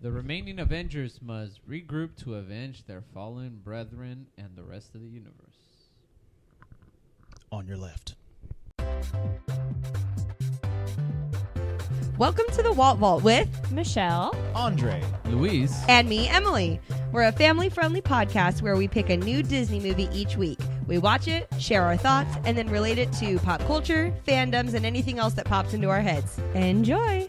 The remaining Avengers must regroup to avenge their fallen brethren and the rest of the universe. On your left. Welcome to the Walt Vault with Michelle, Andre, Luis. and me, Emily. We're a family-friendly podcast where we pick a new Disney movie each week. We watch it, share our thoughts, and then relate it to pop culture, fandoms, and anything else that pops into our heads. Enjoy!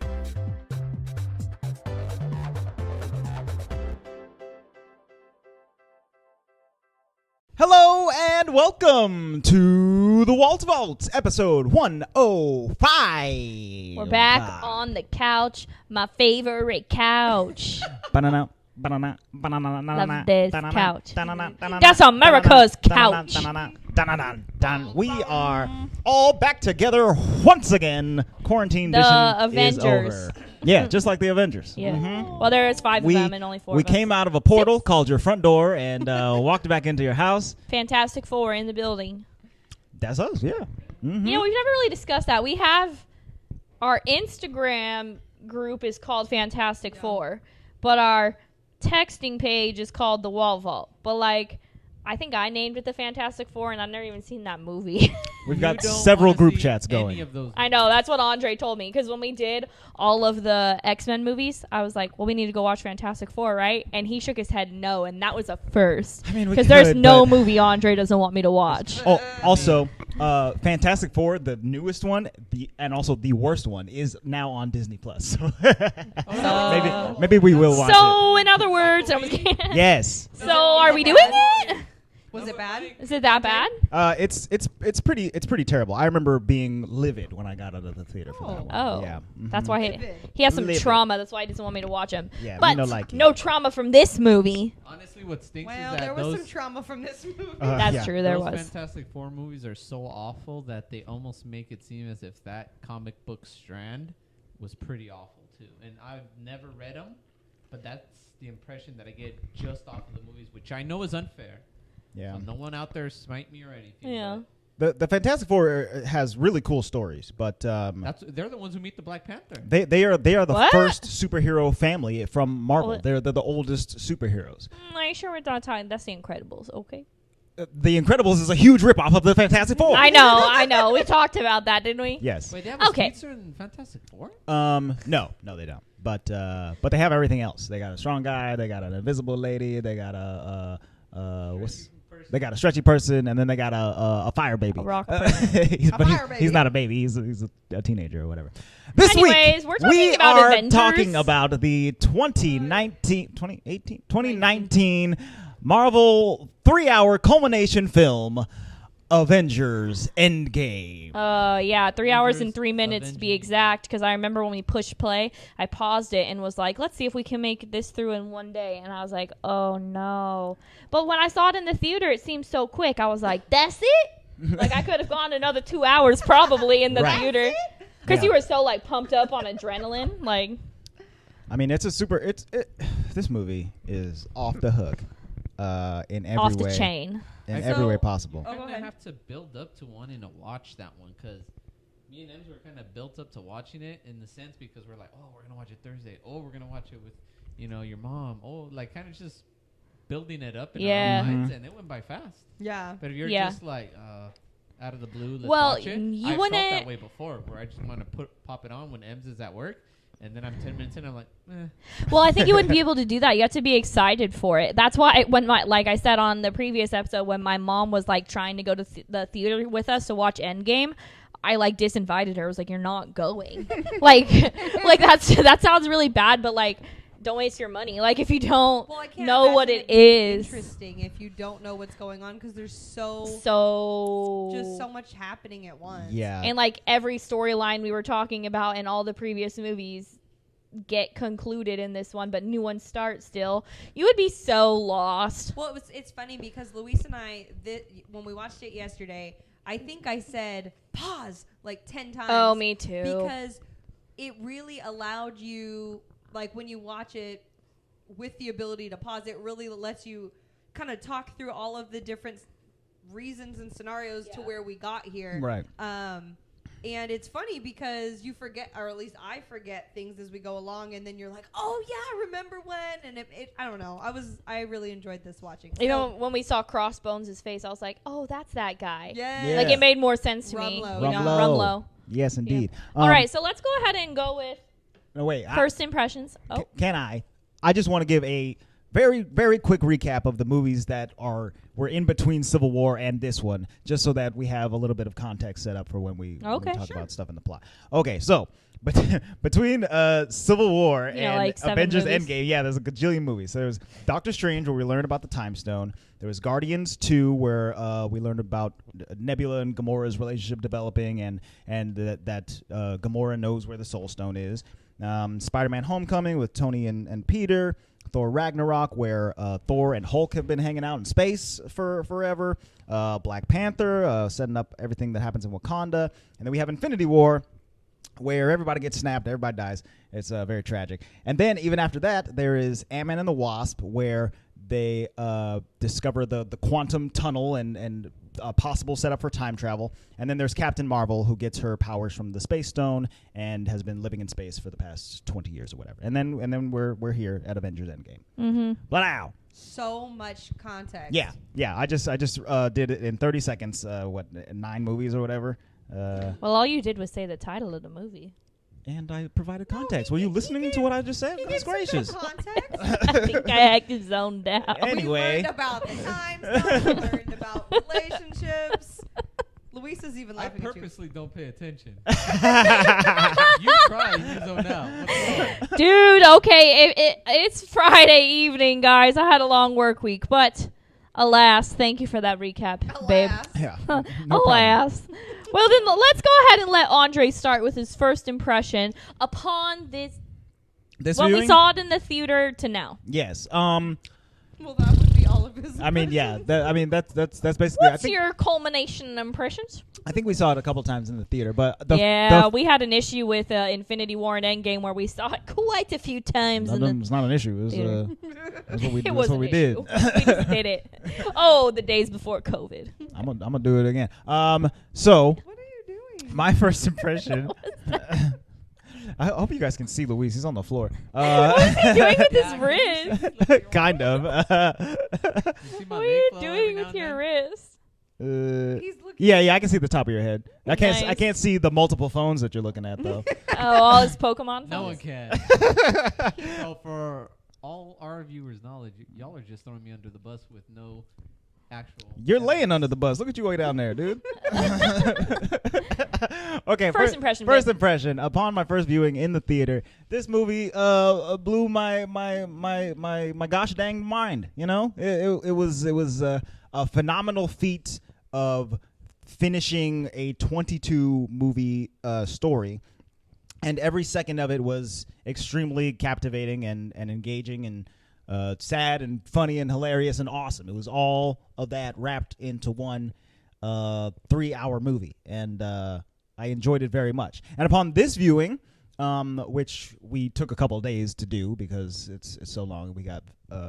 Hello and welcome to the Walt Vault, episode 105. we're back on the couch, my favorite couch. Banana. Love this couch. That's America's couch. We are all back together once again. Quarantine edition is Avengers. over. Yeah, just like the Avengers. Yeah. Mm-hmm. Well, there's five of them and only four We of us. came out of a portal, called your front door, and walked back into your house. Fantastic Four in the building. That's us, yeah. Mm-hmm. You know, we've never really discussed that. We have our Instagram group is called Fantastic Four, but our texting page is called the Wall Vault. But like, I think I named it the Fantastic Four, and I've never even seen that movie. We've got several group chats going. I know, that's what Andre told me, because when we did all of the X-Men movies, I was like, well, we need to go watch Fantastic Four, right? And he shook his head no, and that was a first. I mean, because there's no movie Andre doesn't want me to watch. Oh, also, Fantastic Four, the newest one, and also the worst one, is now on Disney Plus. So maybe we will watch it. So, in other words, I was Yes. So, are we doing it? Was it bad? Is it that bad? It's pretty terrible. I remember being livid when I got out of the theater for that one. Oh, Yeah. That's why he has some Livid. trauma. That's why he doesn't want me to watch him. Yeah, but no trauma from this movie. Honestly, what stinks Well, is that there was those, some trauma from this movie. That's yeah. true. There those was. Fantastic Four movies are so awful that they almost make it seem as if that comic book strand was pretty awful too. And I've never read them, but that's the impression that I get just off of the movies, which I know is unfair. Yeah. So no one out there smite me or anything. Yeah. The Fantastic Four has really cool stories, but They're the ones who meet the Black Panther. they are the What? first superhero family from Marvel. Well, They're the oldest superheroes. Are you sure we're not talking? That's The Incredibles, okay? The Incredibles is a huge ripoff of the Fantastic Four. I know. We talked about that, didn't we? Yes. Wait, they have a Okay. speedster in Fantastic Four? No, they don't. But they have everything else. They got a strong guy. They got an invisible lady. They got they got a stretchy person, and then they got a fire baby. A rock He's not a baby. He's a teenager or whatever. This Anyways, we're week talking we about are Avengers. talking about the 2019 Marvel 3-hour culmination film, Avengers Endgame. Yeah, 3 hours and 3 Avengers, minutes to be Avengers. exact, because I remember when we pushed play, I paused it and was like, let's see if we can make this through in one day. And I was like, oh no. But when I saw it in the theater, it seemed so quick. I was like, that's it? Like, I could have gone another 2 hours probably in the Right. theater. Because Yeah. you were so, like, pumped up on adrenaline. Like, I mean, this movie is off the hook in every off way. the chain. In So- every way possible. Oh, I go kind ahead. of have to build up to wanting to watch that one because me and Ems were kind of built up to watching it in the sense because we're like, oh, we're gonna watch it Thursday. Oh, we're gonna watch it with, your mom. Oh, like kind of just building it up in Yeah. our minds, Mhm. and it went by fast. Yeah. But if you're Yeah. just like out of the blue, let's Well, watch it. you I felt wouldn't- that way before, where I just want to pop it on when Ems is at work, and then I'm 10 minutes in, I'm like, eh. Well, I think you wouldn't be able to do that. You have to be excited for it. That's why like I said on the previous episode, when my mom was like trying to go to the theater with us to watch Endgame, I like disinvited her. I was like, "You're not going." like that sounds really bad, but like, don't waste your money. Like if you don't Well, I can't know what imagine it is, interesting if you don't know what's going on because there's just so much happening at once. Yeah. and like every storyline we were talking about in all the previous movies get concluded in this one, but new ones start still. You would be so lost. Well, it's funny because Luis and I, when we watched it yesterday, I think I said pause like 10 times. Oh, me too. Because it really allowed you, like when you watch it with the ability to pause, it really lets you kind of talk through all of the different reasons and scenarios to where we got here. Right. And it's funny because you forget, or at least I forget things as we go along, and then you're like, "Oh yeah, remember when?" And I don't know. I really enjoyed this watching. You know, when we saw Crossbones' face, I was like, "Oh, that's that guy." Yeah. Like it made more sense to me. Rumlow. You know, Rumlow. Rumlow. Yes, indeed. All right, so let's go ahead and go with No, wait. first impressions. Oh, Can I? I just want to give a very, very quick recap of the movies that were in between Civil War and this one, just so that we have a little bit of context set up for when we talk about stuff in the plot. Okay, so between Civil War and like Avengers movies. Endgame, there's a gajillion movies. So there was Doctor Strange, where we learned about the Time Stone. There was Guardians 2, where we learned about Nebula and Gamora's relationship developing, and that Gamora knows where the Soul Stone is. Spider-Man Homecoming with Tony and Peter. Thor Ragnarok, where Thor and Hulk have been hanging out in space for forever. Black Panther, setting up everything that happens in Wakanda. And then we have Infinity War, where everybody gets snapped, everybody dies. It's very tragic. And then even after that, there is Ant-Man and the Wasp, where they discover the quantum tunnel and a possible setup for time travel. And then there's Captain Marvel, who gets her powers from the Space Stone and has been living in space for the past 20 years or whatever. And then we're here at Avengers Endgame. mm-hmm. Wow. So much context. Yeah. I just did it in 30 seconds. 9 movies or whatever. Well, all you did was say the title of the movie. And I provided context. Were you listening to what I just said? That's gracious. Context. I think I acted zoned out. Anyway. We learned about the time zone. We learned about relationships. Luisa's even I laughing at you. purposely don't pay attention. You cry, you zone out. What's wrong? Dude, okay, it's Friday evening, guys. I had a long work week, but alas, thank you for that recap, babe. Alas. Yeah. No problem. Alas. Well, then let's go ahead and let Andre start with his first impression upon this when viewing? we saw it in the theater to now. Yes. Well, that would be all of his. I mean, yeah. That's basically. What's your culmination impressions? I think we saw it a couple times in the theater, but we had an issue with Infinity War and Endgame where we saw it quite a few times. It's not an issue. It was, theater. that's what we, It that's was what an we issue. did. We just did it. Oh, the days before COVID. I'm gonna do it again. So What are you doing? my first impression. I hope you guys can see Luis. He's on the floor. What is he doing with his wrist? Kind of. You see my What are you Mayflower every doing now with and your then? wrist? He's looking. Yeah, I can see the top of your head. I Nice. can't see the multiple phones that you're looking at though. Oh, all his Pokemon No one phones? can. So for all our viewers' knowledge, y'all are just throwing me under the bus with no actual. You're laying under the bus. Look at you way down there, dude. Okay, First impression, First babe. impression. Upon my first viewing in the theater, this movie blew my gosh dang mind. You know, it was a phenomenal feat of finishing a 22 movie story, and every second of it was extremely captivating and engaging and sad and funny and hilarious and awesome. It was all of that wrapped into one 3-hour movie, and I enjoyed it very much. And upon this viewing, which we took a couple of days to do because it's so long and we got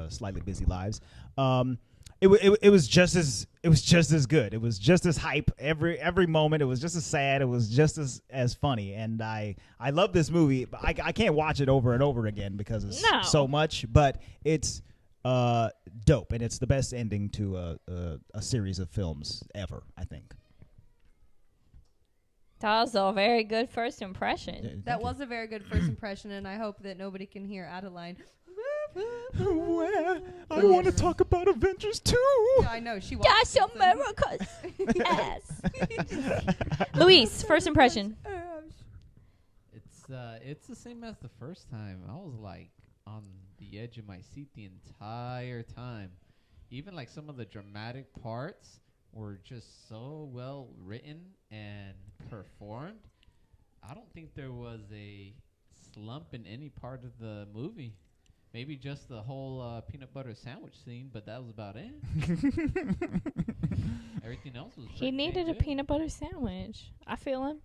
slightly busy lives, it was just as good. It was just as hype every moment. It was just as sad. It was just as funny. And I love this movie. I can't watch it over and over again because it's so much. But it's dope, and it's the best ending to a series of films ever, I think. That was a very good first impression. That was a very good first impression, and I hope that nobody can hear Adeline. I want to talk about Avengers 2. Yeah, I know. She watched Gosh, America's ass. Luis, first impression. It's the same as the first time. I was like on the edge of my seat the entire time. Even like some of the dramatic parts were just so well written and performed. I don't think there was a slump in any part of the movie. Maybe just the whole peanut butter sandwich scene, but that was about it. Everything else was. He needed a peanut butter sandwich. I feel him.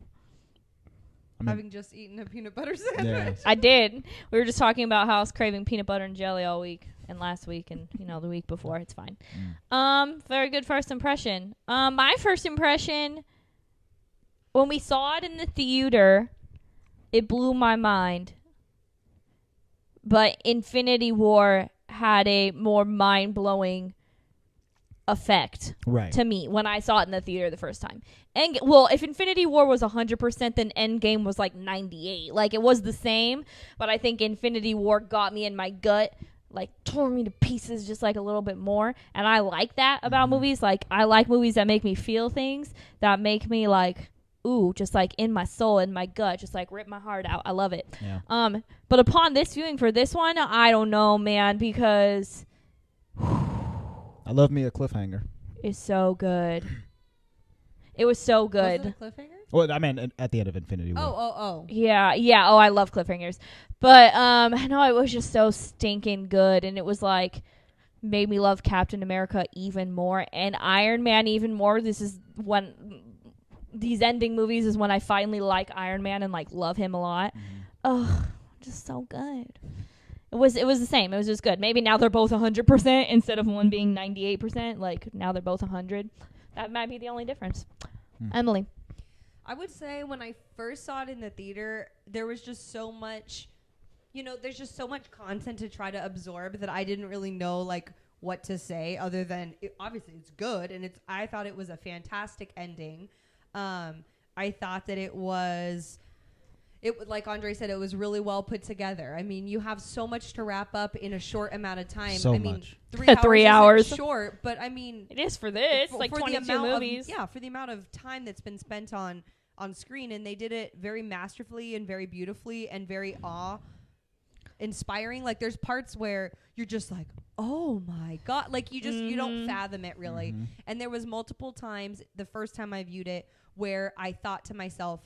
Having just eaten a peanut butter sandwich. Yeah. I did. We were just talking about how I was craving peanut butter and jelly all week and last week and the week before. It's fine. Very good first impression. My first impression, when we saw it in the theater, it blew my mind. But Infinity War had a more mind-blowing effect to me when I saw it in the theater the first time. And if Infinity War was 100%, then Endgame was like 98. Like, it was the same, but I think Infinity War got me in my gut, like tore me to pieces just like a little bit more. And I like that about movies. Like, I like movies that make me feel things, that make me like, ooh, just like in my soul, in my gut, just like rip my heart out. I love it. Yeah. But upon this viewing for this one, I don't know, man, because I love me a cliffhanger. It's so good. It was so good. Was it a cliffhanger? Well, I mean, at the end of Infinity War. Oh. Yeah. Oh, I love cliffhangers. But no, it was just so stinking good, and it was like made me love Captain America even more and Iron Man even more. This is when these ending movies is when I finally like Iron Man and like love him a lot. Oh, just so good. It was the same. It was just good. Maybe now they're both 100% instead of one being 98%. Like, now they're both 100. That might be the only difference. Emily. I would say when I first saw it in the theater, there was just so much, there's just so much content to try to absorb that I didn't really know, like, what to say other than, obviously, it's good. And I thought it was a fantastic ending. I thought that it was... like Andre said, it was really well put together. I mean, you have so much to wrap up in a short amount of time. So I mean, much. 3 hours isn't short, but I mean, it is for this, like 22 movies. For the amount of time that's been spent on screen, and they did it very masterfully and very beautifully and very awe-inspiring. Like, there's parts where you're just like, oh my God, like you don't fathom it really. And there was multiple times the first time I viewed it where I thought to myself,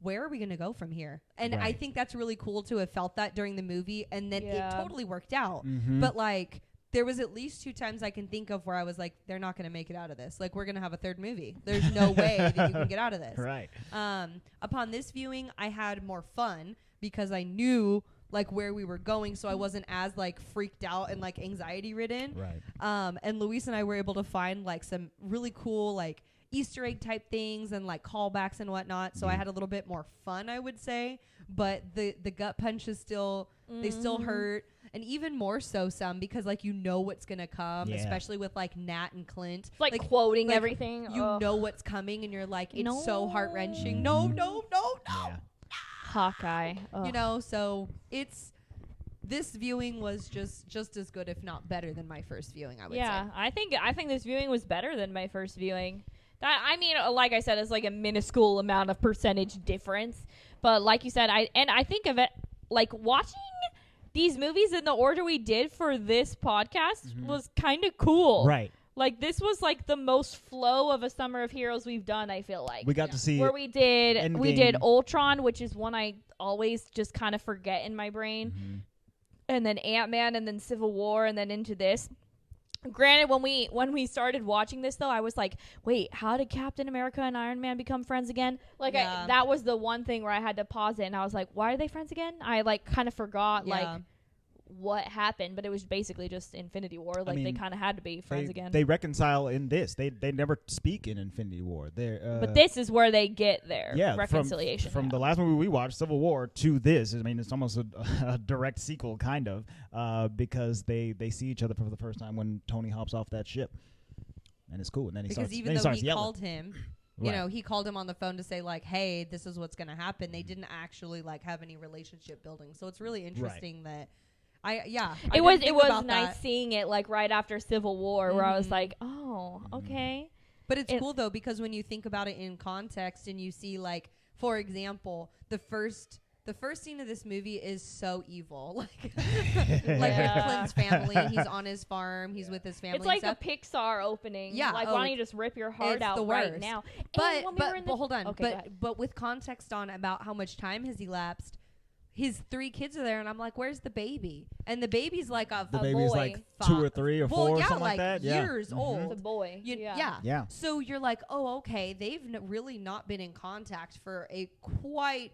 where are we going to go from here? And I think that's really cool to have felt that during the movie, and then it totally worked out. But like, there was at least 2 times I can think of where I was like, they're not going to make it out of this. Like, we're going to have a third movie. There's no way that you can get out of this. Right. Upon this viewing, I had more fun because I knew like where we were going, so I wasn't as like freaked out and like anxiety ridden. Right. And Luis and I were able to find like some really cool like Easter egg type things and like callbacks and whatnot. So I had a little bit more fun, I would say. But the gut punches still they still hurt, and even more so some because like what's gonna come, especially with like Nat and Clint, like quoting everything. You know what's coming, and you're like, it's so heart wrenching. No. Yeah. Hawkeye. So this viewing was just as good, if not better, than my first viewing. I would say. Yeah, I think this viewing was better than my first viewing. That, I mean, like I said, it's like a minuscule amount of percentage difference. But like you said, I think of it like watching these movies in the order we did for this podcast was kind of cool. Right. Like, this was like the most flow of a Summer of Heroes we've done, I feel like. We got to see where we did Endgame. Ultron, which is one I always just kind of forget in my brain. And then Ant-Man, and then Civil War, and then into this. Granted, when we started watching this, though, I was like, wait, how did Captain America and Iron Man become friends again? Like, that was the one thing where I had to pause it, and I was like, why are they friends again? I, like, kind of forgot, like, what happened, but it was basically just Infinity War. Like, they kind of had to be friends again. They reconcile in this. They never speak in Infinity War. But this is where they get their reconciliation. From the last movie we watched, Civil War, to this. I mean, it's almost a direct sequel, kind of, because they see each other for the first time when Tony hops off that ship. And it's cool. And then he starts yelling. Because even though he called him... he called him on the phone to say, like, hey, this is what's going to happen. They didn't actually, like, have any relationship building. So it's really interesting that... It was nice seeing it like right after Civil War where I was like, oh, okay. But it's cool though, because when you think about it in context and you see, like, for example, the first scene of this movie is so evil. Like with Clint's family, he's on his farm, he's with his family. It's like a Pixar opening. Yeah. Like, why don't you just rip your heart out right now? But hold on. Okay, but with context on about how much time has elapsed, his 3 kids are there, and I'm like, where's the baby? And the baby's like a baby's boy. Like 2 or 3 or 4 or something like that. Years old. It's a boy. Yeah. So you're like, oh, okay. They've really not been in contact for it's quite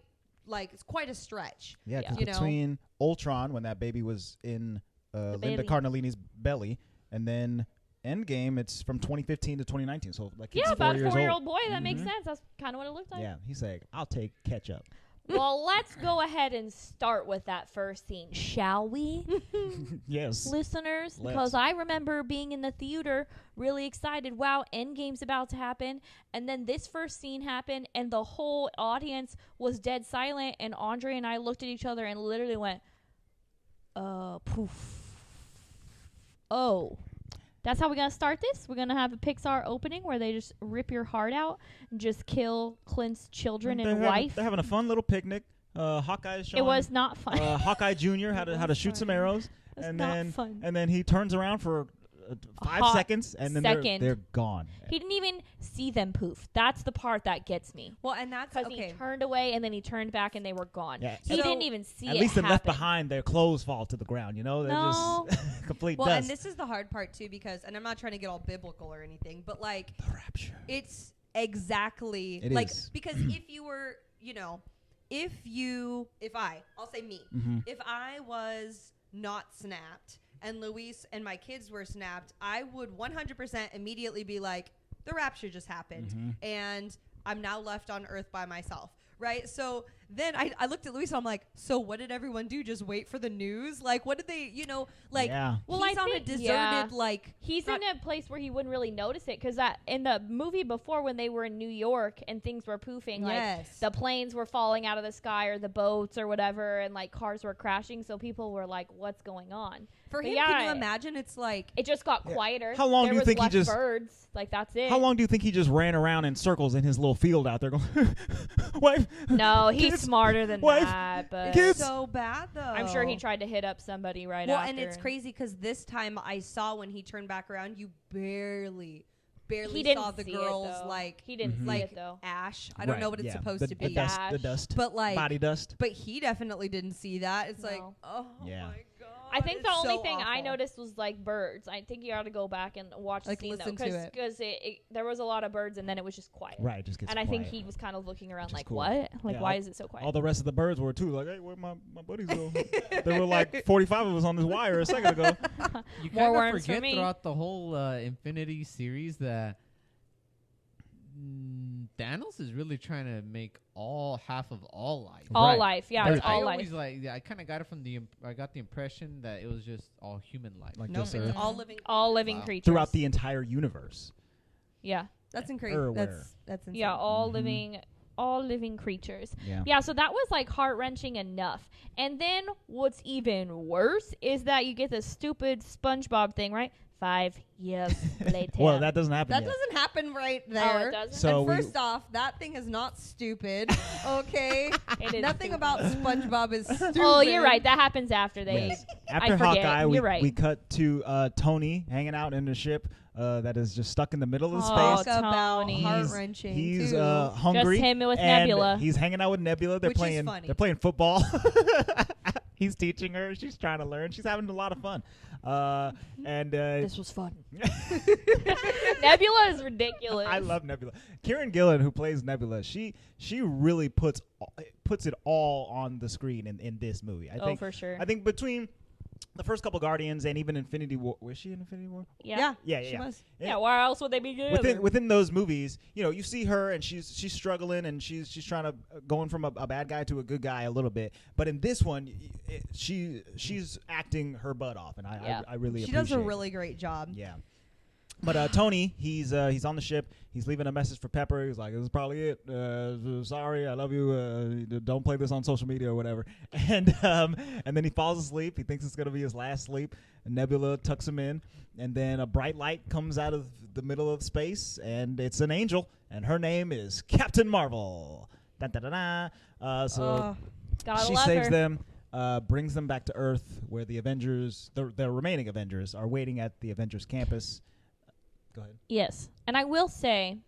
a stretch. Yeah, between Ultron, when that baby was in Linda Cardellini's belly, and then Endgame, it's from 2015 to 2019, so like Yeah, it's about 4 a years 4-year-old old. boy. That makes sense. That's kind of what it looked like. Yeah, he's like, I'll take ketchup. Well, let's go ahead and start with that first scene, shall we? Yes. Listeners, Let's. because I remember being in the theater really excited. Wow, Endgame's about to happen. And then this first scene happened, and the whole audience was dead silent. And Andre and I looked at each other and literally went, poof. Oh. That's how we're going to start this. We're going to have a Pixar opening where they just rip your heart out and just kill Clint's children and wife. They're having a fun little picnic. Hawkeye's showing. It was not fun. Hawkeye Jr. how to shoot some arrows, It was and not then fun. and then he turns around for 5 hot seconds, and then they're gone. He didn't even see them poof. That's the part that gets me. Well, and that's Because he turned away and then he turned back and they were gone. Yeah. He So, didn't even see it At least they left happen. behind their clothes fall to the ground. You know, they're No. just complete Well, dust. and this is the hard part too, because, and I'm not trying to get all biblical or anything, but like the rapture. it's exactly It like is. because if you were, I'll say me, Mhm. if I was not snapped and Luis and my kids were snapped, I would 100% immediately be like, the rapture just happened, Mhm. and I'm now left on Earth by myself. Right. So then I looked at Luis and I'm like, so what did everyone do? Just wait for the news? Like, what did they, Yeah. Well, he's I on a think- deserted, yeah. like, He's not- in a place where he wouldn't really notice it because that in the movie before when they were in New York and things were poofing, like Yes. the planes were falling out of the sky or the boats or whatever, and like cars were crashing, so people were like, "What's going on?" For But him, yeah, can you imagine? It's like, It just got Yeah. quieter. How long there do you was think he less just- birds? Like that's it. How long do you think he just ran around in circles in his little field out there going, wife? No, he's kids, smarter than wife, that. But it's kids. so bad though. I'm sure he tried to hit up somebody right Well, after. and it's crazy because this time I saw when he turned back around, you barely He didn't saw the see girls it, though. like He didn't Mhm. see like it though. ash. I don't Right, know what it's yeah. supposed the, to the be, dust, the Ash. dust, but like, body dust. but he definitely didn't see that. It's like, No. oh Yeah. my god. I think the it's only so thing I awful. noticed was like birds. I think you ought to go back and watch Like, the scene listen though, to it. because there was a lot of birds and then it was just quiet. Right, just gets And I think quiet. he was kind of looking around Which is like, cool. what? Like, Yeah, why all- is it so quiet? All the rest of the birds were too. Like, hey, where my buddies go? There were like 45 of us on this wire a second ago. You More kind of worms for forget me. throughout the whole Infinity series that Thanos is really trying to make half of all life. all Right. life. Yeah, There's- it's I all always life. I kind of got it from I got the impression that it was just all human life. Like No, just it's Earth. all living. All living Wow. creatures. Throughout the entire universe. Yeah. That's incredible. Everywhere. That's insane. Yeah, all Mhm. living creatures. Yeah. Yeah, so that was like heart-wrenching enough. And then what's even worse is that you get this stupid SpongeBob thing, right? 5 years later. Well, that doesn't happen That yet. doesn't happen right Oh, there. it doesn't? So and we- first off, that thing is not stupid. Okay, It is nothing stupid. about SpongeBob is stupid. Oh, you're right. That happens after they... Yes. After forget. Hawkeye, You're right. we cut to Tony hanging out in the ship that is just stuck in the middle of Oh, space. Talk about Tony. heart-wrenching. He's too. hungry. Just him with and Nebula. He's hanging out with Nebula. They're Which is playing. funny. They're playing football. He's teaching her. She's trying to learn. She's having a lot of fun. And This was fun. Nebula is ridiculous. I love Nebula. Kieran Gillen, who plays Nebula, she really puts it all on the screen in this movie. I think for sure. I think between the first couple Guardians and even Infinity War, was she in Infinity War? Yeah. Yeah, she yeah. was. Yeah, why else would they be together? Within those movies, you see her and she's struggling and she's trying to going from a bad guy to a good guy a little bit. But in this one, she's acting her butt off, and I really She appreciate does a it. really great job. Yeah. But Tony, he's on the ship. He's leaving a message for Pepper. He's like, "This is probably it. Sorry, I love you. Don't play this on social media or whatever." And then he falls asleep. He thinks it's gonna be his last sleep. And Nebula tucks him in, and then a bright light comes out of the middle of space, and it's an angel, and her name is Captain Marvel. Dun, dun, dun, dun. So Gotta she love saves her. them. Brings them back to Earth, where the Avengers, the remaining Avengers, are waiting at the Avengers campus. Go ahead. Yes. And I will say,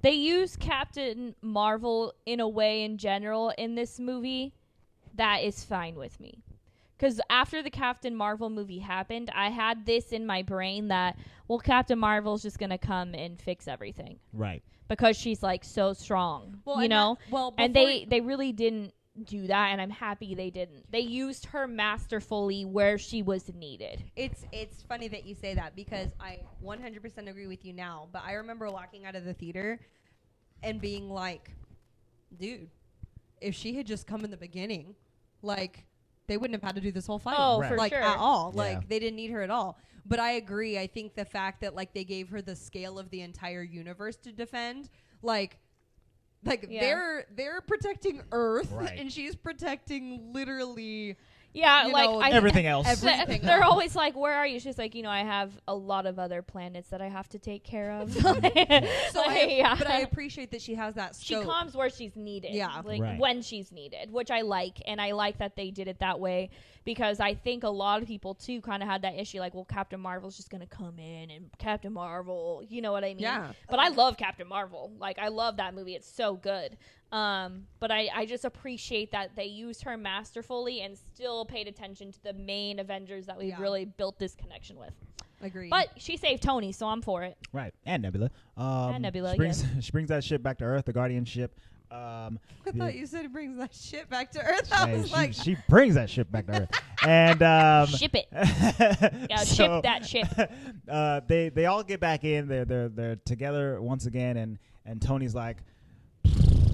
they use Captain Marvel in a way in general in this movie that is fine with me. Because after the Captain Marvel movie happened, I had this in my brain that, well, Captain Marvel's just going to come and fix everything. Right. Because she's, like, so strong, Well, you and know? that- well, And before- they really didn't do that, and I'm happy they didn't. They used her masterfully where she was needed. It's funny that you say that because I 100% agree with you now. But I remember walking out of the theater and being like, dude, if she had just come in the beginning, like, they wouldn't have had to do this whole fight. Oh, Right. for like sure. at all. Yeah. Like they didn't need her at all. But I agree. I think the fact that like they gave her the scale of the entire universe to defend, like Yeah. they're protecting Earth, Right. and she's protecting literally. Yeah, You like know, I everything else. everything They're else. always like, "Where are you?" She's like, I have a lot of other planets that I have to take care of. So Yeah. but I appreciate that she has that She scope. comes where she's needed. Yeah. Like Right. when she's needed, which I like. And I like that they did it that way because I think a lot of people too kind of had that issue like, well, Captain Marvel's just going to come in and Captain Marvel, you know what I mean? Yeah. But I love Captain Marvel. Like I love that movie. It's so good. But I just appreciate that they used her masterfully and still paid attention to the main Avengers that we Yeah. really built this connection with. Agreed. But she saved Tony, so I'm for it. Right, and Nebula. Nebula, She brings, she brings that ship back to Earth, the Guardian ship. I thought you said it brings that shit back to Earth. I was like, she brings that ship back to Earth. And Ship it. yeah, Ship that ship. They all get back in. They're together once again, and Tony's like,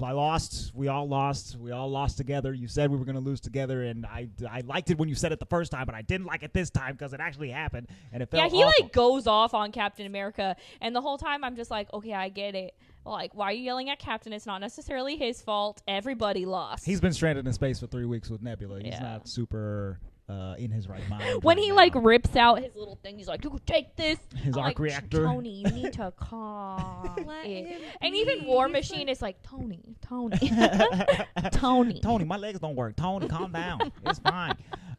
I lost. We all lost. We all lost together. You said we were going to lose together, and I liked it when you said it the first time, but I didn't like it this time because it actually happened, and it felt Yeah, he awful. like goes off on Captain America, and the whole time I'm just like, okay, I get it. Like, why are you yelling at Captain? It's not necessarily his fault. Everybody lost. He's been stranded in space for 3 weeks with Nebula. He's Yeah. not super in his right mind. when right he now. like rips out his little thing, he's like, "You take this." His I'm arc like, reactor. Tony, you need to calm Let it. him And be. even War He's Machine like- is like, Tony, Tony. Tony, my legs don't work. Tony, calm down. It's fine.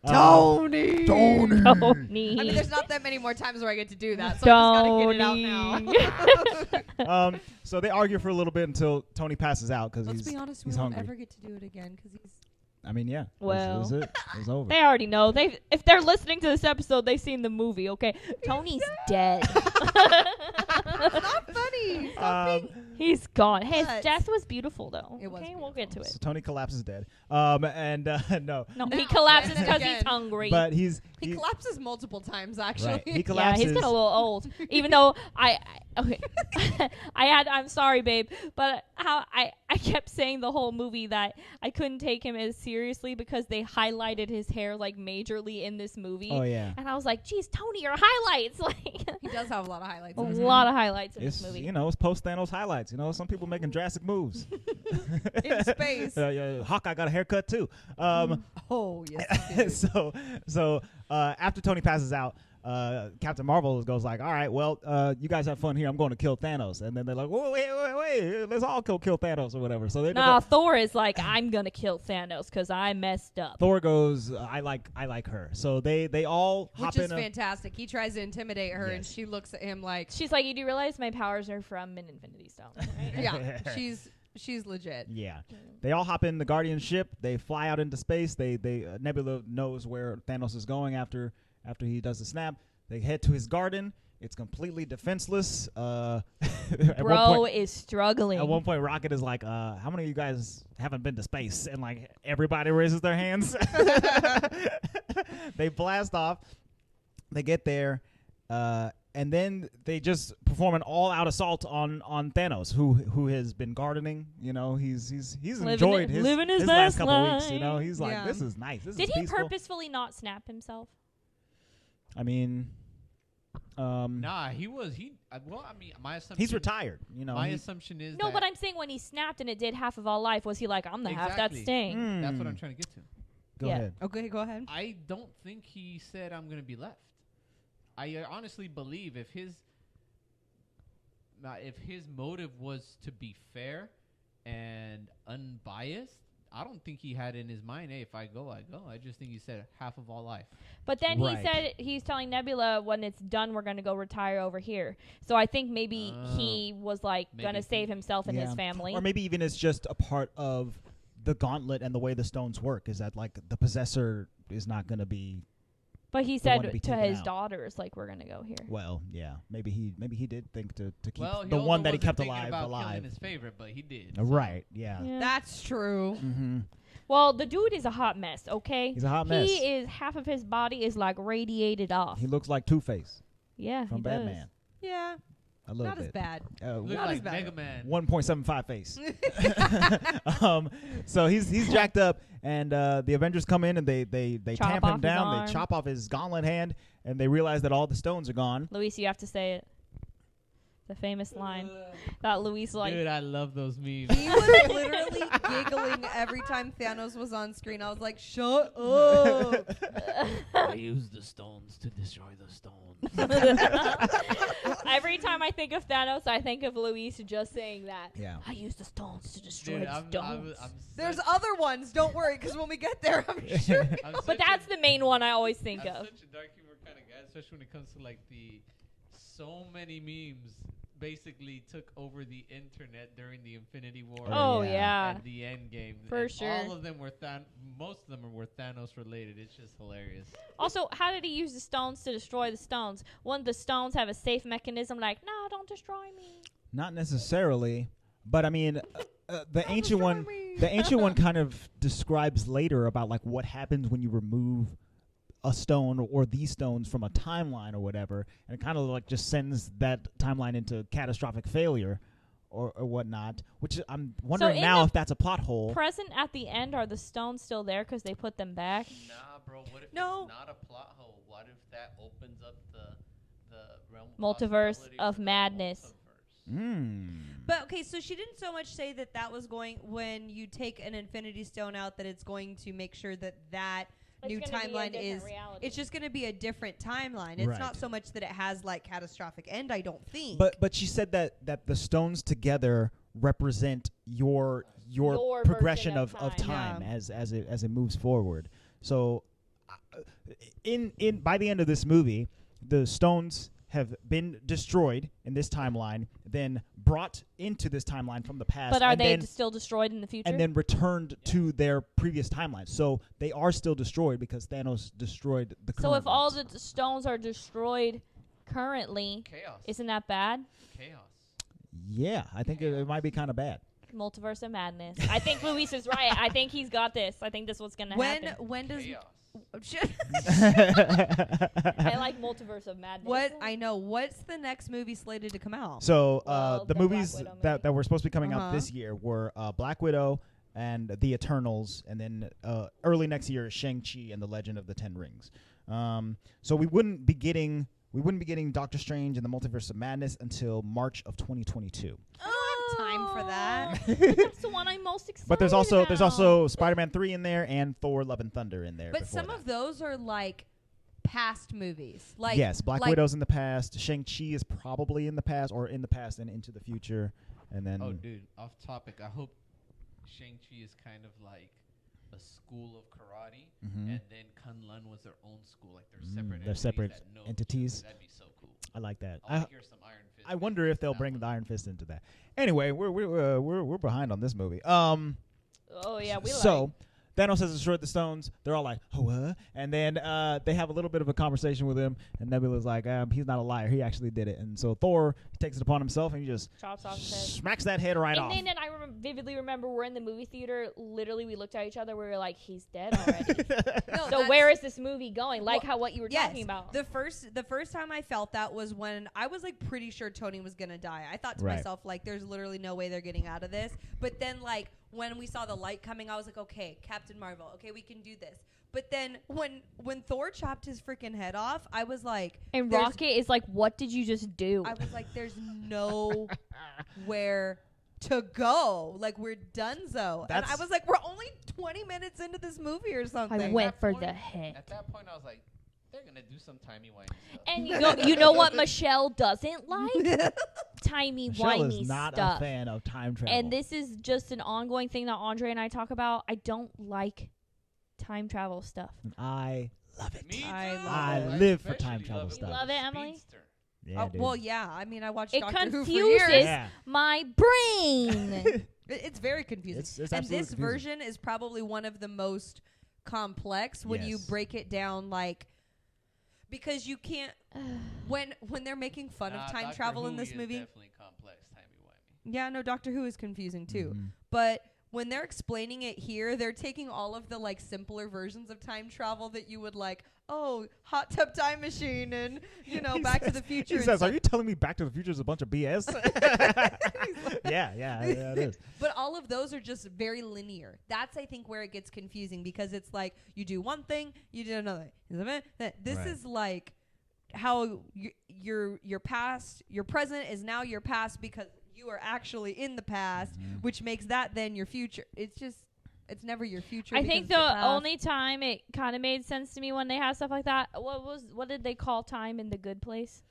Tony. Tony. Tony. I mean, there's not that many more times where I get to do that, so I just gotta get it out now. So they argue for a little bit until Tony passes out because Let's be honest, we he's won't hungry. ever get to do it again because he's. I mean, yeah. Well. This is it. It's over. They already know. If they're listening to this episode, they've seen the movie. Okay, Tony's dead. Not funny. Stop being. He's gone. His But- death was beautiful, though. It was okay, we'll get to So it. Tony collapses dead. No, No, No, he collapses and then because he's again. hungry. but he He collapses multiple times, actually. right. He yeah, collapses. he's getting a little old. Even though okay, I'm sorry, babe, but how I kept saying the whole movie that I couldn't take him as seriously because they highlighted his hair like majorly in this movie. Oh yeah. And I was like, geez, Tony, your highlights. Like He does have a lot of highlights. a in this lot of highlights in It's this movie. it's post Thanos highlights. Some people making drastic moves. In space. Hawkeye got a haircut too. Oh, yes. he did. so after Tony passes out, Captain Marvel goes like, all right, well, you guys have fun here. I'm going to kill Thanos. And then they're like, whoa, wait, let's all kill Thanos or whatever. So they Nah, Thor is like, I'm gonna kill Thanos because I messed up. Thor goes, I like her. So they all hop Which in. is fantastic. He tries to intimidate her, and Yes. she looks at him like, She's like, you do realize my powers are from an Infinity Stone, right? yeah, she's legit. Yeah, they all hop in the Guardian ship. They fly out into space. They Nebula knows where Thanos is going after he does the snap. They head to his garden. It's completely defenseless. At Bro one point, is struggling. At one point, Rocket is like, how many of you guys haven't been to space? And like everybody raises their hands. They blast off. They get there. And then they just perform an all-out assault on Thanos, who has been gardening. He's enjoyed living his last last couple weeks. life. He's like, Yeah. this is nice. This Did is he peaceful. purposefully not snap himself? I mean, Nah, he was. Well, I mean, my assumption. he's retired. My assumption is No, that but I'm saying when he snapped and it did half of all life, was he like, I'm the half that's Exactly. staying? that's what I'm trying to get to. Go Yeah. ahead. Okay, go ahead. I don't think he said I'm gonna be left. I honestly believe if his motive was to be fair and unbiased, I don't think he had in his mind, hey, if I go, I go. I just think he said half of all life. But then Right. he said he's telling Nebula when it's done, we're going to go retire over here. So I think maybe he was like going to Maybe. save himself and his family. Or maybe even it's just a part of the gauntlet and the way the stones work is that like the possessor is not going to be. But he the one said to be to taken his out. daughters, like, we're going to go here. Well, yeah, maybe he did think to keep Well, he the also one that he wasn't kept thinking alive about alive. killing his favorite, but he did. Right? Yeah. Yeah. That's true. Mm-hmm. Well, the dude is a hot mess, okay? He's a hot mess. He is, half of his body is like radiated off. He looks like Two-Face Yeah, from he Batman. does. Yeah, A little not bit. as bad. Look Not as like bad. Mega Man. 1.75 face. So he's jacked up, and the Avengers come in and they Chop tamp off him his down. arm. They chop off his gauntlet hand, and they realize that all the stones are gone. Luis, you have to say it. The famous line that Luis like. Dude, I love those memes. He was literally giggling every time Thanos was on screen. I was like, shut up. I use the stones to destroy the stones. Every time I think of Thanos, I think of Luis just saying that. Yeah. I use the stones to destroy Dude, the I'm stones. There's other ones. Don't worry, because when we get there, I'm sure. But that's the main one I always think I'm of. such a dark humor kind of guy, especially when it comes to like the so many memes basically took over the internet during the Infinity War. Oh, yeah. yeah. And the Endgame. For And sure. All of them were most of them were Thanos related. It's just hilarious. Also, how did he use the stones to destroy the stones? Wouldn't the stones have a safe mechanism like, no, don't destroy me? Not necessarily, but I mean, the ancient one. The ancient one kind of describes later about like what happens when you remove a stone or these stones from a timeline or whatever, and it kind of like just sends that timeline into catastrophic failure or whatnot, which I'm wondering in now the if that's a plot hole. Present at the end, are the stones still there because they put them back? Nah, bro. What if No. it's not a plot hole? What if that opens up the realm of Multiverse possibility of for the madness. Hmm. But okay, so she didn't so much say that was going, when you take an Infinity Stone out, that it's going to make sure that It's new gonna be a timeline different is. reality. It's just going to be a different timeline. It's Right. not so much that it has like catastrophic end. I don't think. But she said that the stones together represent your Your progression version of of time Yeah. as it moves forward. So in by the end of this movie, the stones have been destroyed in this timeline, then brought into this timeline from the past. But are and they then, still destroyed in the future? and then returned to their previous timeline. So they are still destroyed because Thanos destroyed the current so if all ones. the stones are destroyed currently, Chaos. isn't that bad? Chaos. Yeah, I think it might be kind of bad. Multiverse of madness. I think Luis is right. I think he's got this. I think this is what's gonna happen. when does Chaos. I like multiverse of madness. what's the next movie slated to come out? So Well, the the movies Black Widow that were supposed to be coming out Uh-huh. this year were Black Widow and The Eternals, and then early next year is Shang-Chi and the Legend of the Ten Rings. So we wouldn't be getting Doctor Strange and the Multiverse of Madness until March of 2022. Time for that. That's the one I'm most excited But there's about. also Spider-Man 3 in there and Thor: Love and Thunder in there. But before some that. of those are like past movies. Like yes, Black like- Widow's in the past. Shang-Chi is probably in the past or in the past and into the future. And then Oh, dude, off topic. I hope Shang-Chi is kind of like a school of karate, Mhm. and then Kunlun was their own school, like they're separate. They're entities separate that know each other. entities. That'd be so cool. I like that. I want to hear some Iron Fist. I wonder if they'll that bring one. the Iron Fist into that. Anyway, we're behind on this movie. Oh yeah, we so like. Thanos has destroyed the stones. They're all like, "Oh, what?" And then they have a little bit of a conversation with him, and Nebula's like, "He's not a liar. He actually did it." And so Thor takes it upon himself, and he just Chops off his head. smacks that head right off. And then I vividly remember we're in the movie theater. Literally, we looked at each other. We were like, "He's dead already." No, So that's- where is this movie going? Like Well, how what you were yes, talking about. the first time I felt that was when I was like pretty sure Tony was gonna die. I thought to Right. myself like, there's literally no way they're getting out of this. But then like when we saw the light coming, I was like, okay, Captain Marvel, okay, we can do this. But then when Thor chopped his freaking head off, I was like, and there's- Rocket is like, "What did you just do?" I was like, there's nowhere to go. Like we're donezo. And I That's- was like, we're only 20 minutes into this movie or something. I went At for that the point- head. At that point, I was like, they're gonna do some timey-wimey stuff. And you know what Michelle doesn't like? Timey Michelle wimey is not stuff. a fan of time travel. And this is just an ongoing thing that Andre and I talk about. I don't like time travel stuff. And I love it. Me I too. love I it. live for especially time travel love it stuff. with You love the it, Emily? speedster. Yeah, dude. Well, yeah. I mean, I watched It Doctor Who for confuses years. Yeah. my brain. It's very confusing. It's and absolutely this confusing. version is probably one of the most complex when you Yes. break it down, like because you can't when they're making fun Nah, of time Doctor travel in Who this is movie. definitely complex timey-wimey. Yeah, no, Doctor Who is confusing too. Mhm. But when they're explaining it here, they're taking all of the like simpler versions of time travel that you would like, oh, hot tub time machine and, you know, Back to the Future. He and says, stuff. "Are you telling me Back to the Future is a bunch of BS?" yeah, it is. But all of those are just very linear. That's, I think, where it gets confusing because it's like you do one thing, you do another. This Right. is like how your past, your present is now your past because you are actually in the past, which makes that then your future. It's never your future. I because think it's your the past. only time it kind of made sense to me when they have stuff like that. What did they call time in The Good Place?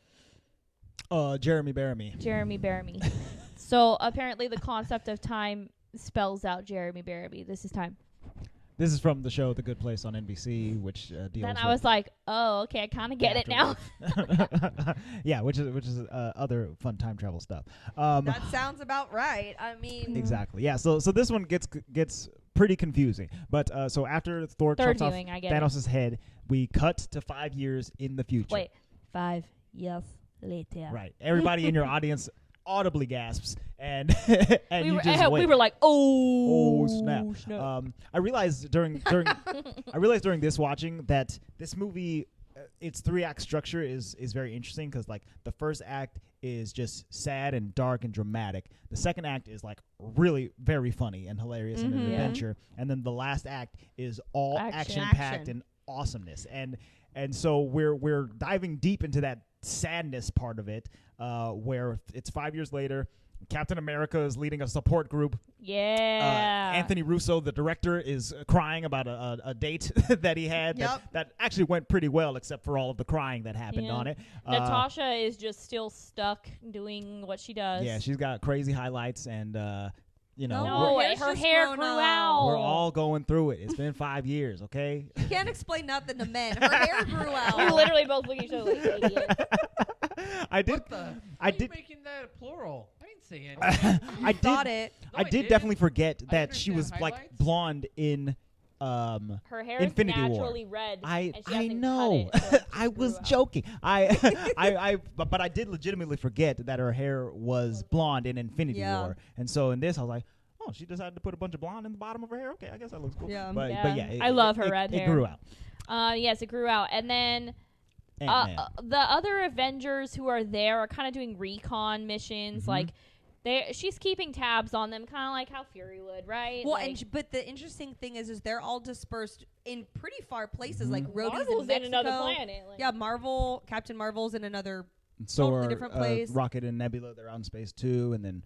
Jeremy Bearimy. Jeremy Bearimy. So apparently the concept of time spells out Jeremy Bearimy. This is time. This is from the show The Good Place on NBC, which deals. Then I was like, oh, okay, I kind of get it now. Yeah, which is other fun time travel stuff. That sounds about right. I mean, Exactly. Yeah. So this one gets pretty confusing. But so after Thor Third chops off viewing, I get it. Thanos' head, we cut to 5 years in the future. Wait, 5 years later. Right. Everybody in your audience audibly gasps, and and We you were, just wait. we were like, Oh snap! snap. I realized during this watching that this movie, its 3-act structure is very interesting because like the first act is just sad and dark and dramatic. The second act is like really very funny and hilarious and an Mhm. adventure, and then the last act is all Action. action packed Action. and awesomeness. And so we're diving deep into that sadness part of it, where it's 5 years later. Captain America is leading a support group. Yeah. Anthony Russo, the director, is crying about a date that he had Yep. that actually went pretty well, except for all of the crying that happened Yeah. on it. Natasha is just still stuck doing what she does. Yeah, she's got crazy highlights, and you know, No, No, her hair's her just hair grown grew out. out. we're all going through it. It's been 5 years, okay? you can't explain nothing to men. Her hair grew out. We literally both look at each other like idiots. I did. What the? I Why are did. you making that a plural? I didn't say anything. I Thought did. it. No, I did didn't. definitely forget I that she was understand like highlights. blonde in. Her hair Infinity is War. naturally red. I and she I hasn't know. Cut it, so it I grew was out. joking. But I did legitimately forget that her hair was blonde in Infinity Yeah. War, and so in this I was like, oh, she decided to put a bunch of blonde in the bottom of her hair. Okay, I guess that looks cool. Yeah. But Yeah. yeah, I love her red it hair. grew out. Yes, it grew out. And then Ant-Man. the other Avengers who are there are kind of doing recon missions. Mhm. Like, she's keeping tabs on them, kind of like how Fury would, right? Well, like, but the interesting thing is they're all dispersed in pretty far places, like Rhodey's Marvel's in Mexico. another planet. Like, Yeah, Captain Marvel's in another. So totally are, different place. Rocket and Nebula, they're out in space too, and then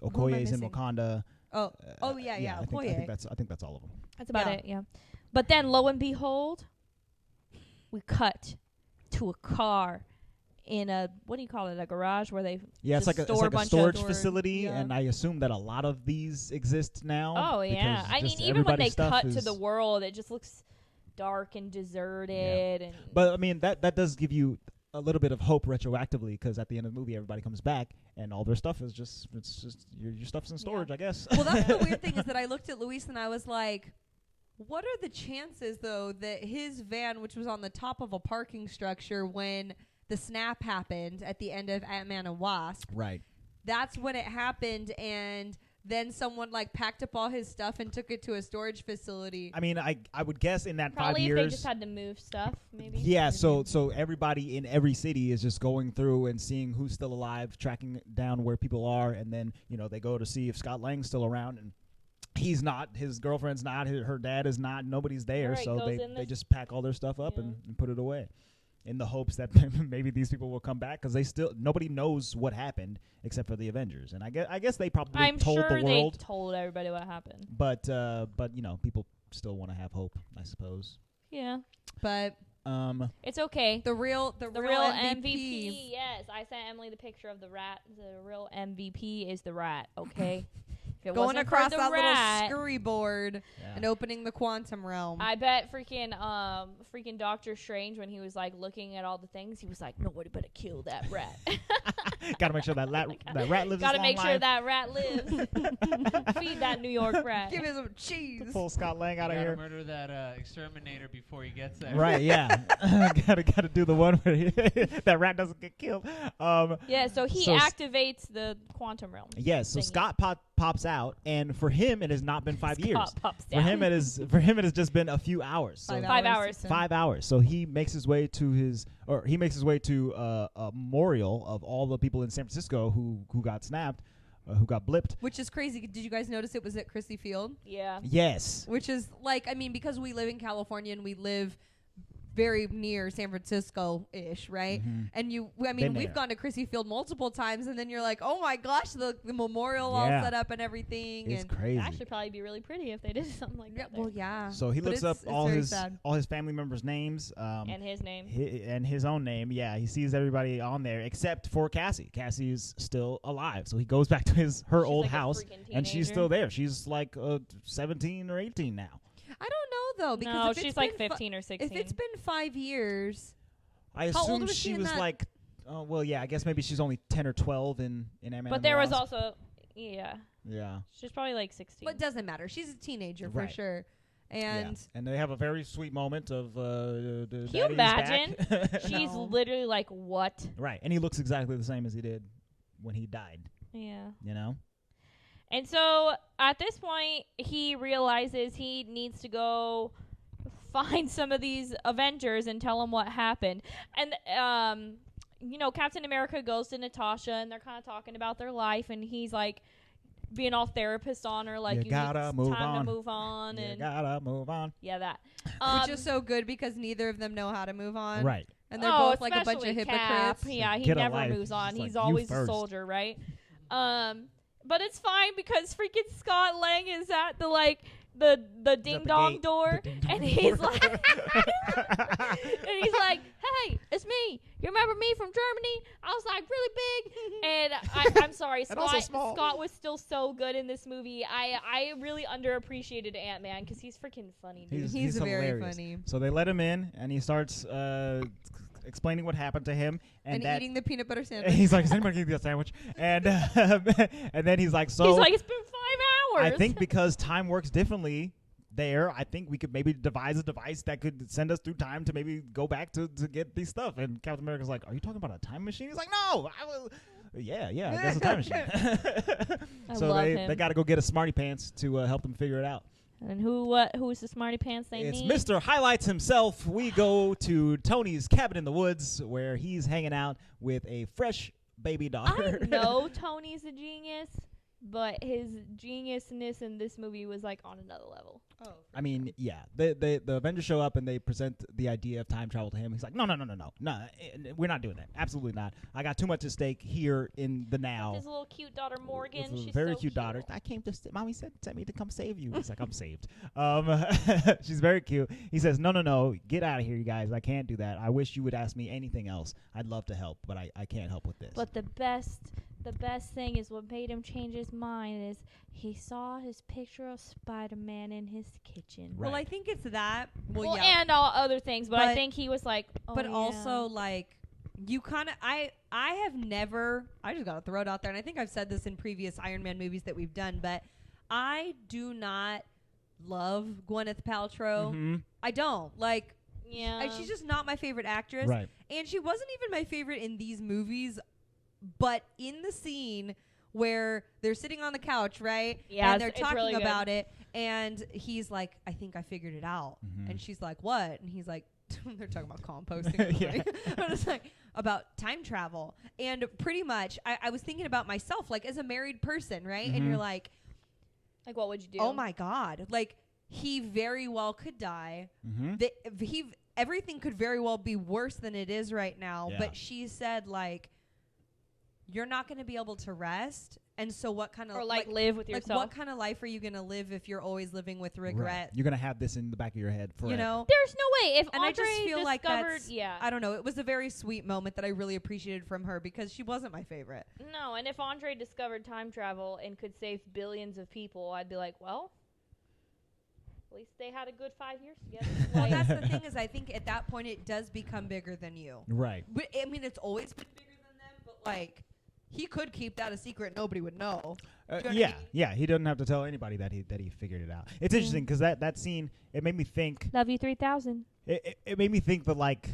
Okoye's in missing? Wakanda. Oh, yeah. I Okoye. think that's all of them. that's about Yeah. it, yeah. But then, lo and behold, we cut to a car in a, what do you call it, a garage where they Yeah, it's just like store a bunch of storage storage, facility, yeah. and I assume that a lot of these exist now. Oh yeah, because I mean, just even when they everybody's stuff cut to is- the world, it just looks dark and deserted. And But I mean, that does give you a little bit of hope retroactively, because at the end of the movie, everybody comes back, and all their stuff is just your stuff's in storage, I guess. Well, that's the weird thing is that I looked at Luis and I was like, what are the chances, though, that his van, which was on the top of a parking structure when the snap happened at the end of Ant-Man and Wasp, Right. that's when it happened, and then someone like packed up all his stuff and took it to a storage facility. I mean, I would guess in that probably 5 if years. they just had to move stuff, maybe. Yeah, so everybody in every city is just going through and seeing who's still alive, tracking down where people are, and then they go to see if Scott Lang's still around, and he's not. His girlfriend's not. Her dad is not. Nobody's there, Right, so goes in they this- just pack all their stuff up Yeah. and put it away, in the hopes that maybe these people will come back, because nobody knows what happened except for the Avengers, and I guess they probably I'm told sure the world, they told everybody what happened. but people still want to have hope, I suppose. Yeah, But it's okay. the real MVP. Yes, I sent Emily the picture of the rat. The real MVP is the rat. Okay. If it going wasn't across for the that rat, little scurry board Yeah. and opening the quantum realm. I bet freaking Doctor Strange, when he was like looking at all the things, he was like, nobody better kill that rat. Gotta make sure that rat lives. Gotta his make long sure life. that rat lives. Feed that New York rat. Give me some cheese. Pull Scott Lang out of Gotta here. murder that exterminator before he gets there. Right, yeah. gotta do the one where that rat doesn't get killed. Yeah, so he So activates the quantum realm. Yes, so thingy. Scott pops out, and for him it has not been 5 years. Scott pops For him down. it has just been a few hours. So 5 hours. 5 hours. So he makes his way to a memorial of all the people in San Francisco who got snapped, who got blipped. Which is crazy. Did you guys notice it was at Chrissy Field? Yeah. Yes. Which is like, I mean, because we live in California and we live very near San Francisco-ish, right? Mm-hmm. And we've gone to Chrissy Field multiple times, and then you're like, oh my gosh, the memorial all Yeah. set up and everything. It's and crazy. It'd actually probably be really pretty if they did something like that. well, yeah. So he But looks up it's all very his sad. family members' names, And his name. and his own name. Yeah, he sees everybody on there except for Cassie. Cassie is still alive, so he goes back to her She's old like a house, freaking and she's teenager. still there. She's like 17 or 18 now. I don't know, though, because No, if it's she's like been 15 or 16. if it's been 5 years, I How old assume was she she in was that? like, well, yeah, I guess maybe she's only 10 or 12 in Ant-Man. But there was also, yeah, yeah. she's probably like 16. but it doesn't matter. She's a teenager for Right. sure. And Yeah. And they have a very sweet moment of Can you imagine? She's No. literally like, what? right, and he looks exactly the same as he did when he died. Yeah. You know. And so at this point, he realizes he needs to go find some of these Avengers and tell them what happened. And, Captain America goes to Natasha, and they're kind of talking about their life, and he's like being all therapist on her, like, You gotta it's move time on. to move on. You And gotta move on. yeah, that. which is so good because neither of them know how to move on. Right. And they're both like a bunch of especially hypocrites. Cap. Yeah, he Get a never life. moves on. It's He's like, you always a first. soldier, right? But it's fine because freaking Scott Lang is at the ding dong gate. door, The ding dong and he's door. like, and he's like, "Hey, it's me. You remember me from Germany? I was like really big." And I'm sorry, And also Scott. small. Scott was still so good in this movie. I really underappreciated Ant-Man because he's freaking funny, dude. He's very hilarious. funny. So they let him in, and he starts explaining what happened to him, And that eating the peanut butter and sandwich. he's like, "Is anybody gonna get a sandwich?" And and then he's like, "So he's like, "It's been 5 hours." I think because time works differently." There, I think we could maybe devise a device that could send us through time to maybe go back to get these stuff. And Captain America's like, "Are you talking about a time machine?" He's like, "No, yeah, that's a time machine." So love they him. got to go get a smarty pants to help them figure it out. And who's the smarty pants they It's need? Mr. Highlights himself. We go to Tony's cabin in the woods where he's hanging out with a fresh baby daughter. I know Tony's a genius, but his geniusness in this movie was like on another level. Oh, I mean, yeah, the Avengers show up and they present the idea of time travel to him. He's like, no, we're not doing that. Absolutely not. I got too much at stake here in the now. His little cute daughter Morgan, With a she's very so cute daughter. cute. I came to mommy sent me to come save you. He's like, I'm saved. She's very cute. He says, no, get out of here, you guys. I can't do that. I wish you would ask me anything else. I'd love to help, but I can't help with this. But the best thing is what made him change his mind is he saw his picture of Spider-Man in his kitchen. Right. Well, I think it's that. Well, Well, yeah. and all other things, but I But- think he was like, oh, But yeah. also, like, you kind of, I have never, I just got to throw it out there, and I think I've said this in previous Iron Man movies that we've done, but I do not love Gwyneth Paltrow. Mhm. I don't. Like, yeah, she's just not my favorite actress. Right. And she wasn't even my favorite in these movies, but in the scene where they're sitting on the couch, right? Yeah, and they're it's talking really good. about it, and he's like, I think I figured it out. Mhm. And she's like, what? And he's like, they're talking about composting. Yeah. I was like, about time travel. And pretty much, I was thinking about myself, like, as a married person, right? And Mhm. you're like, like, what would you do? oh my God. Like, he very well could die. Mhm. Everything could very well be worse than it is right now. Yeah. But she said, like, you're not going to be able to rest. And so what kind of or like live with like yourself. what kind of life are you going to live if you're always living with Right. regret? You're gonna have this in the back of your head forever. You know? There's no way if And I Andre just feel like discovered, that's, yeah, I don't know. It was a very sweet moment that I really appreciated from her because she wasn't my favorite. no. And if Andre discovered time travel and could save billions of people, I'd be like, well, at least they had a good 5 years together. Well, Like, that's the thing is I think at that point it does become bigger than you. Right. But, I mean, it's always been bigger than them, but like he could keep that a secret. Nobody would know. Do you know what I mean? Yeah. He doesn't have to tell anybody that he figured it out. It's interesting because that scene, it made me think. love you 3000. It made me think that like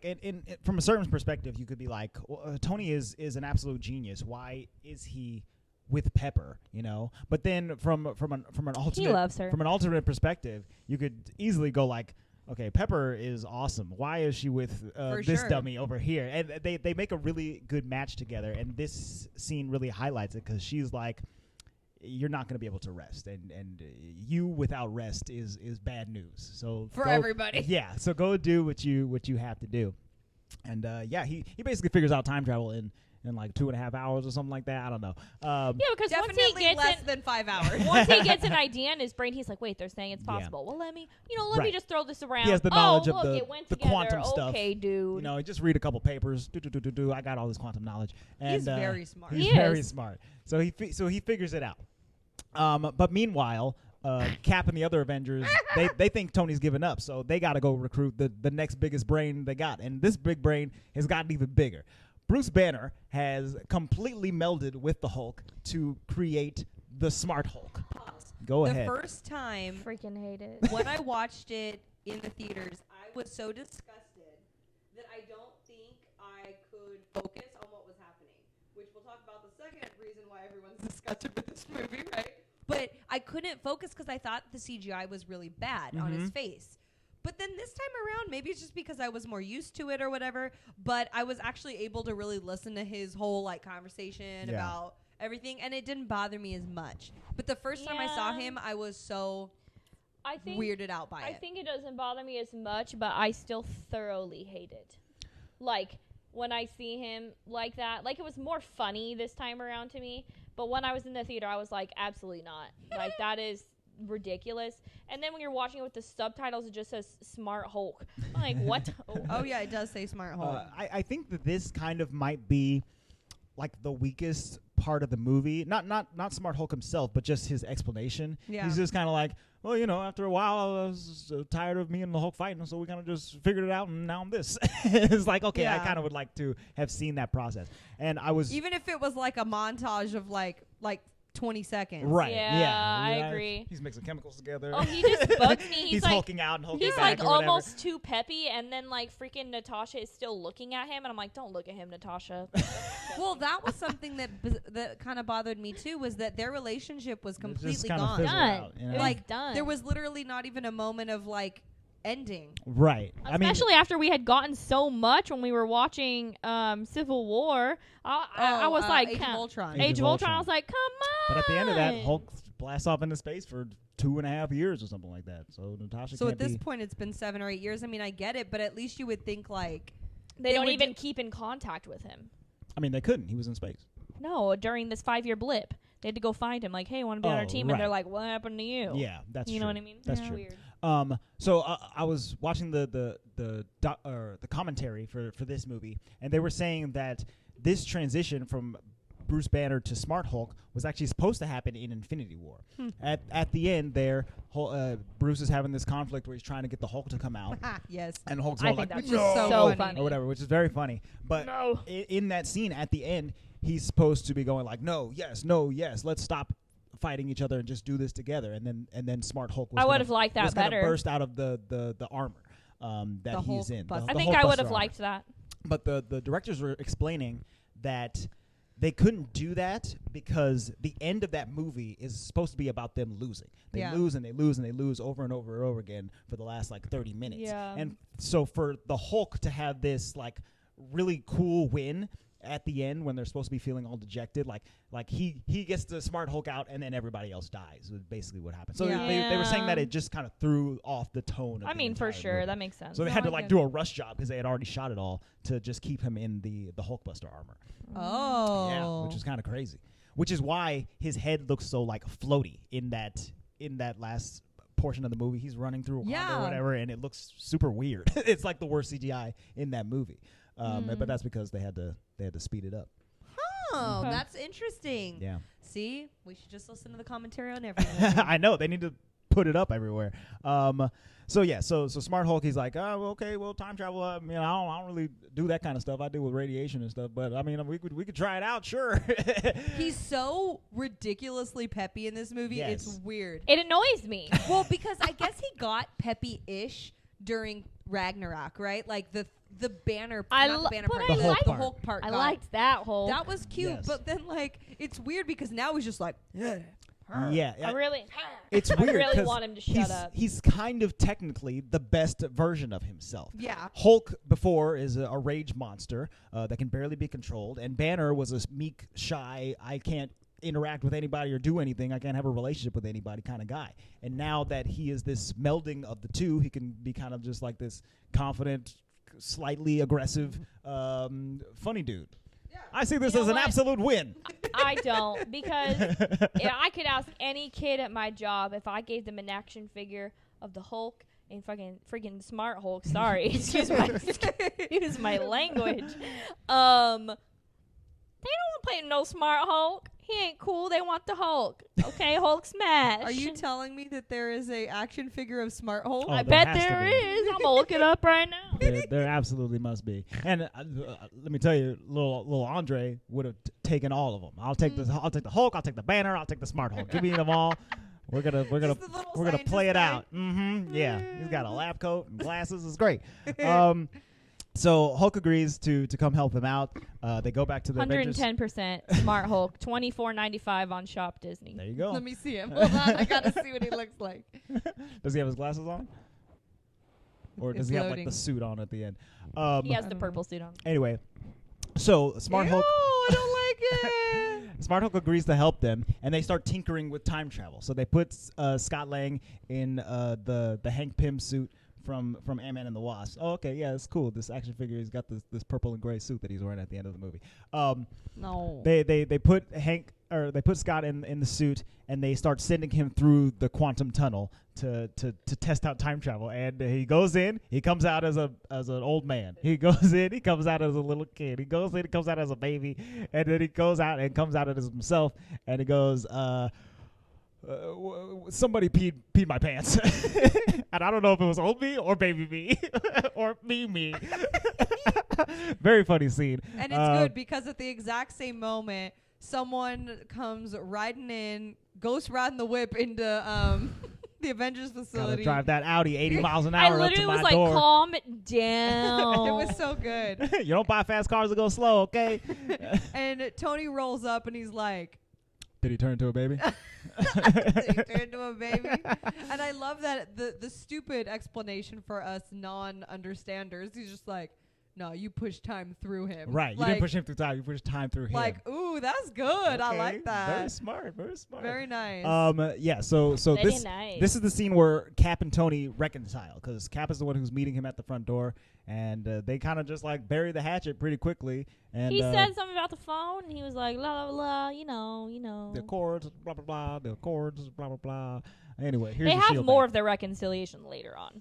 in from a certain perspective, you could be like, well, Tony is an absolute genius. Why is he with Pepper, you know. But then from an alternate loves her. from an alternate perspective, you could easily go like, okay, Pepper is awesome. Why is she with this dummy over here? And they make a really good match together. And this scene really highlights it because she's like, you're not going to be able to rest, and you without rest is bad news. So for everybody. Yeah. So go do what you have to do. And he basically figures out time travel in like 2.5 hours or something like that. I don't know. Because Definitely once he gets less than 5 hours. once he gets an idea in his brain, he's like, wait, they're saying it's possible. Well, let me just throw this around. He has the knowledge look, of it went the together. quantum stuff. Okay, dude. You know, just read a couple papers. I got all this quantum knowledge. And, He's very smart. He's very smart. So he figures it out. But meanwhile, Cap and the other Avengers, they think Tony's given up, so they got to go recruit the next biggest brain they got. And this big brain has gotten even bigger. Bruce Banner has completely melded with the Hulk to create the Smart Hulk. Go ahead. The first time Freaking hate it. when I watched it in the theaters, I was so disgusted that I don't think I could focus on what was happening, which we'll talk about the second reason why everyone's disgusted with this movie, right? But I couldn't focus because I thought the CGI was really bad on his face. But then this time around, maybe it's just because I was more used to it or whatever, but I was actually able to really listen to his whole like conversation about everything, and it didn't bother me as much. But the first time I saw him, I was so weirded out by it. I think it doesn't bother me as much, but I still thoroughly hate it. Like, when I see him like that, like, it was more funny this time around to me, but when I was in the theater, I was like, absolutely not. Like, that is ridiculous. And then when you're watching it with the subtitles, it just says Smart Hulk. I'm like, what? Oh yeah, it does say Smart Hulk. I think that this kind of might be like the weakest part of the movie. Not Smart Hulk himself, but just his explanation. Yeah. He's just kind of like, well, you know, after a while, I was tired of me and the Hulk fighting, so we kind of just figured it out, and now I'm this. It's like, okay, I kind of would like to have seen that process. And I was... Even if it was like a montage of like 20 seconds. Right. Yeah, I agree. He's mixing chemicals together. Oh, he just bugs me. He's like, hulking out and hulking he's back like almost too peppy, and then like freaking Natasha is still looking at him, and I'm like, don't look at him, Natasha. Well, that was something that kind of bothered me too, was that their relationship was completely gone. Done. You know? Like done. There was literally not even a moment of like ending. Right. Especially after we had gotten so much when we were watching Civil War. I was like, Age of Ultron. Age of Ultron. I was like, come on. But at the end of that, Hulk blasts off into space for 2.5 years or something like that. So Natasha. So at this point, it's been 7 or 8 years. I mean, I get it, but at least you would think like they don't even keep in contact with him. I mean, they couldn't. He was in space. No, during this 5-year blip, they had to go find him. Like, hey, want to be on our team? Right. And they're like, what happened to you? Yeah, that's true. You know what I mean? That's true. Weird. So I was watching the commentary for this movie, and they were saying that this transition from Bruce Banner to Smart Hulk was actually supposed to happen in Infinity War. At the end, there, Bruce is having this conflict where he's trying to get the Hulk to come out. Yes. And Hulk's I all think like, that's no, so funny. or whatever, which is very funny. But in that scene at the end, he's supposed to be going like, no, yes, let's stop fighting each other and just do this together. And then Smart Hulk was I would have liked that was gonna better. burst out of the armor that he's in. Hulkbuster. I think I would have liked that. But the directors were explaining that they couldn't do that because the end of that movie is supposed to be about them losing. They lose and they lose and they lose over and over and over again for the last like 30 minutes. Yeah. And so for the Hulk to have this like really cool win at the end when they're supposed to be feeling all dejected, like he gets the Smart Hulk out and then everybody else dies. Is basically what happened. So they were saying that it just kind of threw off the tone. Of the for entire sure, movie. that makes sense. So they had to like do a rush job because they had already shot it all to just keep him in the Hulkbuster armor. Oh. Yeah, which is kind of crazy. Which is why his head looks so like floaty in that last portion of the movie. He's running through Wakanda or whatever, and it looks super weird. It's like the worst CGI in that movie. But that's because they had to speed it up. Oh, that's interesting. Yeah. See, we should just listen to the commentary on everything. I know they need to put it up everywhere. So Smart Hulk, he's like, oh, okay, well, time travel. I don't really do that kind of stuff. I deal with radiation and stuff, but I mean, we could try it out, sure. He's so ridiculously peppy in this movie. Yes. It's weird. It annoys me. Well, because I guess he got peppy-ish during Ragnarok, right? Like the banner. I not the banner but part. I The liked- Hulk part. I got- liked that whole. That was cute, Yes. but then like it's weird because now he's just like. Yeah, I really. it's I weird. really 'cause want him to shut up. He's kind of technically the best version of himself. Yeah. Hulk before is a rage monster that can barely be controlled, and Banner was a meek, shy, I can't interact with anybody or do anything, I can't have a relationship with anybody kind of guy. And now that he is this melding of the two, he can be kind of just like this confident, slightly aggressive, funny dude. I see this You know as an what? absolute win. I don't, because I could ask any kid at my job if I gave them an action figure of the Hulk and freaking Smart Hulk. Sorry, excuse my language. They don't want to play no Smart Hulk. He ain't cool. They want the Hulk. Okay, Hulk smash. Are you telling me that there is a action figure of Smart Hulk? Oh, I there bet has to there be. is. I'm gonna look it up right now. There absolutely must be. And let me tell you, little Andre would have taken all of them. I'll take the Hulk. I'll take the Banner. I'll take the Smart Hulk. Give me them all. We're gonna the little play it scientist out. Yeah, he's got a lab coat and glasses. It's great. So Hulk agrees to come help him out. They go back to the Avengers. 110% Smart Hulk. $24.95 on Shop Disney. There you go. Let me see him. Hold on, I gotta see what he looks like. Does he have his glasses on? Or does It's he have like loading. the suit on at the end? He has the purple suit on. Anyway, so Smart Hulk. I don't like it. Smart Hulk agrees to help them, and they start tinkering with time travel. So they put Scott Lang in the Hank Pym suit from Ant-Man and the Wasp. Oh, okay, yeah, it's cool. This action figure, he's got this purple and gray suit that he's wearing at the end of the movie. No. They put they put Scott in the suit, and they start sending him through the quantum tunnel to test out time travel. And he goes in, he comes out as an old man. He goes in, he comes out as a little kid. He goes in, he comes out as a baby, and then he goes out and comes out as himself. And he goes, somebody peed my pants. And I don't know if it was old me or baby me or me. Very funny scene. And it's good because at the exact same moment, someone comes riding in, ghost riding the whip into the Avengers Gotta facility. drive that Audi 80 miles an I hour up to literally my was like, door. calm it down. It was so good. You don't buy fast cars to go slow, okay? And Tony rolls up and he's like, Did he turn into a baby? he turned into a baby. And I love that the stupid explanation for us non-understanders. He's just like, no, you push time through him. Right. You Like, didn't push him through time. You pushed time through him. like, ooh, that's good. I Okay, like that. Very smart. Very smart. Very nice. Yeah. So Very this nice. this is the scene where Cap and Tony reconcile because Cap is the one who's meeting him at the front door, and they kind of just like bury the hatchet pretty quickly. And He said something about the phone, and he was like, la, la, la, you know. the chords, blah blah blah. The chords, blah blah blah. Anyway, here's They the have shield more back. of their reconciliation later on.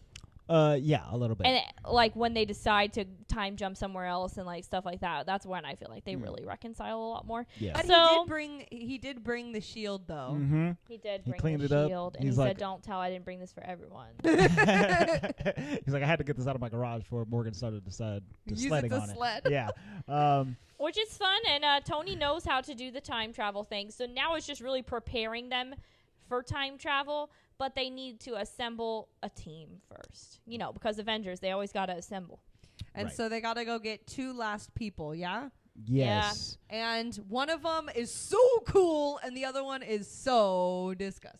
Yeah, a little bit. And like when they decide to time jump somewhere else and like stuff like that, that's when I feel like they really reconcile a lot more. Yeah. But So- he did bring the shield though. Mm-hmm. He did He bring cleaned the it up. shield, and He's he like- said, "Don't tell, I didn't bring this for everyone." He's like, I had to get this out of my garage before Morgan started to Use it sledding to on sled. it. Yeah. Which is fun, and Tony knows how to do the time travel thing. So now it's just really preparing them for time travel, but they need to assemble a team first. You know, because Avengers, they always got to assemble. And Right. so they got to go get two last people, yeah? Yes. And one of them is so cool and the other one is so disgusting.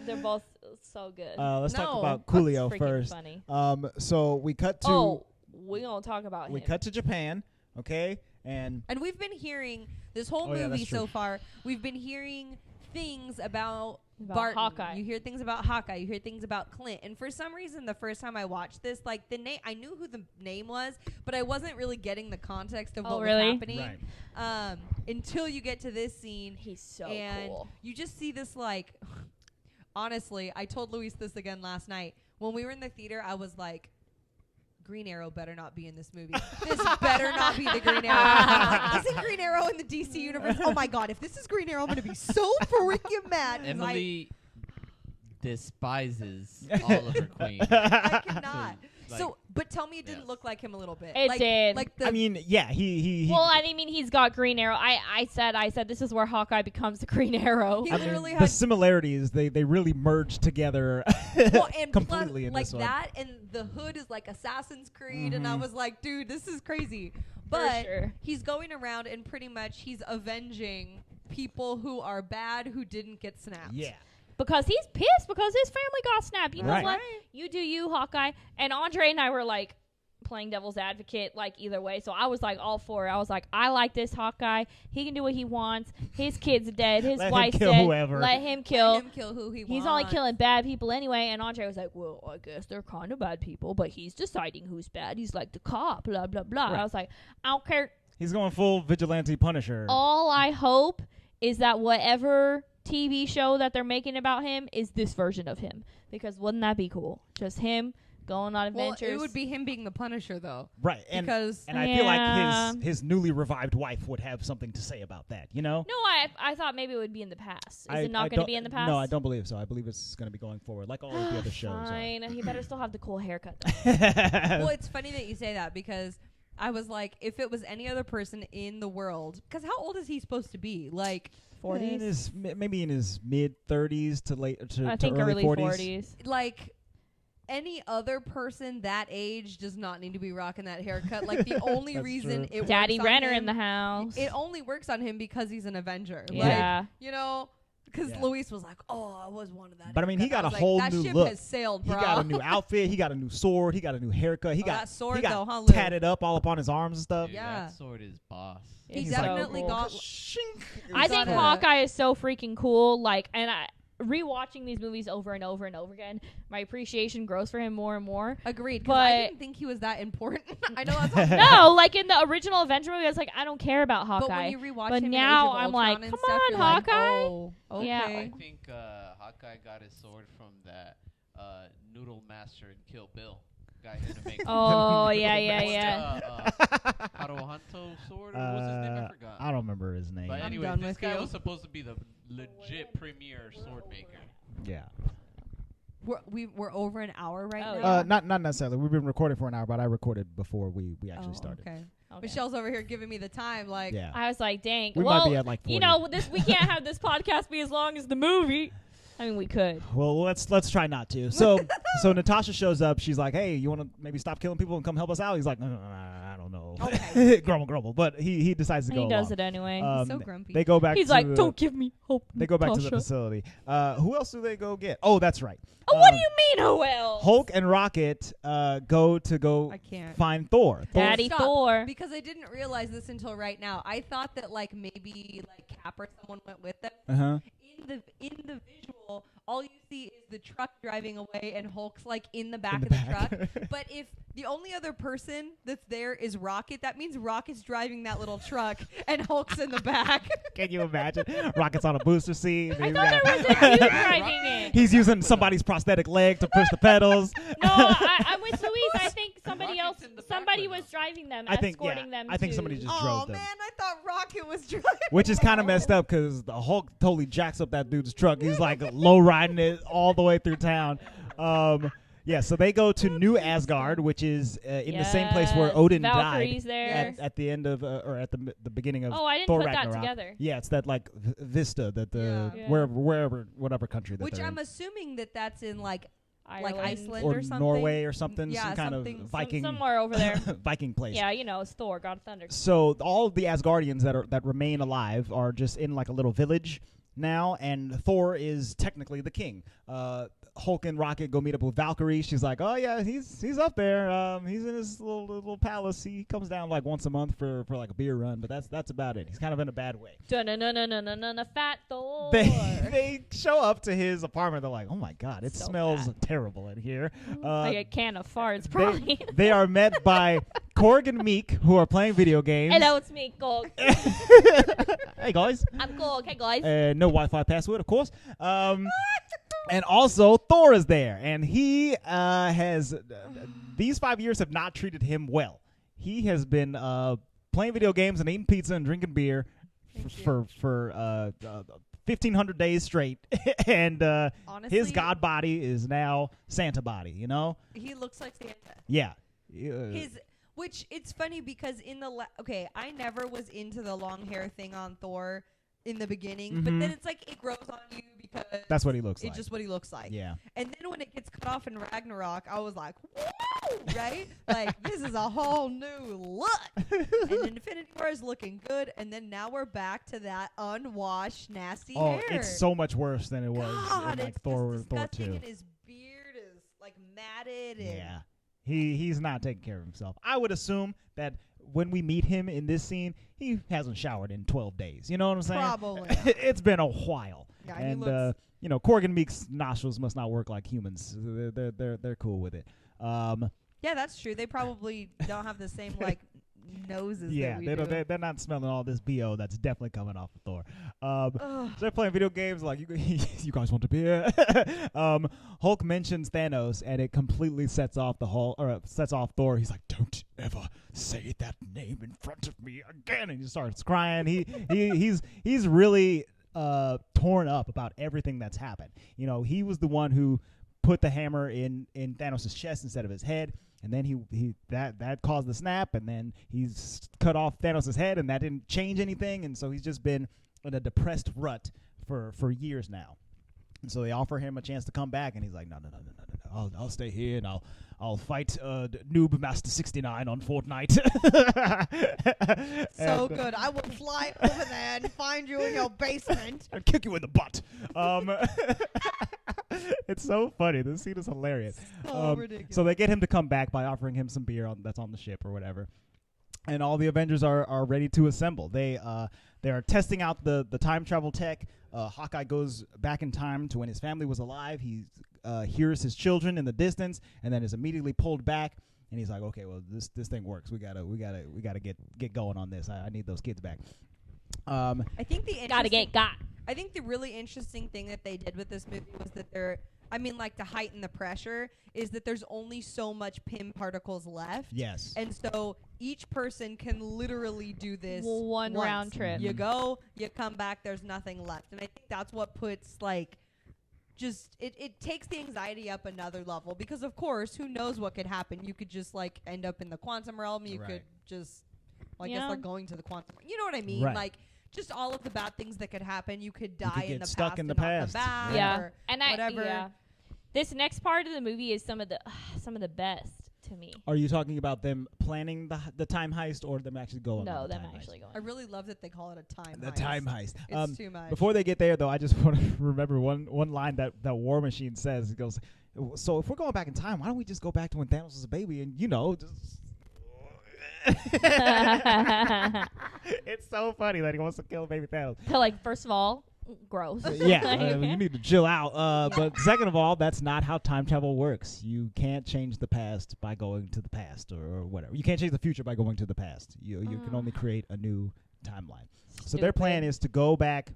They're both so good. Let's talk No. about That's Coolio freaking first. funny. So we cut to We're going to talk about we him. cut to Japan, okay? And And we've been hearing this whole Oh, yeah, movie that's true. so far. We've been hearing things about About Barton. Hawkeye. You hear things about Hawkeye. You hear things about Clint. And for some reason, the first time I watched this, like the name, I knew who the name was, but I wasn't really getting the context of Oh, what really? was happening until you get to this scene. He's so and cool. you just see this like. Honestly, I told Luis this again last night when we were in the theater. I was like, Green Arrow better not be in this movie. This better not be the Green Arrow. I'm like, isn't Green Arrow in the DC universe? Oh my God, if this is Green Arrow, I'm gonna be so freaking mad. 'Cause Emily despises Oliver Queen. I cannot. So, but tell me it didn't Yes. look like him a little bit. It did. Like the I mean, yeah, he Well, I mean, he's got Green Arrow. I said this is where Hawkeye becomes the Green Arrow. He I mean, literally the had similarities they really merged together well, and completely plus, in like this one. that, and the hood is like Assassin's Creed, and I Mhm. was like, dude, this is crazy. For But sure. he's going around and pretty much he's avenging people who are bad who didn't get snapped. Yeah. Because he's pissed because his family got snapped. You know Right. what? You do you, Hawkeye. And Andre and I were like playing devil's advocate, like either way. So I was like all for it. I was like, I like this Hawkeye. He can do what he wants. His kid's dead. His Let him wife's kill dead. whoever. Let him kill. Let him kill who he He's wants. only killing bad people anyway. And Andre was like, well, I guess they're kind of bad people, but he's deciding who's bad. He's like the cop, blah, blah, blah. Right. I was like, I don't care. He's going full vigilante Punisher. All I hope is that whatever TV show that they're making about him is this version of him. Because wouldn't that be cool? Just him going on Well, adventures. it would be him being the Punisher, though. Right. And Because I feel Yeah. like his newly revived wife would have something to say about that, you know? No, I thought maybe it would be in the past. Is I it not going to don't- be in the past? No, I don't believe so. I believe it's going to be going forward, like all of the other shows. Fine. He better still have the cool haircut. well, it's funny that you say that because I was like, if it was any other person in the world, because how old is he supposed to be? Like, 40s? Maybe in his mid 30s to late to, I to think early early 40s. 40s. like any other person that age does not need to be rocking that haircut. Like the only That's reason true. it Daddy works on Renner him, in the house. it only works on him because he's an Avenger. Yeah. Like, you know, because Yeah. Luis was like, "Oh, I was one of that." But I mean, he haircut." got I a was like, whole that new ship look. has sailed, He bro. got a new outfit. He got a new sword. He got a new haircut. He Oh, got that sword he got though, huh, Lou? tatted up all up on his arms and stuff. Dude, Yeah. that sword is boss. He It's definitely so cool. got. Shink. I think gotta- Hawkeye is so freaking cool. Like, and rewatching these movies over and over and over again, my appreciation grows for him more and more. Agreed. Because I But- didn't think he was that important. I know that's. No, like in the original Avenger movie, I was like, I don't care about But Hawkeye. when you rewatch But him in now Age of I'm like, Ultron and come stuff, on, you're like, Hawkeye. oh, okay. Yeah. I think Hawkeye got his sword from that noodle master in Kill Bill. Guy who to make Oh, yeah, What's yeah. Haruhanto sword, or what's his name? I forgot. I don't remember his name. But I'm anyway, done this with guy you. was supposed to be the legit premier sword maker. Yeah. We're over an hour right Oh, now. yeah. Not necessarily. We've been recording for an hour, but I recorded before we actually Oh, started. Okay. Okay. Michelle's over here giving me the time. Like, Yeah. I was like, dang. We well, might be at like 40. you know, we can't have this podcast be as long as the movie. I mean, we could. Well, let's try not to. So Natasha shows up. She's like, "Hey, you want to maybe stop killing people and come help us out?" He's like, I don't know. Okay. grumble. But he decides to And go. he does along. it anyway. so grumpy. They go back. He's to like, the, don't give me hope. They go back to the Natasha." facility. Who else do they go get? Oh, that's right. Oh, what do you mean, who else? Hulk and Rocket go I can't. find Thor. Daddy Stop. Thor. Because I didn't realize this until right now. I thought that like maybe like Cap or someone went with them. Uh-huh. In the visual, all you see is the truck driving away and Hulk's like in the back In the of the back. truck. But if the only other person that's there is Rocket, that means Rocket's driving that little truck and Hulk's in the back. Can you imagine? Rocket's on a booster seat. I He's thought got- there was a dude driving it. He's using somebody's prosthetic leg to push the pedals. No, I'm with Luis. I think somebody Rocket's else, in the back somebody right was now. driving them, I think escorting them. I think to- somebody just Oh drove them. man, I thought Rocket was driving. Which is kind of messed up because the Hulk totally jacks up that dude's truck. He's like low riding it all the way through town. Yeah, so they go to New Asgard, which is in the same place where Yes, Odin Valkyrie's died there. at the end of or at the beginning of Oh, I didn't Thor put that Ragnarok. together. Yeah, it's that like Vista that the Yeah. Yeah. wherever whatever country that Which they're I'm in. assuming that's in like Ireland. Iceland or or something. Norway or something, Yeah, some kind something- of Viking somewhere over there. Viking place. Yeah, you know, it's Thor, God of Thunder. So all of the Asgardians that remain alive are just in like a little village now, and Thor is technically the king. Hulk and Rocket go meet up with Valkyrie. She's like, "Oh yeah, he's up there. He's in his little palace. He comes down like once a month for like a beer run, but that's about it. He's kind of in a bad way." Dun-dun-dun-dun-dun-dun, Fat Thor. They show up to his apartment. They're like, "Oh my god, it So smells fat. terrible in here." Like a can of farts, probably. They are met by Korg and Meek, who are playing video games. Hello, it's me, Gog. Hey guys. I'm Gog. Hey, guys. No Wi-Fi password, of course. And also Thor is there, and he has these 5 years have not treated him well. He has been playing video games and eating pizza and drinking beer for 1,500 days straight, and Honestly, his god body is now Santa body. You know? he looks like Santa. Yeah. Which it's funny because in the I never was into the long hair thing on Thor in the beginning, but then it's like it grows on you because That's what he looks like. It's just what he looks like. Yeah. And then when it gets cut off in Ragnarok, I was like, whoa, right? Like, this is a whole new look. And Infinity War is looking good. And then now we're back to that unwashed, nasty hair. Oh, it's so much worse than it was God, in like it's Thor just 2. disgusting, and his beard is like matted. And Yeah. He's not taking care of himself. I would assume that when we meet him in this scene, he hasn't showered in 12 days. You know what I'm saying? Probably. It's been a while. Yeah, he and looks- Corgan Meek's nostrils must not work like humans. They're cool with it. Yeah, that's true. They probably don't have the same like noses. Yeah, that we they do. don't. They're not smelling all this BO that's definitely coming off of Thor. So they're playing video games like you guys want to beer. Hulk mentions Thanos and it completely sets off sets off Thor. He's like, "Don't ever say that name in front of me again," and he starts crying. He's really torn up about everything that's happened. You know, he was the one who put the hammer in Thanos' chest instead of his head, and then he that caused the snap, and then he's cut off Thanos' head, and that didn't change anything, and so he's just been in a depressed rut for years now. And so they offer him a chance to come back, and he's like, no. I'll stay here, and I'll fight Noob Master 69 on Fortnite. So good. I will fly over there and find you in your basement. And kick you in the butt. It's so funny. This scene is hilarious. So ridiculous. So they get him to come back by offering him some beer that's on the ship or whatever. And all the Avengers are ready to assemble. They are testing out the time travel tech. Hawkeye goes back in time to when his family was alive. He hears his children in the distance, and then is immediately pulled back. And he's like, "Okay, well this thing works. We gotta get going on this. I need those kids back." I think Gotta get got. I think the really interesting thing that they did with this movie was that to heighten the pressure, is that there's only so much Pym particles left. Yes. And so each person can literally do this One once. round trip. You go, you come back, there's nothing left. And I think that's what puts it takes the anxiety up another level, because of course, who knows what could happen? You could just end up in the quantum realm. You could just, I guess they're going to the quantum. You know what I mean? Right. Like, just all of the bad things that could happen. You could die could in get the stuck past in the and not past. come back. Yeah, or and whatever. This next part of the movie is some of the best to me. Are you talking about them planning the time heist, or them actually going? No, on the them time actually heist? going. I really love that they call it a time The heist. time heist. It's too much. Before they get there, though, I just want to remember one line that War Machine says. He goes, "So if we're going back in time, why don't we just go back to when Thanos was a baby and just." It's so funny that he wants to kill baby Thanos. First of all, gross. Yeah, you need to chill out. But second of all, that's not how time travel works. You can't change the past by going to the past or whatever. You can't change the future by going to the past. You can only create a new timeline. So their plan is to go back,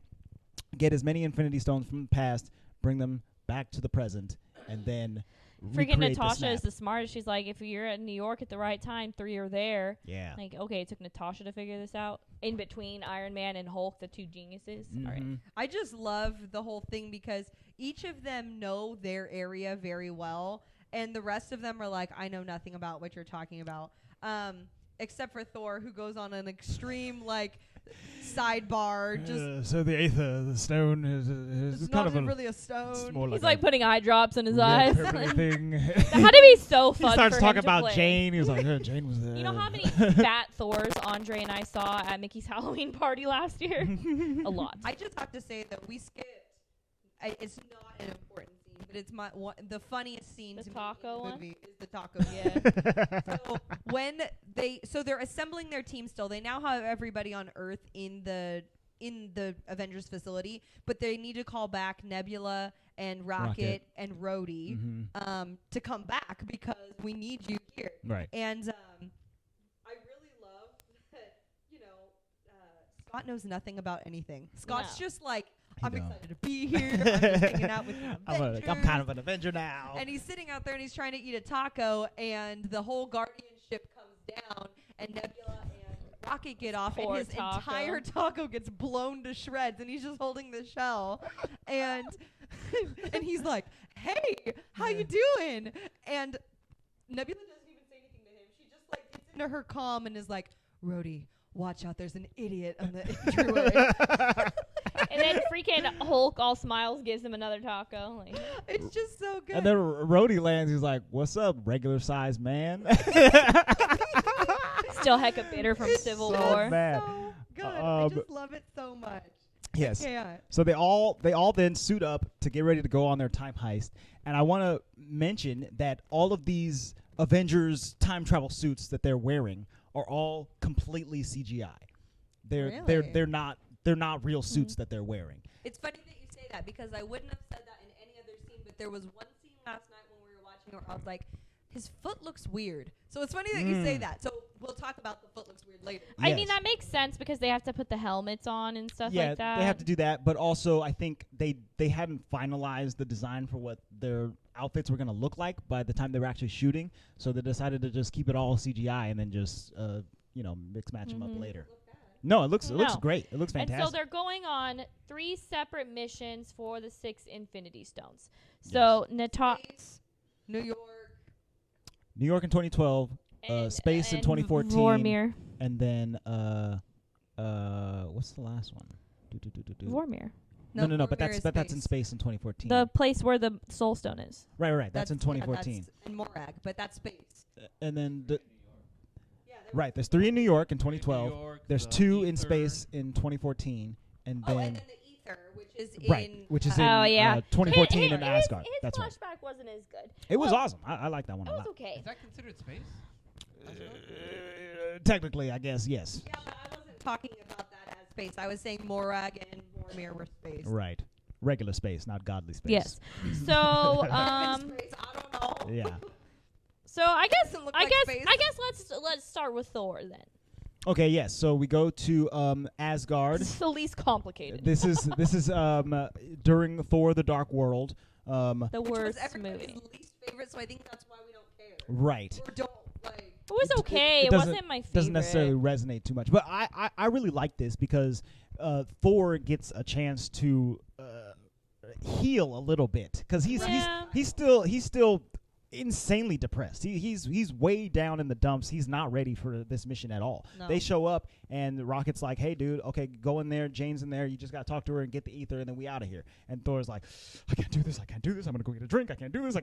get as many Infinity Stones from the past, bring them back to the present, and then Freaking recreate the Natasha snap. is the smartest. She's like, if you're in New York at the right time, 3 are there. Yeah. Okay, it took Natasha to figure this out. In between Iron Man and Hulk, the two geniuses. All right. I just love the whole thing because each of them know their area very well, and the rest of them are like, I know nothing about what you're talking about. Except for Thor, who goes on an extreme sidebar. Just so the aether, the stone is it's kind not of really a stone. more He's like putting eye drops in his a eyes. purpley thing. That had to be so He fun. starts for talking him to about play. Jane. He was like, Jane was there. You know how many fat Thors Andre and I saw at Mickey's Halloween party last year? A lot. I just have to say that we skipped. It's not an important scene, but it's the funniest scene The to taco me in the one? movie is the taco. Yeah. So they're assembling their team still. They now have everybody on Earth in the Avengers facility, but they need to call back Nebula and Rocket and Rhodey to come back because we need you here. Right. And I really love that, Scott knows nothing about anything. Scott's just like, I'm excited to be here. I'm just hanging out with the Avengers. I'm kind of an Avenger now. And he's sitting out there and he's trying to eat a taco, and the whole Guardian ship comes down, and Nebula and rocket get off, and Poor his Taco. entire taco gets blown to shreds, and he's just holding the shell, and and he's like, "Hey, how you doing?" And Nebula doesn't even say anything to him. She just like gets into her calm and is like, "Rhodey, watch out! There's an idiot on the entryway." And then freaking Hulk, all smiles, gives him another taco. Like, It's just so good. And then Rhodey lands. He's like, "What's up, regular sized man?" still hecka bitter from Civil so War. bad. So good. I just love it so much. Yes. I can't. So they all then suit up to get ready to go on their time heist. And I want to mention that all of these Avengers time travel suits that they're wearing are all completely CGI. Really? They're not real suits that they're wearing. It's funny that you say that because I wouldn't have said that in any other scene, but there was one scene last night when we were watching where I was like, his foot looks weird. So it's funny that you say that. So we'll talk about the foot looks weird later. I Yes. mean, that makes sense because they have to put the helmets on and stuff Yeah, like that. they have to do that, but also I think they hadn't finalized the design for what their outfits were going to look like by the time they were actually shooting. So they decided to just keep it all CGI and then just mix match them up later. No, it looks great. It looks fantastic. And so they're going on 3 separate missions for the 6 Infinity Stones. So New York. New York in 2012, Space in 2014, Vormir. and then what's the last one? Vormir. No, but that's in Space in 2014. The place where the Soul Stone is. Right. That's in 2014. That's in Morag, but that's space. And then there's 3 in New York in 2012. There's 2 in space in 2014, and then and then the ether, which is in 2014 in Asgard. His That's right. flashback wasn't as good. It was awesome. I like that one It a was lot. okay. Is that considered space? Technically, I guess yes. Yeah, but I wasn't talking about that as space. I was saying Morag and Vormir were space. Right. Regular space, not godly space. Yes. So Space, I don't know. Yeah. So I guess Doesn't look I like guess space. I guess let's start with Thor then. Okay. Yes. So we go to Asgard. It's the least complicated. This is during Thor: The Dark World. The Which was worst everybody's movie. least favorite, so I think that's why we don't care. Right. Or don't like. It was okay. It doesn't- wasn't my favorite. Doesn't necessarily resonate too much, but I really like this because Thor gets a chance to heal a little bit because he's still insanely depressed. He's way down in the dumps. He's not ready for this mission at all. No. They show up and Rocket's like, "Hey, dude, okay, go in there. Jane's in there. You just gotta talk to her and get the ether, and then we out of here." And Thor's like, "I can't do this. I'm gonna go get a drink. I can't do this.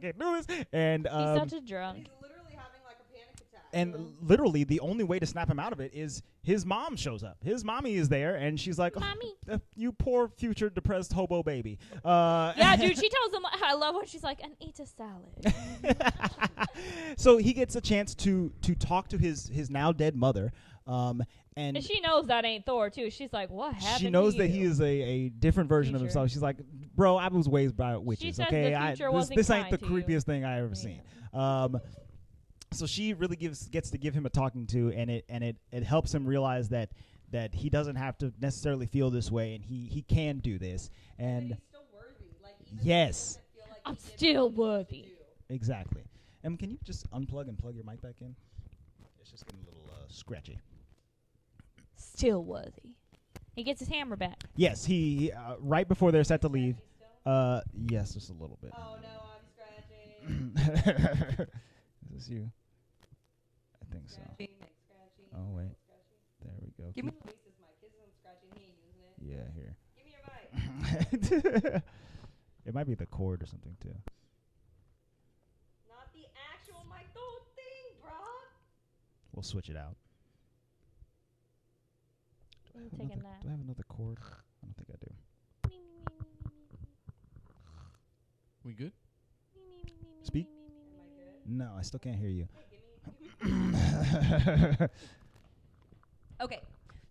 And He's such a drunk. He's literally having like a panic attack. and literally, the only way to snap him out of it is his mom shows up. His mommy is there, and she's like, Mommy. "You poor future depressed hobo baby." Yeah, dude. She tells him. I love when she's like, "And eat a salad." So he gets a chance to talk to his now dead mother, and And she knows that ain't Thor too. She's like, "What happened?" she knows to that you? he is a different version of Future. himself. She's like, "Bro, I was raised by witches. says Okay, the future this wasn't ain't kind the to you." creepiest thing I ever seen." So she really gets to give him a talking to, and it helps him realize that he doesn't have to necessarily feel this way, and he can do this. And he's still worthy. Like, even yes, if he doesn't feel like I'm he did still what he needed to worthy. do. exactly. Can you just unplug and plug your mic back in? It's just getting a little scratchy. Still worthy. He gets his hammer back. Yes, he right before they're set to leave. Yes, just a little bit. Oh no, I'm scratching. Is this you? I think so. Scratching, like scratching. Oh wait, Scratching. there we go. Give me Luis's mic. His isn't scratching. He ain't using it. Yeah, here. Give me your mic. It might be the cord or something too. Not the actual mic, the whole thing, bro. We'll switch it out. Taking that. Do I have another cord? I don't think I do. We good? Speak. Am I good? No, I still can't hear you. Okay,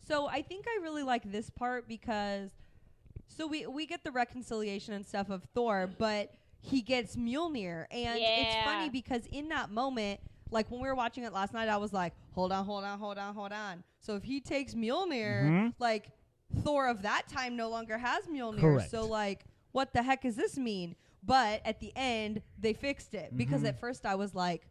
so I think I really like this part because we get the reconciliation and stuff of Thor, but he gets Mjolnir, and it's Yeah. funny because in that moment, like when we were watching it last night, I was like, hold on. So if he takes Mjolnir, Mhm. like Thor of that time no longer has Mjolnir. Correct. So like, what the heck does this mean? But at the end, they fixed it because Mhm. at first I was like,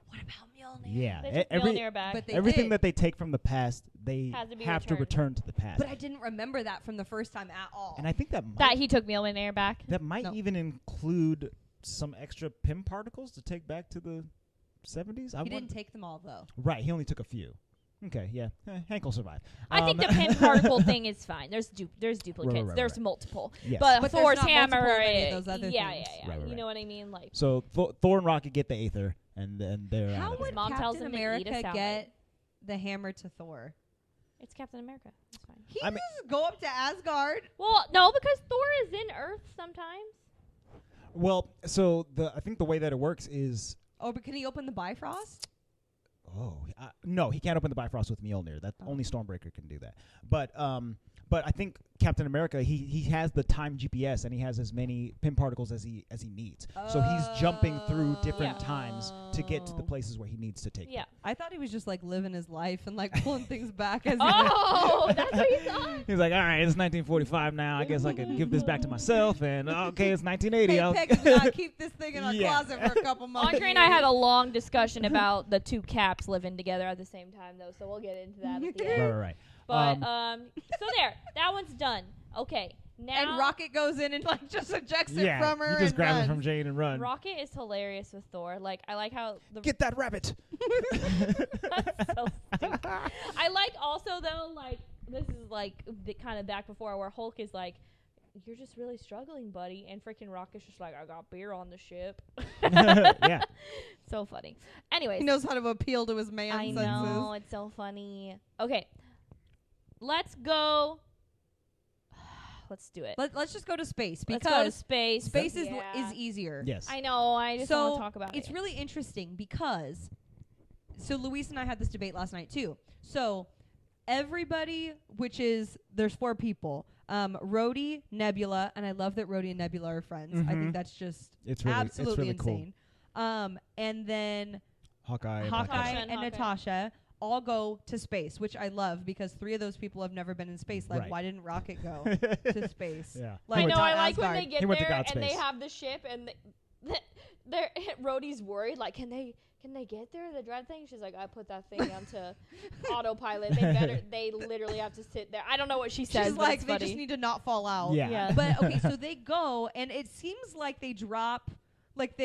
what about Mjolnir? Yeah, They took Mjolnir back. But they everything did. that they take from the past they Has to be have to return to the past. But I didn't remember that from the first time at all. And I think that That he took Mjolnir back. that might No. even include some extra Pym particles to take back to the 70s. He didn't take them all, though. Right, he only took a few. Okay, yeah. Hank will survive. I think the Pym particle thing is fine. There's duplicates. right, there's right. multiple. Yes. But, But there's Thor's not hammer, multiple of any of those other yeah, things. yeah. Right, You right. know what I mean? Like, So Thor and Rocket get the Aether, and then they're How out of would there. Mom tells Captain him to eat a America salad. get the hammer to Thor? it's Captain America. It's fine. He I mean- just go up to Asgard. Well, no, because Thor is in Earth sometimes. Well, so I think the way that it works is Oh, but can he open the Bifrost? no, he can't open the Bifrost with Mjolnir. That only Stormbreaker can do that. But I think Captain America he has the time GPS and he has as many Pym particles as he needs. So he's jumping through different Yeah. times to get to the places where he needs to take. Yeah. I thought he was just like living his life and like pulling things back as he Oh, that's what you thought. He's like, all right, it's 1945 now. I guess I could give this back to myself. And okay, it's 1980. Hey, I'll Peg, we gotta keep this thing in our Yeah. closet for a couple months. Andre and I had a long discussion about the two Caps living together at the same time, though, so we'll get into that at the end. right. But so there, that one's done. Okay, now and Rocket goes in and like just ejects it Yeah, from her. he just and grabs it runs. from Jane and run. Rocket is hilarious with Thor. Like I like how the Get that rabbit. That's so stupid. I like also though, like this is like the kind of back before where Hulk is like, "You're just really struggling, buddy," and freaking Rocket's just like, "I got beer on the ship." Yeah. So funny. Anyways, He knows how to appeal to his man I senses. know it's so funny. Okay, let's go. Let's do it. Let's just go to space Let's go to because space. space is Yeah. is easier. Yes. I know. I just So want to talk about it's it. really interesting because so Luis and I had this debate last night too. So everybody, which is there's 4 people, Rhodey, Nebula, and I love that Rhodey and Nebula are friends. I think Mhm. that's just It's really absolutely it's really insane. And then Hawkeye. and Hawkeye Black Natasha and and Hawkeye. Natasha all go to space, which I love because 3 of those people have never been in space. Like, Right. why didn't Rocket go Widow. to space? Yeah. Like, I He went know. to- I like when they Asgard. get He went to there God's and they space. have the ship and they're Rhodey's worried. Like, can they get there? The dread thing. She's like, I put that thing onto autopilot. They literally have to sit there. I don't know what she says. She's but like, it's they funny. just need to not fall out. Yeah. Yeah. But okay, so they go, and it seems like they drop, like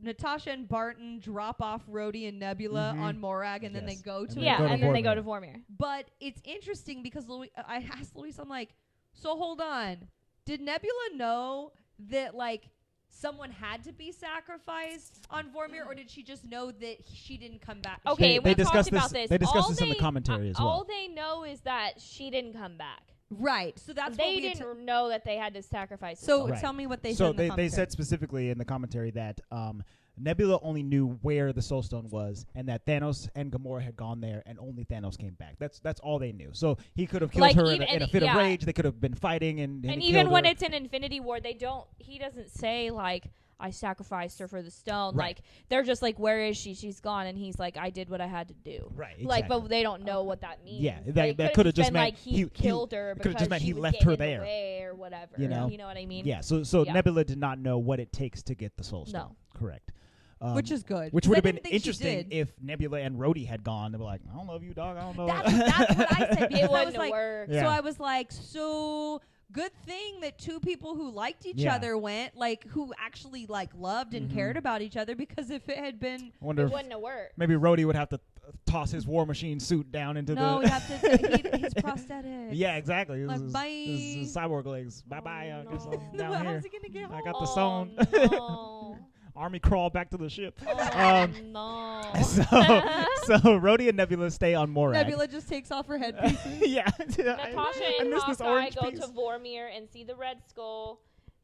Natasha and Barton drop off Rhodey and Nebula Mhm. on Morag, and then they Yes. go to And it. they Yeah, go to and then they Vormir. go to Vormir. But it's interesting because I asked Luis, I'm like, so hold on, did Nebula know that like someone had to be sacrificed on Vormir, or did she just know that she didn't come back? Okay, They we discussed talked about this- this. they discussed All this in the commentary as well. All they know is that she didn't come back. Right. So that's what They we had didn't know that they had to sacrifice. So Right. tell me what they So said in the they commentary. said specifically in the commentary that Nebula only knew where the Soul Stone was, and that Thanos and Gamora had gone there, and only Thanos came back. That's all they knew. So he could have killed Like, her even- in a and fit of yeah. rage. They could have been fighting, and and he even killed when her. it's in Infinity War, he doesn't say like I sacrificed her for the stone. Right. Like they're just like, where is she? She's gone, and he's like, I did what I had to do. Right, Like, exactly. but they don't know what that means. Yeah, that- Like, that could've coulda just been meant like he killed her could've because just meant she he was left getting her in the there. way or whatever. You know? what I mean? Yeah, so Yeah. Nebula did not know what it takes to get the Soul Stone. No. Correct. which is good. Which 'Cause would I have been didn't think she interesting did. if Nebula and Rhodey had gone. They were like, I don't love you, dog. I don't know. That's what I said. It Because I wouldn't was have like, worked. Yeah. so I was like, so good thing that 2 people who liked each Yeah. other went, like who actually like loved and Mhm. cared about each other. Because if it had been I wonder It if wouldn't have worked. maybe Rhodey would have to toss his War Machine suit down into no, the. we'd have to his prosthetic. Yeah, exactly. This Like, is- bye. this is cyborg legs. Bye bye. Oh, I guess no. I'm down here. How's he gonna get home? I got the Oh, stone. no. Army crawl back to the ship. Oh, no. So Rhodey and Nebula stay on Morag. Nebula just takes off her headpiece. Yeah. Natasha I and missed this Hawkeye orange go piece. to Vormir and see the Red Skull.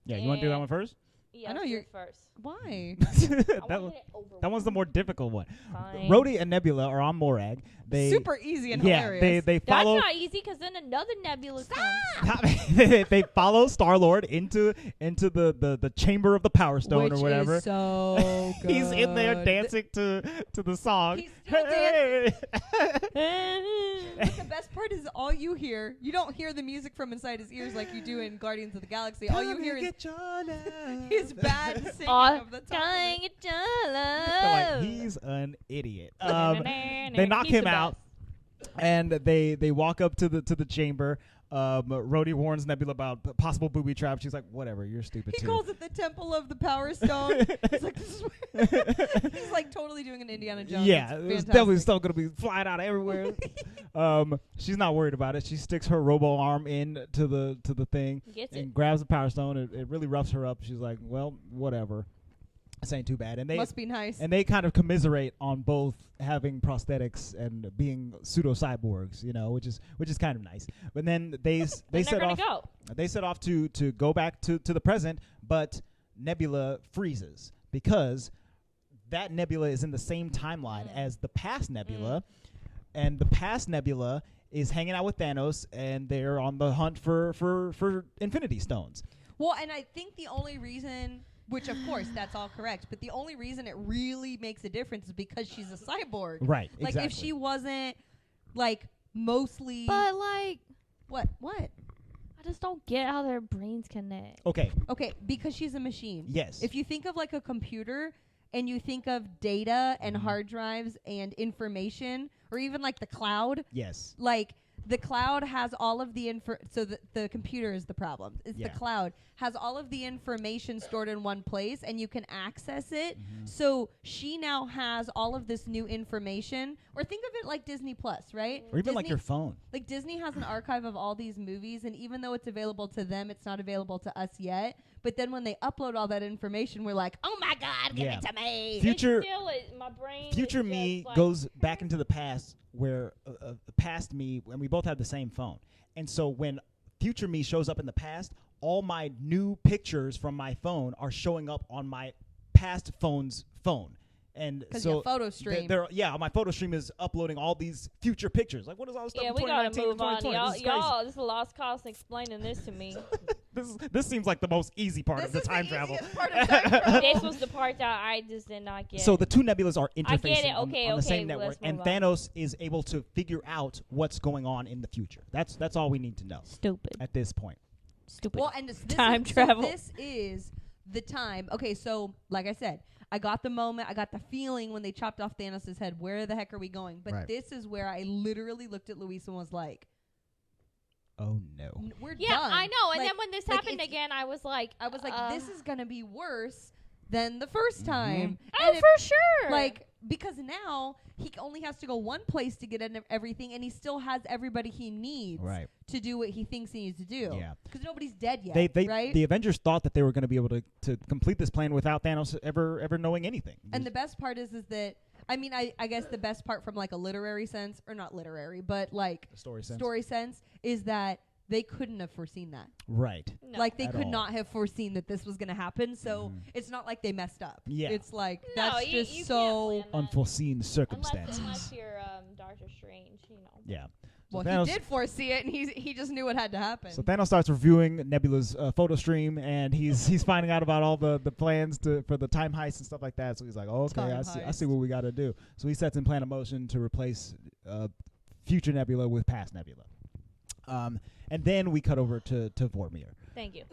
Yeah, you want to do that one first? Yeah, I know let's do you're- it first. Why? I that, wanna one, get it over that one's the with. more difficult one. Fine. Rhodey and Nebula are on Morag. They Super easy and yeah, hilarious. they That's follow not easy because then another Nebula comes. they follow Star-Lord into the chamber of the Power Stone Which or whatever. is so good. He's in there dancing to the song. He's still Hey! But the best part is all you hear. You don't hear the music from inside his ears like you do in Guardians of the Galaxy. All you Come hear and is get your love. his bad singing Oh, of the top. dang it, They're like, he's an idiot. They knock He's him the out. best. And they walk up to the chamber. Rhodey warns Nebula about possible booby traps. She's like, whatever, you're stupid He too. calls it the Temple of the Power Stone. He's like, this is he's like totally doing an Indiana Jones. Yeah, It's it's fantastic. definitely still gonna be flying out everywhere. She's not worried about it. She sticks her robo arm in to the thing Gets and it. grabs the power stone. It really roughs her up. She's like, well, whatever. This ain't too bad. And Must be nice. they kind of commiserate on both having prosthetics and being pseudo cyborgs, which is kind of nice. But then they set off. They set off to go back to the present, but Nebula freezes because that Nebula is in the same timeline as the past Nebula, and the past Nebula is hanging out with Thanos, and they're on the hunt for Infinity Stones. Well, and I think the only reason, which of course that's all correct, but the only reason it really makes a difference is because she's a cyborg. Right. Like exactly. if she wasn't like mostly But like, what? I just don't get how their brains connect. Okay. Okay, because she's a machine. Yes. If you think of like a computer and you think of data and hard drives and information or even like the cloud, Yes. like the cloud has all of the so the computer is the problem. It's Yeah. the cloud has all of the information stored in one place and you can access it. So she now has all of this new information. Or think of it like Disney Plus, right? Or even like Disney- your phone. Like Disney has an archive of all these movies, and even though it's available to them, it's not available to us yet. But then when they upload all that information, we're like, "Oh my God, give Yeah. it to me!" Future- It's still, my brain. Future is me just like, goes back into the past where past me, and we both have the same phone. And so when future me shows up in the past, all my new pictures from my phone are showing up on my past phone's phone. And 'Cause so your photo stream. my photo stream is uploading all these future pictures. Like, what is all this stuff Yeah, from we gotta 2019 to move on. 2020? This is crazy. Y'all, this is a lost cause in explaining this to me. This seems like the most easy part This of the is time the travel. easiest part of time travel. This was the part that I just did not get. So the two nebulas are I get interfacing it. Okay, on the same okay, network, let's and move on. Thanos is able to figure out what's going on in the future. That's all we need to know Stupid. at this point. Stupid. Well, and this Time is, travel. So this is the time. Okay, so like I said, I got the moment, I got the feeling when they chopped off Thanos' head. Where the heck are we going? But Right. this is where I literally looked at Luis and was like, Oh no! "We're Yeah, done." I know. And Like- then when this like happened it's- again, I was like, this is gonna be worse than the first time. oh, And if- for sure. Like, because now he only has to go one place to get everything, and he still has everybody he needs Right. to do what he thinks he needs to do. Yeah. Because nobody's dead yet, They right? the Avengers thought that they were going to be able to complete this plan without Thanos ever knowing anything. And the best part is that, I mean, I guess the best part from like a literary sense, or not literary, but like story sense. is that they couldn't have foreseen that. Right. no. Like they At could all. not have foreseen that this was going to happen. So it's not like they messed up. Yeah. It's like No, that's you just can't so. plan that. Unforeseen circumstances. Unless you're Doctor Strange, Yeah. Well, Thanos- he did foresee it, and he just knew what had to happen. So Thanos starts reviewing Nebula's photo stream, and he's finding out about all the plans for the time heist and stuff like that. So he's like, oh, okay, Time I see heist. what we got to do. So he sets in plan of motion to replace future Nebula with past Nebula. And then we cut over to Vormir. Thank you.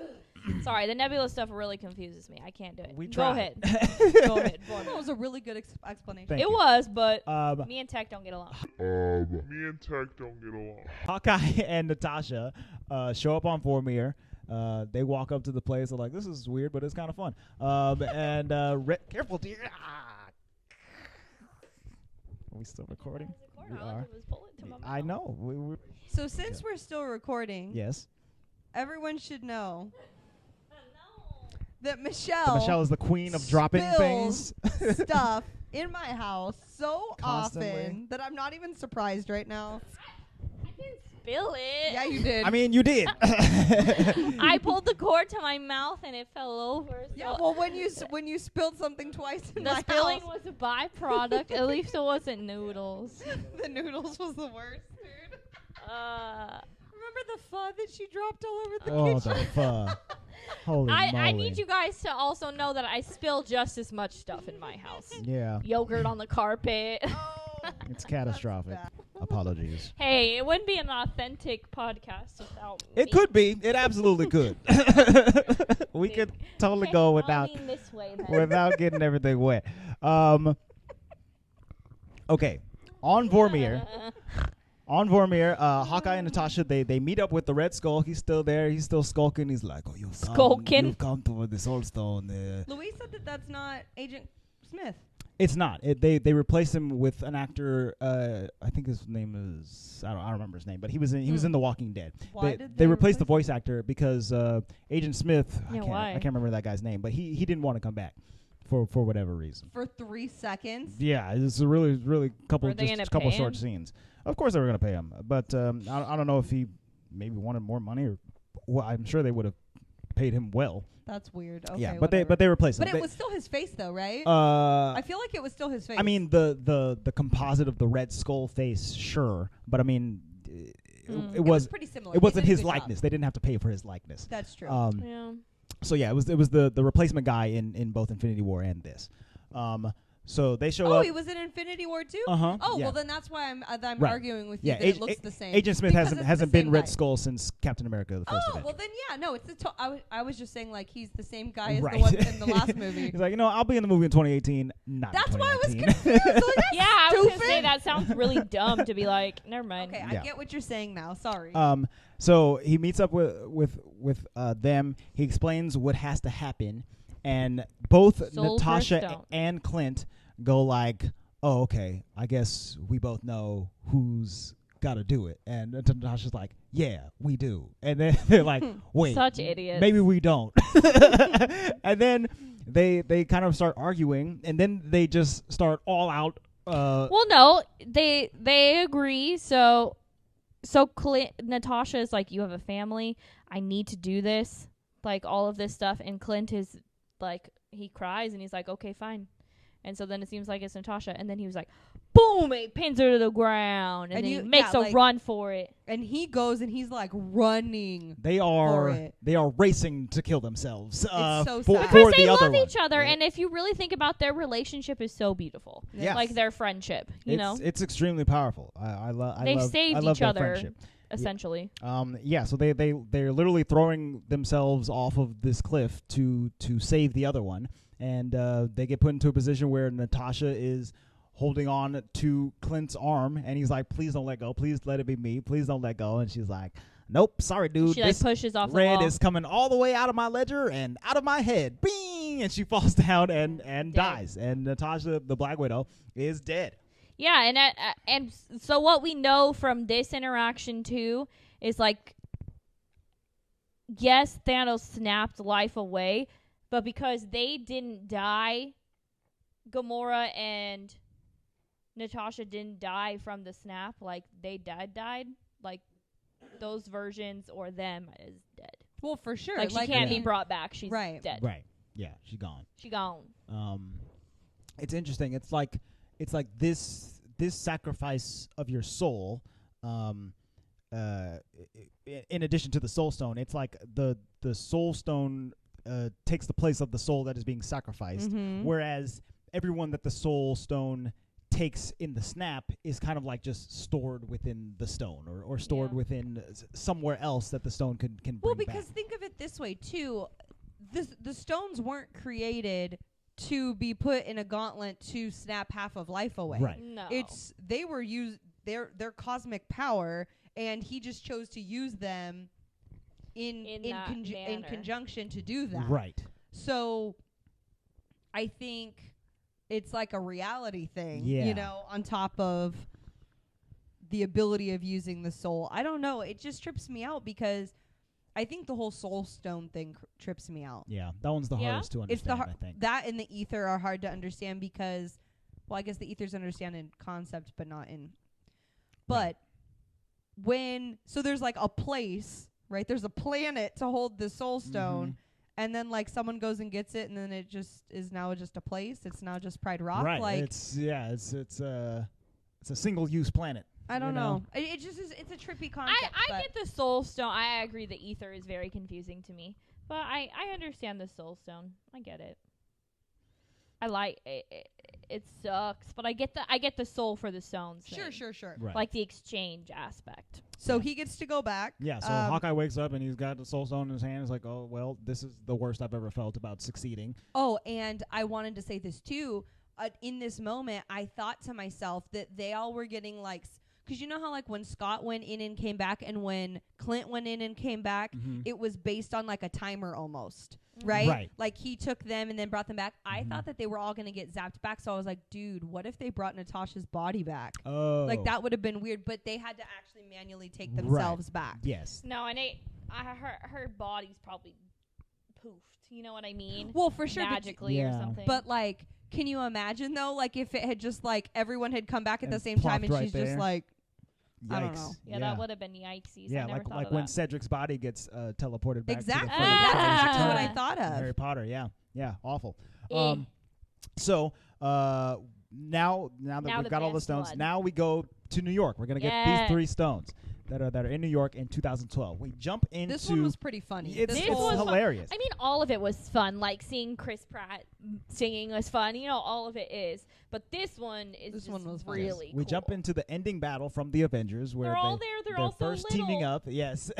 Sorry, the Nebula stuff really confuses me. I can't do it. We Go tried. ahead. Go ahead. that was a really good explanation. Thank It you. was, but Um, me and Tech don't get along. Me and Tech don't get along. Hawkeye and Natasha show up on Vormir. They walk up to the place. They're like, "This is weird, but it's kind of fun." Careful, dear. Are we still recording? We are. I know. We So since we're still recording, yes. everyone should know No. that Michelle, Michelle is the queen of dropping things. spills stuff in my house so Constantly. often that I'm not even surprised right now. I didn't spill it. Yeah, you did. I mean, you did. I pulled the cord to my mouth and it fell over. So yeah. Well, when you spilled something twice in the my spilling house, was a byproduct. At least it wasn't noodles. the noodles was the worst, dude. Remember the pho that she dropped all over the Oh, kitchen? the pho. Holy moly. I need you guys to also know that I spill just as much stuff in my house. Yeah, Yogurt on the carpet. Oh, it's catastrophic. bad. Apologies. Hey, it wouldn't be an authentic podcast without It me. could be. It absolutely could. We could totally Okay, go I'll without lean this way then. without getting everything wet. Okay. On Vormir, On Vormir, Hawkeye and Natasha, they meet up with the Red Skull. He's still there. He's still skulking. He's like, "Oh, you've come toward the Soul Stone." Louise said that that's not Agent Smith. It's not. They replaced him with an actor. I think his name is I don't remember his name, but he was in The Walking Dead. Why They replaced the voice actor because Agent Smith. Yeah, I can't remember that guy's name, but he didn't want to come back for whatever reason. For 3 seconds. Yeah, it's a really couple Were they just gonna a couple pay short him? scenes. Of course they were gonna pay him, but I don't know if he maybe wanted more money or well, I'm sure they would have paid him well. That's weird. Okay, Yeah, but whatever. they replaced him. But it was still his face, though, right? I I feel like it was still his face. I mean the composite of the Red Skull face, sure, but I mean it was pretty similar. it He wasn't did a his good job. likeness. They didn't have to pay for his likeness. That's true. Yeah. So yeah, it was the replacement guy in both Infinity War and this. So they show up. he was in Infinity War too. Uh-huh, Oh, yeah. well then that's why I'm Right. arguing with you Yeah, that it looks the same. Agent Smith Because it's hasn't the been same Red guy. Skull since Captain America: The First Oh, Avenger. well then yeah, no, it's the I was just saying like he's the same guy as Right. the one in the last movie. He's like, I'll be in the movie in 2018. Not. That's in why I was 2019. confused. Like, that's Yeah, I was gonna say stupid. that sounds really dumb to be like, never mind. Okay, Yeah. I get what you're saying now. Sorry. So he meets up with them. He explains what has to happen, and both Soul Natasha Stone. and Clint go like, "Oh, okay. I guess we both know who's got to do it." And Natasha's like, "Yeah, we do." And then they're like, "Wait, Such idiots. maybe we don't." And then they kind of start arguing, and then they just start all out. Well, no, they agree. So Natasha is like, you have a family. I need to do this, like all of this stuff. And Clint is like, he cries and he's like, okay, fine. And so then it seems like it's Natasha. And then he was like, boom, he pins her to the ground. And then he makes a run for it. And he goes and he's like running. They for are it. racing to kill themselves. so for, sad. for Because the they other love one. each other. Yeah. And if you really think about their relationship is so beautiful. Yes. Like their friendship, you know? It's extremely powerful. I love. They've saved I love each their other, friendship. essentially. Yeah. So they're literally throwing themselves off of this cliff to save the other one, and they get put into a position where Natasha is holding on to Clint's arm, and he's like, "Please don't let go. Please let it be me. Please don't let go." And she's like, "Nope, sorry, dude. She like this pushes off the red wall. is coming all the way out of my ledger and out of my head. Bing!" And she falls down and dies. And Natasha, the Black Widow, is dead. Yeah, and so what we know from this interaction too is like, yes, Thanos snapped life away, but because they didn't die, Gamora and Natasha didn't die from the snap, like they died, like those versions or them is dead. Well, for sure. Like she can't be brought back. She's Right. dead. Right. Yeah, she's gone. She gone. It's interesting. It's like this sacrifice of your soul. In addition to the Soul Stone, it's like the Soul Stone takes the place of the soul that is being sacrificed, whereas everyone that the Soul Stone takes in the snap is kind of like just stored within the stone or stored within somewhere else that the stone can bring Well, because back. think of it this way too, the stones weren't created to be put in a gauntlet to snap half of life away. Right. No. They were used their cosmic power, and he just chose to use them in that manner. conjunction to do that. Right. So I think it's like a reality thing, Yeah. on top of the ability of using the soul. I don't know. It just trips me out because I think the whole soul stone thing trips me out. Yeah, that one's the Yeah? hardest to It's understand, I think. that and the ether are hard to understand because, well, I guess the ethers understand in concept, but not in. But so there's like a place, right? There's a planet to hold the soul stone, and then like someone goes and gets it, and then it just is now just a place. It's now just Pride Rock. Right. Like It's a single use planet. I don't you know? know. It just is. It's a trippy concept. I but get the soul stone. I agree the ether is very confusing to me. But I understand the soul stone. I get it. I like it. It sucks, but I get the soul for the stones. Sure. Right. Like the exchange aspect. So he gets to go back. Yeah, so Hawkeye wakes up and he's got the soul stone in his hand. He's like, oh, well, this is the worst I've ever felt about succeeding. Oh, and I wanted to say this too. In this moment, I thought to myself that they all were getting like, because you know how like when Scott went in and came back, and when Clint went in and came back, it was based on like a timer almost. Right? Right. Like he took them and then brought them back. I Mm-hmm. thought that they were all going to get zapped back. So I was like, dude, what if they brought Natasha's body back? Oh. Like that would have been weird. But they had to actually manually take themselves back. Yes. No, and her body's probably poofed. You know what I mean? Well, for sure. Magically Yeah. or something. But like, can you imagine though? Like if it had just like everyone had come back at And the same time plopped and right she's just there. like, Yikes. I don't know. yeah, that would have been yikesies. Yeah, I never like thought like of when that. Cedric's body gets teleported back exactly. to the That's exactly Ah. what I thought of. Harry Potter, yeah, awful. Eh. So now that Now we've the got all the best stones, one. now we go to New York. We're gonna get Yeah. these 3 stones that are in New York in 2012. We jump into This one was pretty funny. It's, This it's whole- was fun. hilarious. I mean, all of it was fun. Like seeing Chris Pratt singing was fun. You know, all of it is. But this one is This just one was fun. really We cool. jump into the ending battle from the Avengers, where They're all there. They're they're all so first teaming little. up. Yes,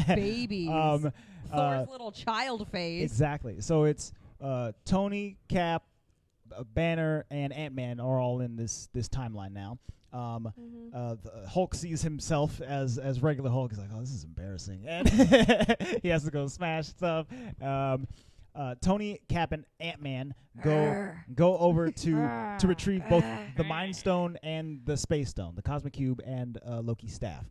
babies. uh, Thor's little child face. Exactly. So it's Tony, Cap, Banner, and Ant-Man are all in this timeline now. The Hulk sees himself as regular Hulk. He's like, oh, this is embarrassing, and he has to go smash stuff. Tony, Cap, and Ant-Man go over to retrieve both the Mind Stone and the Space Stone, the Cosmic Cube, and Loki's staff.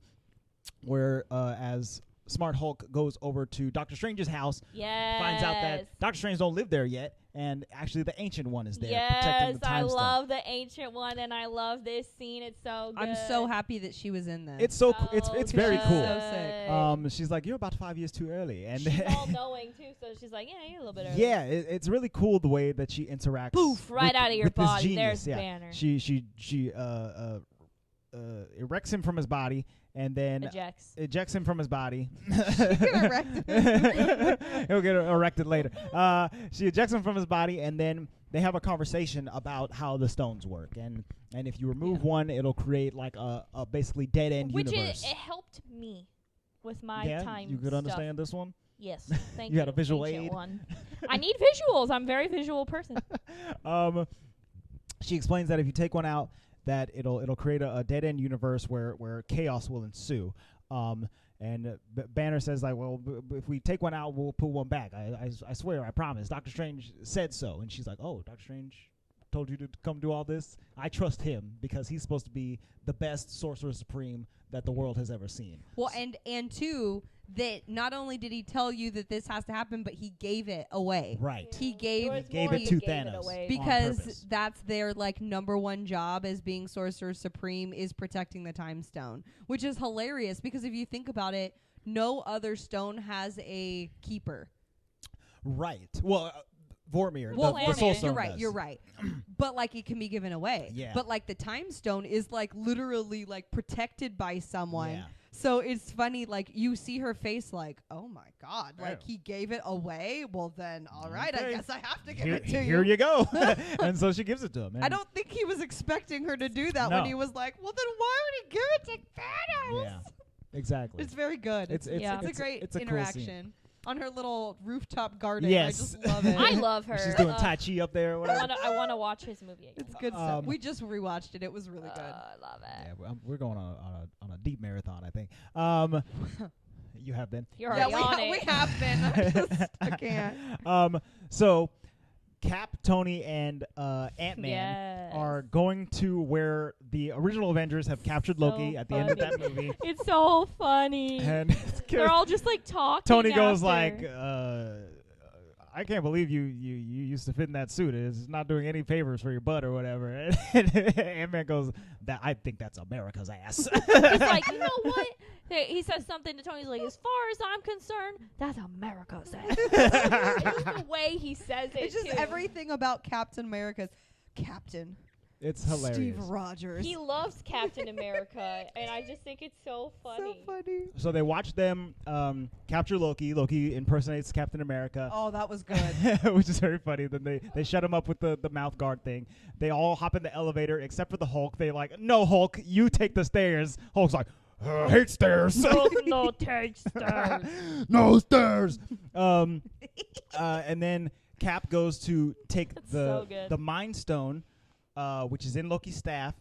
Where as Smart Hulk goes over to Doctor Strange's house, finds out that Doctor Strange don't live there yet, and actually the Ancient One is there protecting Yes, the Time I Stone. love the Ancient One, and I love this scene. It's so good. I'm so happy that she was in this. It's so it's very cool. So sick. She's like, you're about 5 years too early, and She's all knowing too, so she's like, yeah, you're a little bit early. yeah, it's really cool the way that she interacts. Poof, right out of your with this body. genius, There's yeah. Banner. She erects him from his body, and then ejects him from his body. He'll get erected later. She ejects him from his body, and then they have a conversation about how the stones work, and if you remove one, it'll create like a basically dead end Which universe. it helped me with my time. You could stuff. understand this one. Yes, thank you. You had a visual Ancient aid? One. I need visuals. I'm a very visual person. She explains that if you take one out, that it'll create a dead end universe where chaos will ensue. And Banner says like, well, if we take one out, we'll put one back. I swear, I promise. Doctor Strange said so. And she's like, oh, Doctor Strange told you to come do all this? I trust him because he's supposed to be the best Sorcerer Supreme that the world has ever seen. Well, and two, that not only did he tell you that this has to happen, but he gave it away. Right. He gave It to Thanos. away. on because purpose. that's their like number one job as being Sorcerer Supreme is protecting the Time Stone, which is hilarious because if you think about it, no other stone has a keeper. Right. Well, Vormir, Well, the Soul Stone you're right. does. You're right. But like it can be given away. Yeah. But like the Time Stone is like literally like protected by someone. Yeah. So it's funny, like you see her face, like, oh my god, like Yeah. he gave it away. Well then, all right, Okay. I guess I have to give Here, it to here you. you go. And so she gives it to him. I don't think he was expecting her to do that No. when he was like, well then why would he give it to Thanos? Yeah. Exactly. It's very good. It's It's a it's great it's a cool interaction. scene. On her little rooftop garden. Yes. I just love it. I love her. She's doing Tai Chi up there or whatever. I want to watch his movie again. It's good stuff. Um, We just rewatched it. It was really good. I love it. Yeah, we're going on a deep marathon, I think. You have been. You're Yeah, already on we it. have been. I can't. So Cap, Tony, and Ant-Man Yes. are going to where the original Avengers have captured Loki So at the end of that funny. movie. It's so funny. And They're all just like talking. Tony goes after. like, I can't believe you used to fit in that suit. It's not doing any favors for your butt or whatever. And Ant-Man goes, I think that's America's ass. He's like, you know what? He says something to Tony. He's like, as far as I'm concerned, that's America's ass. Just the way he says it. It's just too. everything about Captain America's Captain It's hilarious. Steve Rogers. He loves Captain America, and I just think it's so funny. So funny. So they watch them capture Loki. Loki impersonates Captain America. Oh, that was good. Which is very funny. Then they shut him up with the mouth guard thing. They all hop in the elevator except for the Hulk. They like, no, Hulk, you take the stairs. Hulk's like, hate stairs. No take stairs. No stairs. And then Cap goes to take That's so good. the Mind Stone, which is in Loki's staff,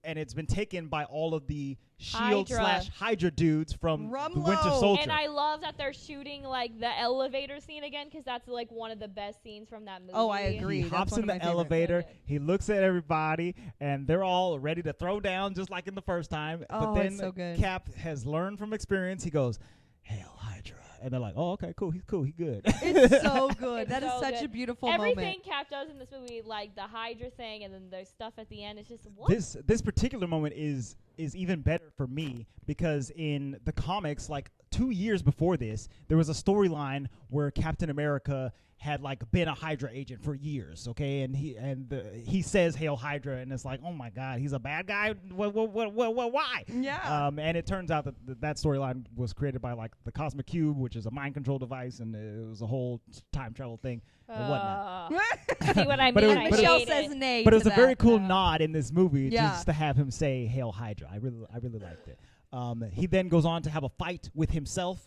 and it's been taken by all of the Shield Hydra. / Hydra dudes from the Winter Rumlow. Soldier. And I love that they're shooting like the elevator scene again because that's like one of the best scenes from that movie. Oh, I agree. He That's hops one in of the my favorites. elevator. So good. He looks at everybody, and they're all ready to throw down, just like in the first time. Oh, but then it's so good. Cap has learned from experience. He goes, "Hail Hydra," and they're like, "Oh, okay, cool. He's cool. He's good." It's so good. It's That is so such good. a beautiful Everything moment. Cap does in this movie, like the Hydra thing, and then there's stuff at the end. It's just what? This particular moment is even better for me because in the comics, like 2 years before this, there was a storyline where Captain America had like been a Hydra agent for years, okay, and he says "Hail Hydra," and it's like, oh my God, he's a bad guy. Why? Yeah. And it turns out that storyline was created by like the Cosmic Cube, which is a mind control device, and it was a whole time travel thing and whatnot. See what I But it mean? was- I but it- Michelle hate says it. nay. But it to was a very that. cool nod in this movie Yeah. just to have him say "Hail Hydra." I really liked it. He then goes on to have a fight with himself,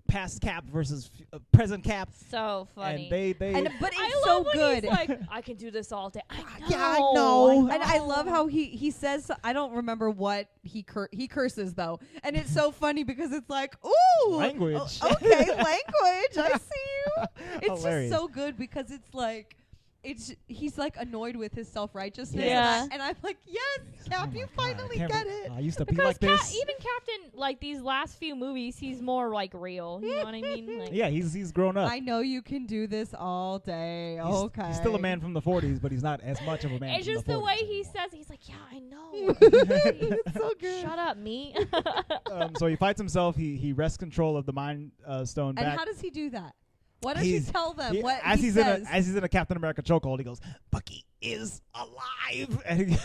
past Cap versus present Cap, So funny. and they But it's I so love when good. he's like, I can do this all day. I know. Yeah, I know. And I love how he says, I don't remember what he curses though, and it's so funny because it's like, ooh, Language. okay, language. I see you. It's Hilarious. just so good because it's like. He's like annoyed with his self-righteousness, Yeah. and I'm like, yes, Cap, Oh you my God, finally I can't get be- it. I used to be Because like this. even Captain, like these last few movies, he's more like real. You know what I mean? Like, Yeah, he's grown up. I know you can do this all day. He's- Okay, He's still a man from the 40s, but he's not as much of a man. it's from just the the 40s way he anymore. says. He's like, yeah, I know. it's so good. Shut up, me. So he fights himself. He wrests control of the Mind Stone And back. how does he do that? Why don't you He's- tell them He- what as he he's says? as he's in a Captain America chokehold, he goes, "Bucky is alive," and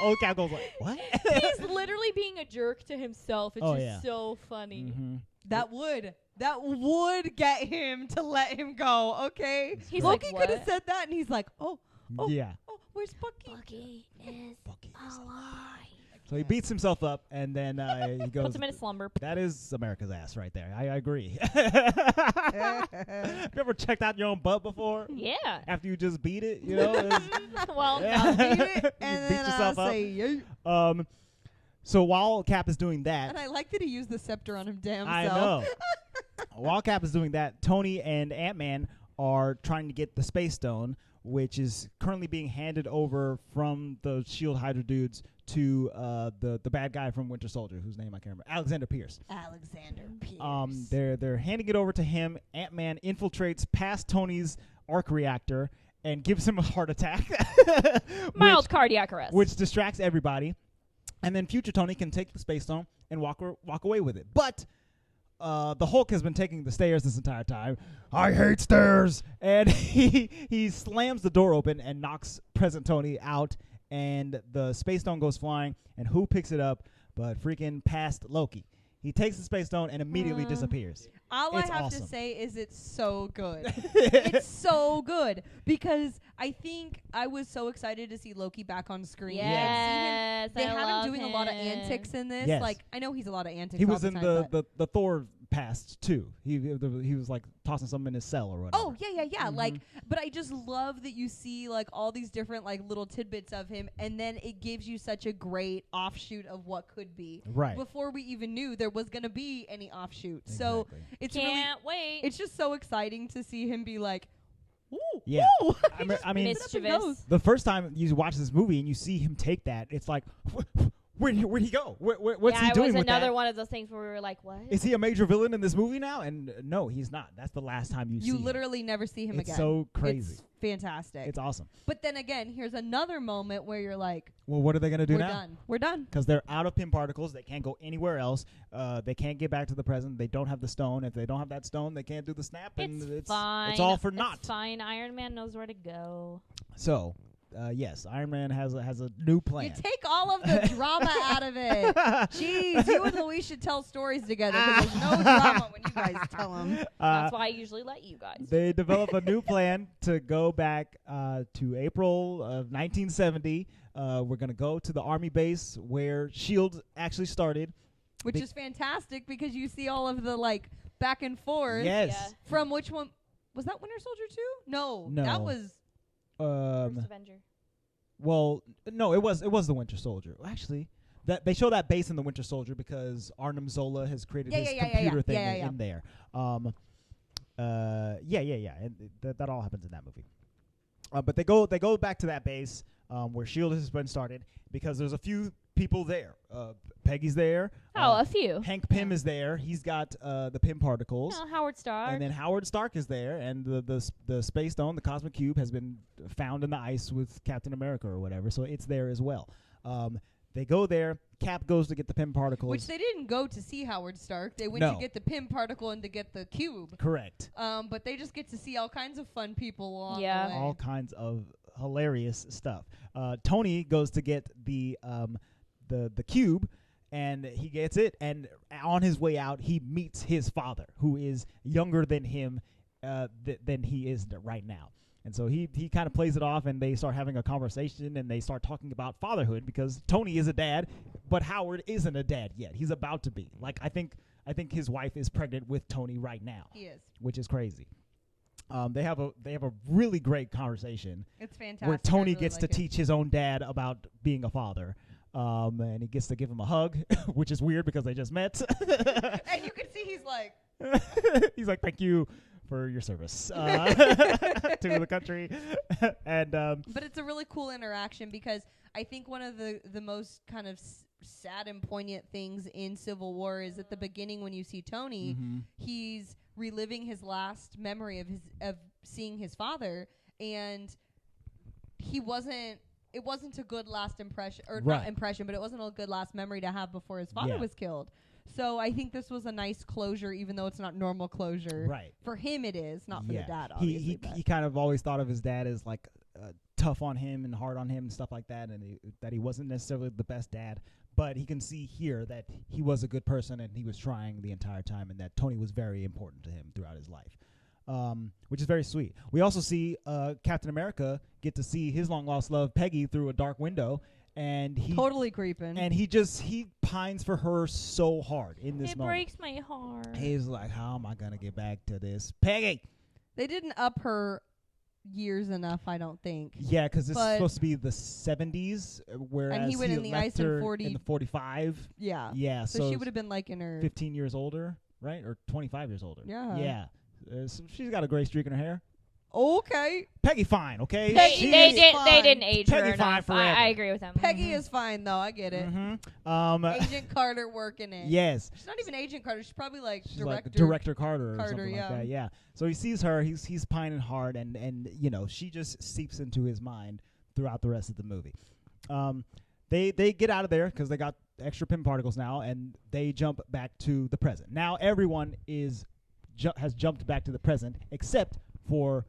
old Cap goes like, "What?" He's literally being a jerk to himself. It's Oh, just yeah. so funny. Mhm. That would get him to let him go. Okay, He's Loki like, could have "What?" said that, and he's like, oh, Yeah. where's Bucky? Bucky is Bucky is alive. So he beats himself up, and then he goes. Puts him in a slumber. That is America's ass right there. I agree. Have you ever checked out your own butt before? Yeah. After you just beat it, you know? It's- Well, Yeah. no. Beat it, You and beat then yourself I up. say, yeah. So while Cap is doing that, And I like that he used the scepter on him damn I self. know. While Cap is doing that, Tony and Ant-Man are trying to get the Space Stone, which is currently being handed over from the Shield Hydra dudes to the bad guy from Winter Soldier, whose name I can't remember, Alexander Pierce. Alexander Pierce. They're handing it over to him. Ant-Man infiltrates past Tony's arc reactor and gives him a heart attack, Mild cardiac arrest. which distracts everybody. And then future Tony can take the Space Stone and walk away with it. But the Hulk has been taking the stairs this entire time. I hate stairs, and he slams the door open and knocks present Tony out. And the Space Stone goes flying, and who picks it up but freaking past Loki? He takes the Space Stone and immediately disappears. All It's I have awesome. to say is it's so good. It's so good because I think I was so excited to see Loki back on screen. Yes, They I had love him doing a lot of him. antics in this. Yes. Like I know he's a lot of antics. He all was the in time, but- the Thor past too. He was like tossing something in his cell or whatever. Oh yeah. Like, but I just love that you see like all these different like little tidbits of him, and then it gives you such a great offshoot of what could be. Right. Before we even knew there was gonna be any offshoot, so Exactly. it's Can't wait. it's just so exciting to see him be like, ooh, Yeah. ooh. I mean, Mischievous. the first time you watch this movie and you see him take that, it's like, where'd he go? What's he It doing was with another that? one of those things where we were like, what? Is he a major villain in this movie now? And no, he's not. That's the last time you see You him. literally never see him It's again. so crazy. It's fantastic. It's awesome. But then again, here's another moment where you're like, Well, what are they going to do we're now? done. We're done. Because they're out of Pym particles. They can't go anywhere else. They can't get back to the present. They don't have the stone. If they don't have that stone, they can't do the snap. And It's fine. It's all for naught. It's fine. Iron Man knows where to go. So, yes, Iron Man has a new plan. You take all of the drama out of it. Jeez, you and Louise should tell stories together because there's no drama when you guys tell them. That's why I usually let you guys. They develop a new plan to go back to April of 1970. We're going to go to the Army base where S.H.I.E.L.D. actually started. Which is fantastic because you see all of the like back and forth. Yes. Yeah. From which one? Was that Winter Soldier 2? No. No. That was. First Avenger. Well, no, it was the Winter Soldier. Actually, that they show that base in the Winter Soldier because Arnim Zola has created his computer thing in there. And that all happens in that movie. But they go back to that base where S.H.I.E.L.D. has been started because there's a few people there. Peggy's there. A few. Hank Pym is there. He's got the Pym particles. Howard Stark. And then Howard Stark is there, and the Space Stone, the Cosmic Cube, has been found in the ice with Captain America or whatever, so it's there as well. They go there. Cap goes to get the Pym particles. Which they didn't go to see Howard Stark. They went to get the Pym particle and to get the cube. Correct. But they just get to see all kinds of fun people along the way. All kinds of hilarious stuff. Tony goes to get the cube, and he gets it. And on his way out, he meets his father, who is younger than him than he is right now. And so he kind of plays it off, and they start having a conversation, and they start talking about fatherhood because Tony is a dad, but Howard isn't a dad yet. He's about to be. Like I think his wife is pregnant with Tony right now. He is, which is crazy. They have a really great conversation. It's fantastic. Where Tony gets to teach his own dad about being a father. And he gets to give him a hug, which is weird because they just met. And you can see he's like, thank you for your service to the country. And but it's a really cool interaction because I think one of the most kind of sad and poignant things in Civil War is at the beginning when you see Tony, he's reliving his last memory of seeing his father, and it wasn't a good last impression, or not impression, but it wasn't a good last memory to have before his father was killed. So I think this was a nice closure, even though it's not normal closure. Right. For him it is, not for the dad, obviously. He kind of always thought of his dad as like tough on him and hard on him and stuff like that, and that he wasn't necessarily the best dad. But he can see here that he was a good person and he was trying the entire time, and that Tony was very important to him throughout his life, which is very sweet. We also see Captain America get to see his long-lost love, Peggy, through a dark window. And he totally creeping. And he pines for her so hard in this moment. It breaks my heart. He's like, how am I going to get back to this Peggy? They didn't up her years enough, I don't think. Yeah, because it's supposed to be the 70s, whereas and he went in the ice in 45. Yeah. Yeah. So she would have been like in her 15 years older, right? Or 25 years older. Yeah. Yeah. So she's got a gray streak in her hair. Okay. Peggy fine, okay? They didn't age Peggy her fine enough. forever. I agree with them. Peggy is fine, though. I get it. Agent Carter working it. Yes. She's not even Agent Carter. She's probably like Director Carter or something yeah. like that. Yeah. So he sees her. He's pining hard, and you know, she just seeps into his mind throughout the rest of the movie. They get out of there because they got extra Pym particles now, and they jump back to the present. Now everyone has jumped back to the present except for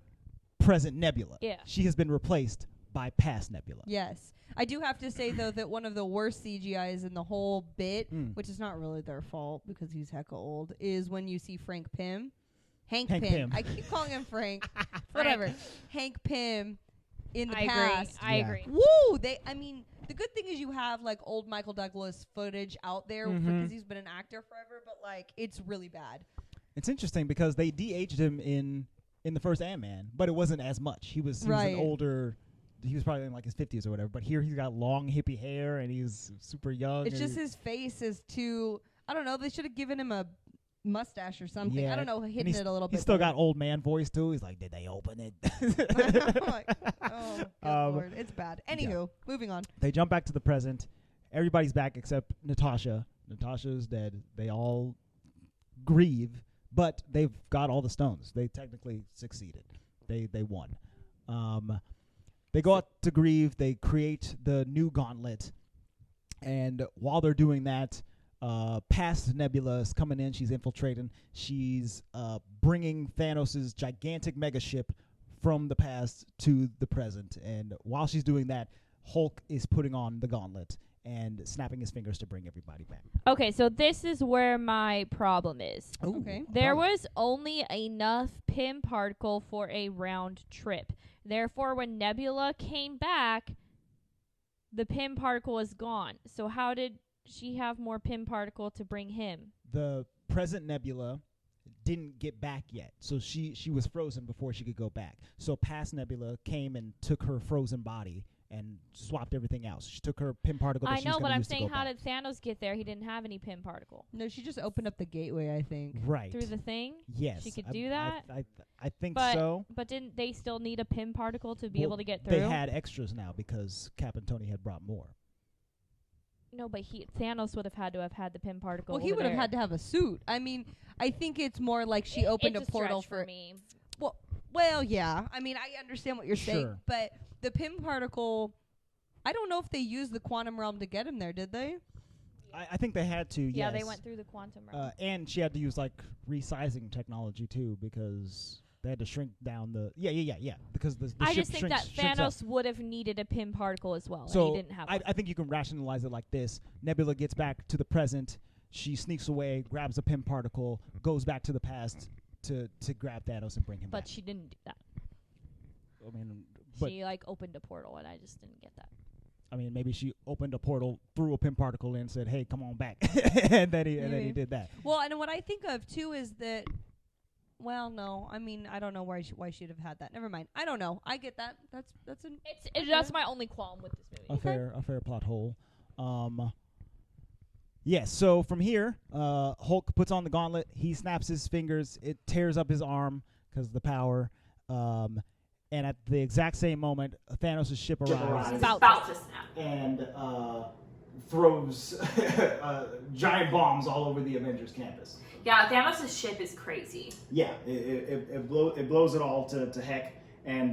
present Nebula. Yeah. She has been replaced by past Nebula. Yes. I do have to say, though, that one of the worst CGIs in the whole bit, which is not really their fault because he's hecka old, is when you see Hank Pym. I keep calling him Frank. Whatever. Hank Pym in the past. I agree. Woo! The good thing is you have like old Michael Douglas footage out there because he's been an actor forever, but like it's really bad. It's interesting because they de-aged him in the first Ant-Man, but it wasn't as much. He was an older. He was probably in like his 50s or whatever. But here he's got long hippie hair and he's super young. It's just his face is too. I don't know. They should have given him a mustache or something. Yeah. I don't know. Hidden it a little bit. He's still got old man voice too. He's like, did they open it? Oh, good Lord. It's bad. Anywho, moving on. They jump back to the present. Everybody's back except Natasha. Natasha's dead. They all grieve. But they've got all the stones. They technically succeeded. They won. They go out to grieve. They create the new gauntlet. And while they're doing that, past Nebula is coming in. She's infiltrating. She's bringing Thanos' gigantic megaship from the past to the present. And while she's doing that, Hulk is putting on the gauntlet and snapping his fingers to bring everybody back. Okay, so this is where my problem is. Ooh, okay. There was only enough Pym particle for a round trip. Therefore, when Nebula came back, the Pym particle is gone. So how did she have more Pym particle to bring him? The present Nebula didn't get back yet. So she was frozen before she could go back. So past Nebula came and took her frozen body and swapped everything else. She took her pin particle. That I she was know, but gonna I'm use to saying, go how back. did Thanos get there? He didn't have any pin particle No, she just opened up the gateway, I think. Right. through the thing. Yes, She could I- do that? I think But so. But didn't they still need a pin particle to be Well, able to get through? They had extras now because Cap and Tony had brought more. No, but Thanos would have had to have had the pin particle. Well, he would have had to have a suit. I mean, I think it's more like she opened it's a portal stretch for me. Well, yeah. I mean, I understand what you're saying, Sure. but the pin particle, I don't know if they used the quantum realm to get him there, did they? I think they had to. Yeah, yes. they went through the quantum realm. And she had to use like resizing technology too because they had to shrink down the. Yeah. Because the I ship just think that shrinks up. Thanos would have needed a pin particle as well, So and he didn't have one. I think you can rationalize it like this: Nebula gets back to the present, she sneaks away, grabs a pin particle, goes back to the past to grab Thanos and bring him But back. she didn't do that. I mean, but She like opened a portal, and I just didn't get that. I mean, maybe she opened a portal, threw a pin particle in, and said, "Hey, come on back," and then he Maybe. did that. Well, and what I think of too is that. Well, no. I mean, I don't know why she'd have had that. Never mind. I don't know. I get that. That's an. That's my only qualm with this movie. A fair plot hole. Yes. So from here, Hulk puts on the gauntlet. He snaps his fingers. It tears up his arm because of the power. And at the exact same moment, Thanos' ship arrives About to snap. and throws giant bombs all over the Avengers campus. Yeah, Thanos' ship is crazy. Yeah, it blows it all to heck. And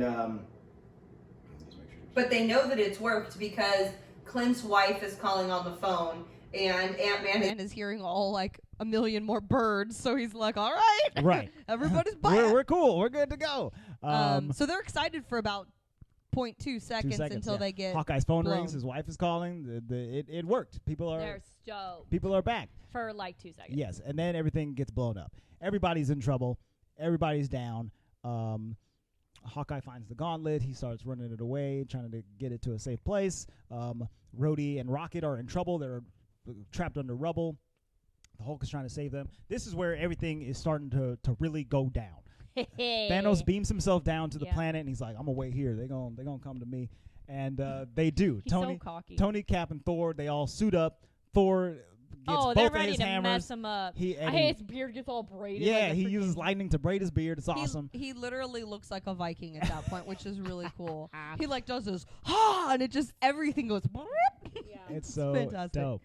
But they know that it's worked because Clint's wife is calling on the phone, and Ant-Man is hearing all like a million more birds. So he's like, "All right, right, everybody's buying." we're cool. We're good to go. So they're excited for about 0.2 seconds, until they get Hawkeye's phone blown. rings. His wife is calling. It worked. They're stoked People are back. for like 2 seconds. Yes, and then everything gets blown up. Everybody's in trouble. Everybody's down. Hawkeye finds the gauntlet. He starts running it away, trying to get it to a safe place. Rhodey and Rocket are in trouble. They're trapped under rubble. The Hulk is trying to save them. This is where everything is starting to really go down. Thanos beams himself down to the planet, and he's like, "I'm gonna wait here. They're gonna come to me," and they do. He's so cocky. Tony, Cap, and Thor. They all suit up. Thor gets both they're of ready his to hammers. mess him up. He- I and hate he- his beard gets all braided. Yeah, like a he freaking- uses lightning to braid his beard. It's awesome. He literally looks like a Viking at that point, which is really cool. He like does this, and it just everything goes. It's so fantastic. dope.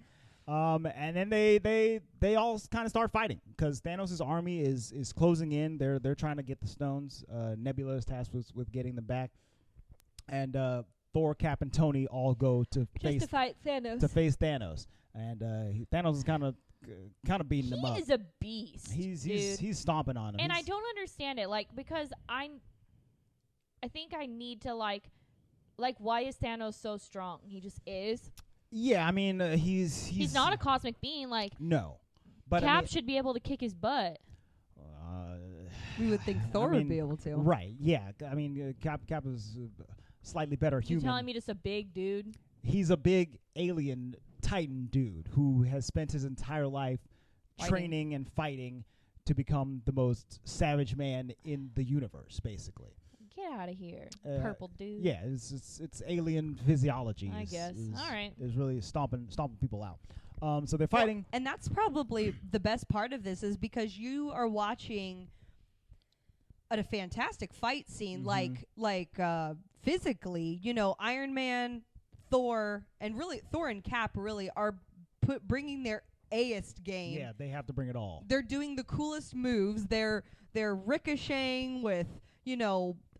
And then they all kind of start fighting because Thanos' army is closing in. They're trying to get the stones. Nebula is tasked with getting them back, and Thor, Cap, and Tony all go to fight Thanos. face Thanos. And Thanos is kind of beating him up. He is a beast. He's stomping on him. And I don't understand it, like, because I think I need to like why is Thanos so strong? He just is. Yeah, I mean he's not a cosmic being. Like, no, but Cap I mean, should be able to kick his butt. We would think Thor would be able to. Right? Yeah, I mean Cap is slightly better You human. telling me just a big dude? He's a big alien Titan dude who has spent his entire life training and fighting to become the most savage man in the universe, basically. Get out of here, purple dude. Yeah, it's alien physiology. I guess. All right. Is really stomping people out. So they're fighting. Well, and that's probably the best part of this is because you are watching at a fantastic fight scene, like physically, Iron Man, Thor, and really Thor and Cap really are bringing their A-ist game. Yeah, they have to bring it all. They're doing the coolest moves. They're ricocheting with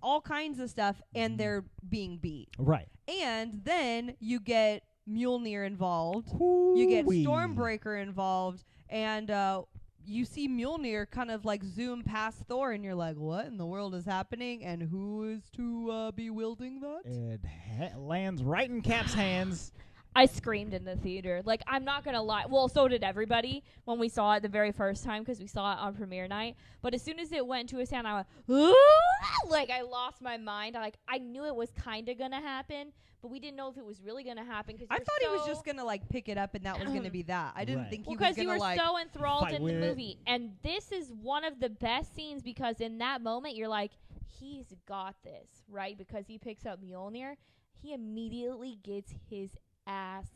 all kinds of stuff, and they're being beat. Right. And then you get Mjolnir involved. Woo-wee. You get Stormbreaker involved, and you see Mjolnir kind of like zoom past Thor, and you're like, what in the world is happening? And who is to be wielding that? It lands right in Cap's hands. I screamed in the theater. Like, I'm not going to lie. Well, so did everybody when we saw it the very first time because we saw it on premiere night. But as soon as it went to his hand, I went, "Aah!" Like, I lost my mind. I knew it was kind of going to happen, but we didn't know if it was really going to happen. Cause I thought he was just going to like pick it up and that was going to be that. I didn't Right. think he was because going you to were like... so enthralled fight in the with it. movie. And this is one of the best scenes because in that moment, you're like, he's got this, right? Because he picks up Mjolnir. he immediately gets his ass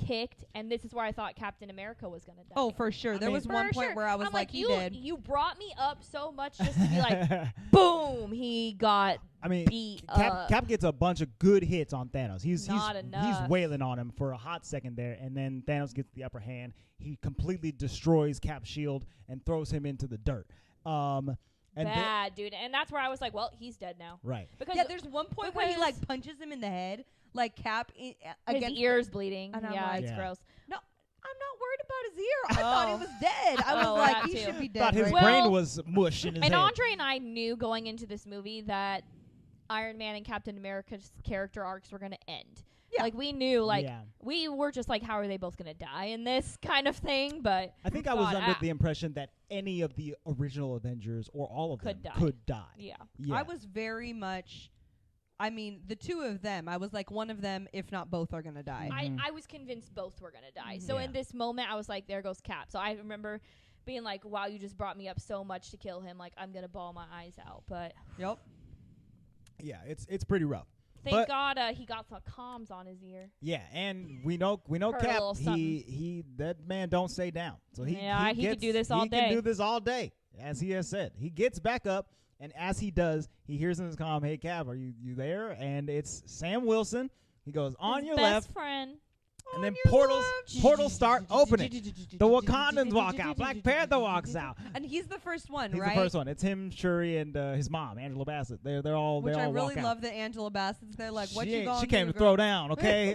kicked, and this is where I thought Captain America was gonna die. Oh, for sure. There mean, was one point where I was I'm like, he you, did. You brought me up so much just to be like, boom, he got I mean, beat up. Cap gets a bunch of good hits on Thanos. He's enough. wailing on him for a hot second there, and then Thanos gets the upper hand. He completely destroys Cap's shield and throws him into the dirt. Bad, dude. And that's where I was like, well, he's dead now. Right. Because Yeah, there's one point where he like punches him in the head, like Cap his against ear's bleeding. And I'm Yeah, like- it's Yeah. gross. No, I'm not worried about his ear. I thought he was dead. I was Oh, like, that he too. should be dead. Thought his right Well- brain was mush in his And head. Andre and I knew going into this movie that Iron Man and Captain America's character arcs were going to end. Yeah. Like, we knew, like, Yeah. we were just like, how are they both going to die in this kind of thing? But I think we I was thought, under the impression that any of the original Avengers or all of Could them die. could die. Yeah. I was very much. I mean, the two of them. I was like, one of them, if not both, are gonna die. I was convinced both were going to die. So Yeah. in this moment, I was like, there goes Cap. So I remember being like, wow, you just brought me up so much to kill him. Like, I'm going to bawl my eyes out. But Yep. Yeah, it's pretty rough. thank But- God he got some comms on his ear. Yeah, and we know Heard a Cap. little something. He that man don't stay down. So he could do this all He day. can do this all day, as he has said. He gets back up, and as he does, he hears in his comm, "Hey Cap, are you there?" And it's Sam Wilson. He goes on His your best left, friend. and then portals start opening. The Wakandans walk out. Black Panther walks out. And he's the first one, He's right? the first one. It's him, Shuri, and his mom, Angela Bassett. They're all Which they I all really walk love out. that Angela Bassett's there. Like, what she you ain't- gonna she do, came to girl? throw down, okay?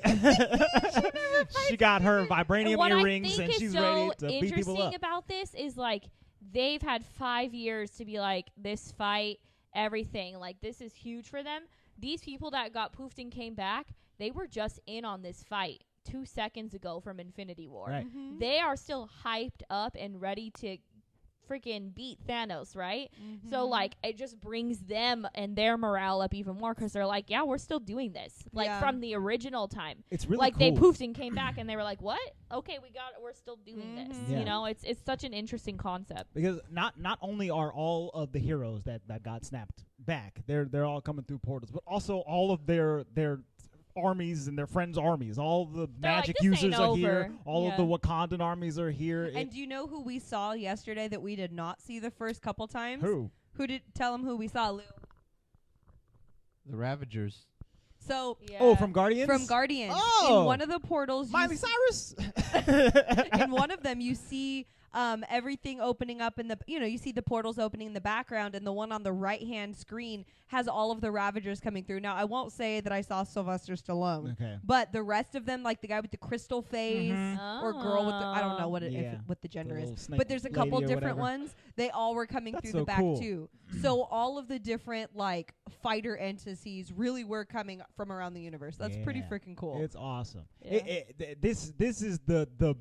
She got her vibranium And what earrings, I think and is she's so ready to beat people interesting up. about this is like they've had 5 years to be like this fight, everything. Like this is huge for them. These people that got poofed and came back, they were just in on this fight 2 seconds ago from Infinity War. Right. Mm-hmm. They are still hyped up and ready to freaking beat Thanos, right? So like it just brings them and their morale up even more because they're like, yeah, we're still doing this, like Yeah. from the original time. It's really Like cool. they poofed and came back and they were like, what? Okay, we're still doing this. Yeah. You know, it's such an interesting concept. Because not only are all of the heroes that got snapped back, they're all coming through portals, but also all of their armies and their friends' armies. All the magic "This ain't users are here. over." All Yeah. of the Wakandan armies are here. And do you know who we saw yesterday that we did not see the first couple times? Who? Who did tell him who we saw, Lou? The Ravagers. So Yeah. Oh, from Guardians? from Guardians, Oh. in one of the portals, you Miley Cyrus? in one of them you see everything opening up in the you see the portals opening in the background, and the one on the right hand screen has all of the Ravagers coming through. Now I won't say that I saw Sylvester Stallone, Okay. but the rest of them, like the guy with the crystal face or girl with the, I don't know what Yeah. what the gender The is, little snake but there's a couple lady or different whatever. ones. They all were coming That's through so the back cool. too. So all of the different like fighter entities really were coming from around the universe. That's pretty Yeah. freaking cool. It's awesome. Yeah. This is the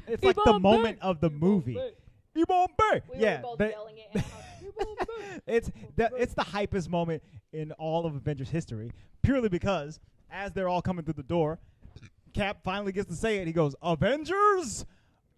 it's like the moment of the movie. Ibombe. We Yeah, were both they- yelling it. it's the hypest moment in all of Avengers history, purely because as they're all coming through the door, Cap finally gets to say it. He goes, "Avengers,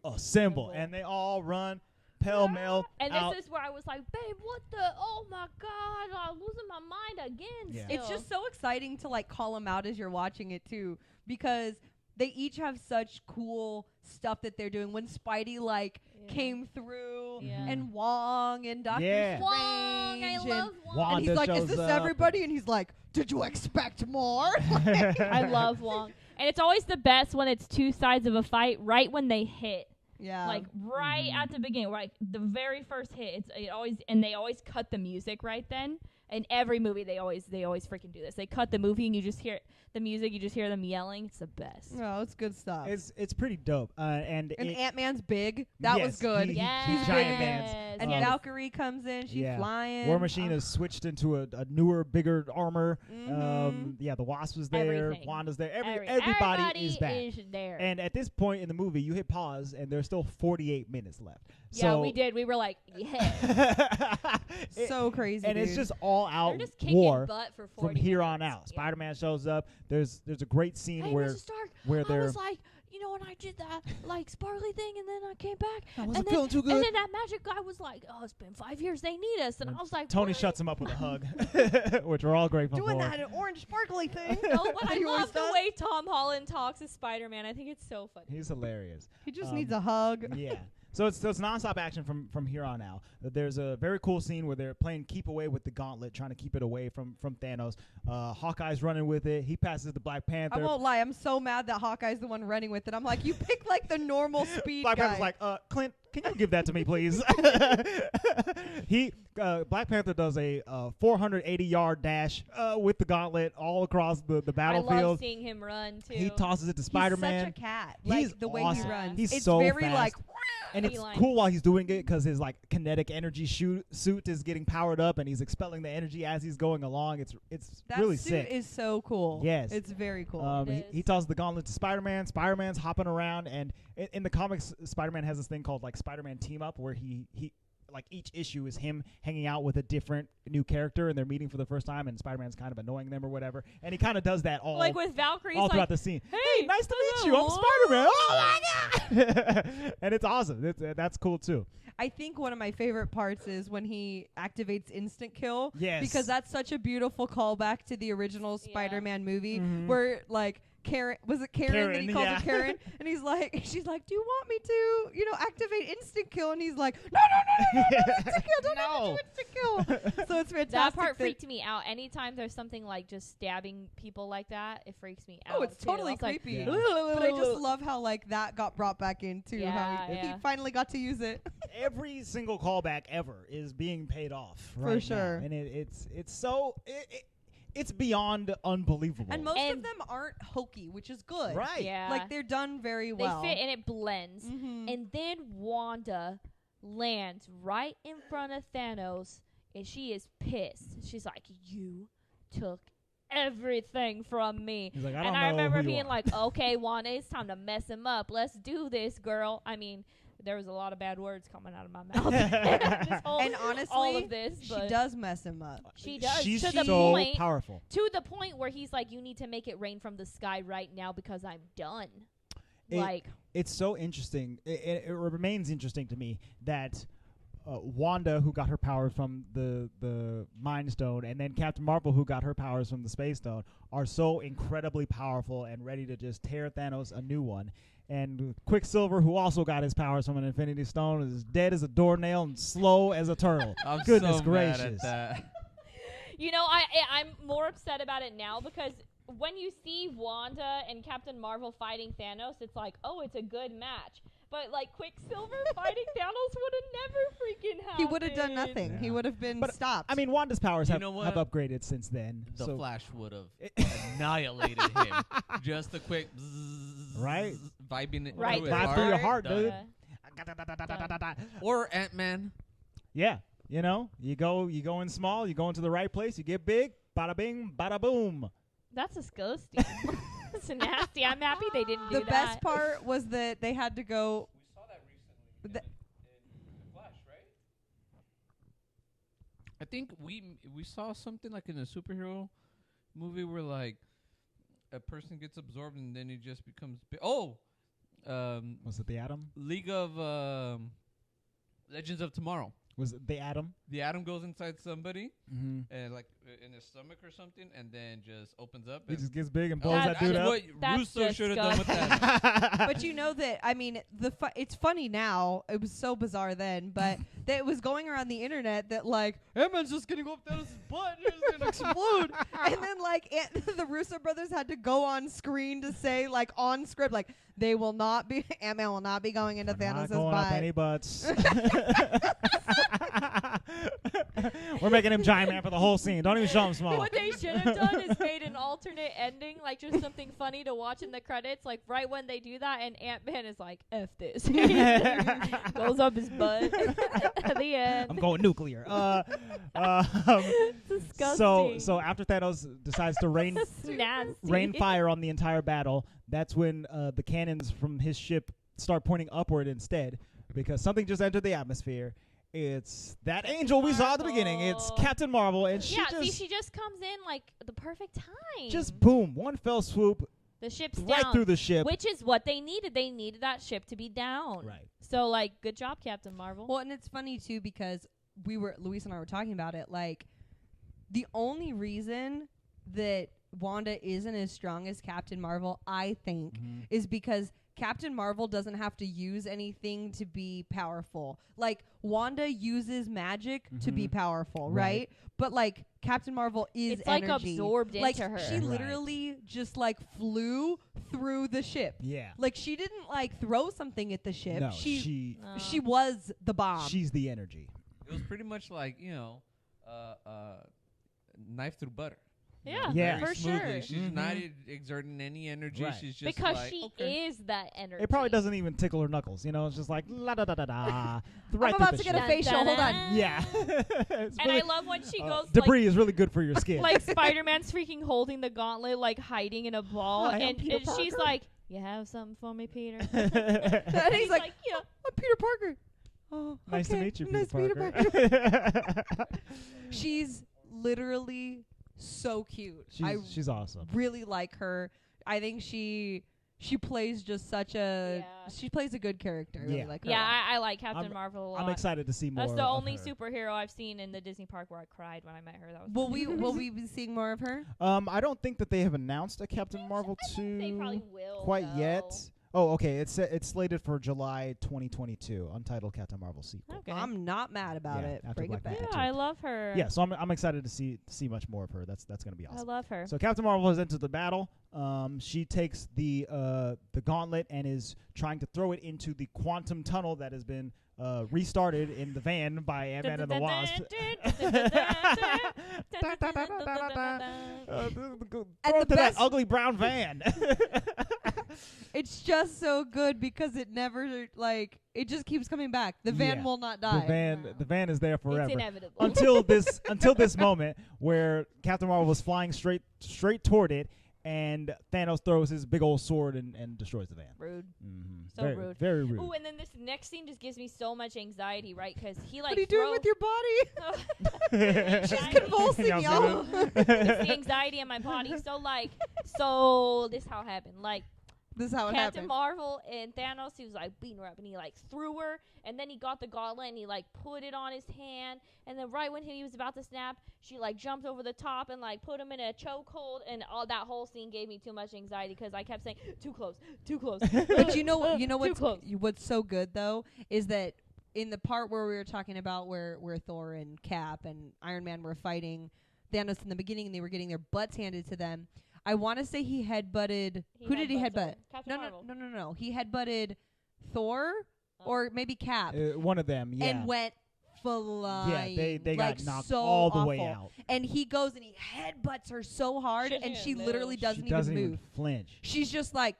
assemble!" And they all run pell mell And out. this is where I was like, babe, what the? Oh my God, I'm losing my mind again. Yeah. Still. It's just so exciting to like call them out as you're watching it too, because they each have such cool stuff that they're doing. When Spidey like came through, Yeah. and Wong and Doctor Yeah. Strange, Wong, I love Wong. and Wanda he's like, "Is shows this up. everybody?" And he's like, "Did you expect more?" I love Wong. And it's always the best when it's two sides of a fight right when they hit. Yeah, Like right at the beginning, right, the very first hit. They always cut the music right then. In every movie, they always freaking do this. They cut the movie and you just hear the music. You just hear them yelling. It's the best. no, it's good stuff. It's pretty dope. And and it- Ant-Man's big. That Yes, was good. he- Yes. he's giant man's. And Um, Valkyrie comes in. She's yeah. flying. War Machine has switched into a newer, bigger armor. Mhm. Yeah, the Wasp was there. Everything. Wanda's there. Everybody Everybody is back. is there. And at this point in the movie, you hit pause, and there's still 48 minutes left. yeah, So we did. We were like, yeah. So crazy, and it's dude. just all out They're just kicking war butt for 40 from here on minutes. out. Yeah. Spider-Man shows up. There's a great scene Hey, where Mr. Stark, where I they're was like, you know, and I did that like sparkly thing, and then I came back. I and wasn't then, feeling too good. And then that magic guy was like, "Oh, it's been 5 years. They need us." And I was like, Tony what? shuts him up with a hug, which we're all grateful Doing for. that orange sparkly thing. No, but I He always love the does. way Tom Holland talks as Spider-Man. I think it's so funny. He's hilarious. He just Um, needs a hug. Yeah. So it's nonstop action from here on out. There's a very cool scene where they're playing keep away with the gauntlet, trying to keep it away from Thanos. Hawkeye's running with it. He passes the Black Panther. I won't lie, I'm so mad that Hawkeye's the one running with it. I'm like, you pick like the normal speed Black guy. Panther's like, Clint, can you give that to me, please? Black Panther does a 480-yard dash with the gauntlet all across the I battlefield. love seeing him run too. He tosses it to He's Spider-Man. such a cat. He's Like the way awesome. he runs. He's it's so very fast. like And it's Feline. cool while he's doing it because his like kinetic energy suit is getting powered up and he's expelling the energy as he's going along. It's that really suit sick. is so cool. Yes. It's very cool. He It is. tosses the gauntlet to Spider-Man. Spider-Man's hopping around, and in the comics, Spider-Man has this thing called like Spider-Man Team Up, where he like each issue is him hanging out with a different new character, and they're meeting for the first time, and Spider-Man's kind of annoying them or whatever, and he kind of does that all like with Valkyrie. all Like, throughout the scene. hey, Nice to meet hello. you. I'm Spider-Man. Oh my god! And it's awesome. That's cool too. I think one of my favorite parts is when he activates instant kill. Yes. Because that's such a beautiful callback to the original Yeah. Spider-Man movie Mhm. where like Karen, was it Karen that he Karen, calls yeah. her Karen? And he's like, she's like, do you want me to, activate instant kill? And he's like, no, instant kill, don't No. ever do instant kill. So it's fantastic. that part freaked me out. Anytime there's something like just stabbing people like that, it freaks me out. Oh, it's too. totally I was like, creepy. Yeah. But I just love how like that got brought back in too. Yeah, how he yeah. finally got to use it. Every single callback ever is being paid off For right now. sure. And it's so it's beyond unbelievable. And most of And- them aren't hokey, which is good. right. Yeah. Like they're done very they well. fit and it blends. Mhm. And then Wanda lands right in front of Thanos, and she is pissed. She's like, "You took everything from me." He's like, I don't and know I remember who you being are. like, "Okay, Wanda, it's time to mess him up. Let's do this, girl." I mean, there was a lot of bad words coming out of my mouth. This whole- And honestly, all of this, she but does mess him up. She does. She's to the so point. powerful. To the point where he's like, "You need to make it rain from the sky right now because I'm done." It- It's so interesting. It remains interesting to me that Wanda, who got her powers from the Mind Stone, and then Captain Marvel, who got her powers from the Space Stone, are so incredibly powerful and ready to just tear Thanos a new one. And Quicksilver, who also got his powers from an Infinity Stone, is dead as a doornail and slow as a turtle. I'm Goodness so gracious. mad at that. You know, I'm more upset about it now because when you see Wanda and Captain Marvel fighting Thanos, it's like, oh, it's a good match. But like Quicksilver fighting Thanos would have never freaking happened. He would have done nothing. Yeah. He would have been But, stopped. I mean, Wanda's powers You have know what? upgraded since then. The so Flash would have annihilated him. Just a quick bzzz, Right. vibing it Right through his Vibe through your heart, Done. dude. Or Ant-Man. Yeah, you know, you go in small, you go into the right place, you get big, bada bing, bada boom. That's disgusting. It's nasty. I'm happy they didn't do the that. best part was that they had to go. We saw that recently The- in Flash, right? I think we saw something like in a superhero movie where like a person gets absorbed and then he just becomes big. Was it the Atom? League of Legends of Tomorrow. Was it the Atom? The atom goes inside somebody Mm-hmm. and like in his stomach or something, and then just opens up. He And just gets big and Oh, blows That's that dude that's up. what That's Russo should have done with that. But you know that, I mean, it's funny now. It was so bizarre then, but that it was going around the internet that like Ant-Man's just gonna go up Thanos' butt and it's gonna explode. And then like the Russo brothers had to go on screen to say like on script like they will not be Ant-Man will not be going into We're not Thanos' going up butt. any butts. We're making him giant man for the whole scene. Don't even show him small. What they should have done is made an alternate ending, like just something funny to watch in the credits, like right when they do that, and Ant-Man is like, F this. Goes up his butt at the end. I'm going nuclear. Disgusting. So after Thanos decides to rain That's nasty. rain fire on the entire battle, that's when the cannons from his ship start pointing upward instead, because something just entered the atmosphere. It's that angel we saw at the beginning. It's Marvel. Captain Marvel, and She just comes in like the perfect time. just boom, one fell swoop, The ship's right down. through the ship. Which is what they needed. They needed that ship to be down. Right. So, like, good job, Captain Marvel. Well, and it's funny too because Luis and I were talking about it. Like, the only reason that Wanda isn't as strong as Captain Marvel, I think, is because Captain Marvel doesn't have to use anything to be powerful. Like, Wanda uses magic to be powerful, right? But, like, Captain Marvel is it's like energy. absorbed Like, into her. she literally just, like, flew through the ship. Yeah. Like, she didn't, like, throw something at the ship. No, she was the bomb. She's the energy. It was pretty much like, knife through butter. Yeah, Yeah. for Very smoothly. sure. She's not exerting any energy. Right. She's just Because like, she okay. is that energy. It probably doesn't even tickle her knuckles. You know, it's just like la da da da da. Right I'm through about the to get a ship. facial. Hold on. Yeah. It's And really- I love when she goes debris is really good for your skin. like Spider-Man's freaking holding the gauntlet, like hiding in a ball, Hi, I'm and Peter she's Parker. like, "You have something for me, Peter?" And he's like, "Yeah." I'm Peter Parker. Oh, Nice to okay. meet you, Nice Peter Peter Parker. She's literally so cute. She's awesome. Really like her. I think she plays just such a she plays a good character. I really Yeah. like her. Yeah, a lot. I like Captain Marvel a lot. I'm excited to see more. That's the of only her. superhero I've seen in the Disney park where I cried when I met her. That was Will we be seeing more of her? I don't think that they have announced a Captain Marvel I think they 2 probably will quite though. yet. Oh, okay. It's slated for July 2022. Untitled Captain Marvel sequel. Okay. I'm not mad about Yeah, it. after Bring it Black back. Panther yeah, I love her. Yeah, so I'm excited to see much more of her. That's gonna be I awesome. love her. So Captain Marvel has entered the battle. She takes the gauntlet and is trying to throw it into the quantum tunnel that has been restarted in the van by Ant-Man and the Wasp. Throw it to that ugly brown van. It's just so good because it never it just keeps coming back. The van Yeah. will not die. The van is there forever. It's inevitable. until this moment where Captain Marvel was flying straight toward it, and Thanos throws his big old sword and destroys the van. Rude. Mm-hmm. So very, rude. Very rude. Ooh, and then this next scene just gives me so much anxiety, right? Because he like What are you doing with your body? She's convulsing, Y'all see y'all. it's the anxiety in my body. So this how it happened. Like This is how it Captain happened. Marvel and Thanos, he was like beating her up, and he like threw her, and then he got the gauntlet and he like put it on his hand, and then right when he was about to snap, she like jumped over the top and like put him in a chokehold, and all that whole scene gave me too much anxiety because I kept saying too close, too close. But you know Too close. what's so good though is that in the part where we were talking about where Thor and Cap and Iron Man were fighting Thanos in the beginning and they were getting their butts handed to them, I want to say he headbutted. Who did he headbutt? Captain Marvel. No. He headbutted Thor or maybe Cap One of them, yeah. and went flying. Yeah, they like, got knocked so all the awful. way out. And he goes and he headbutts her so hard, She doesn't and she even literally move. doesn't, She doesn't even even move. flinch. She's just like,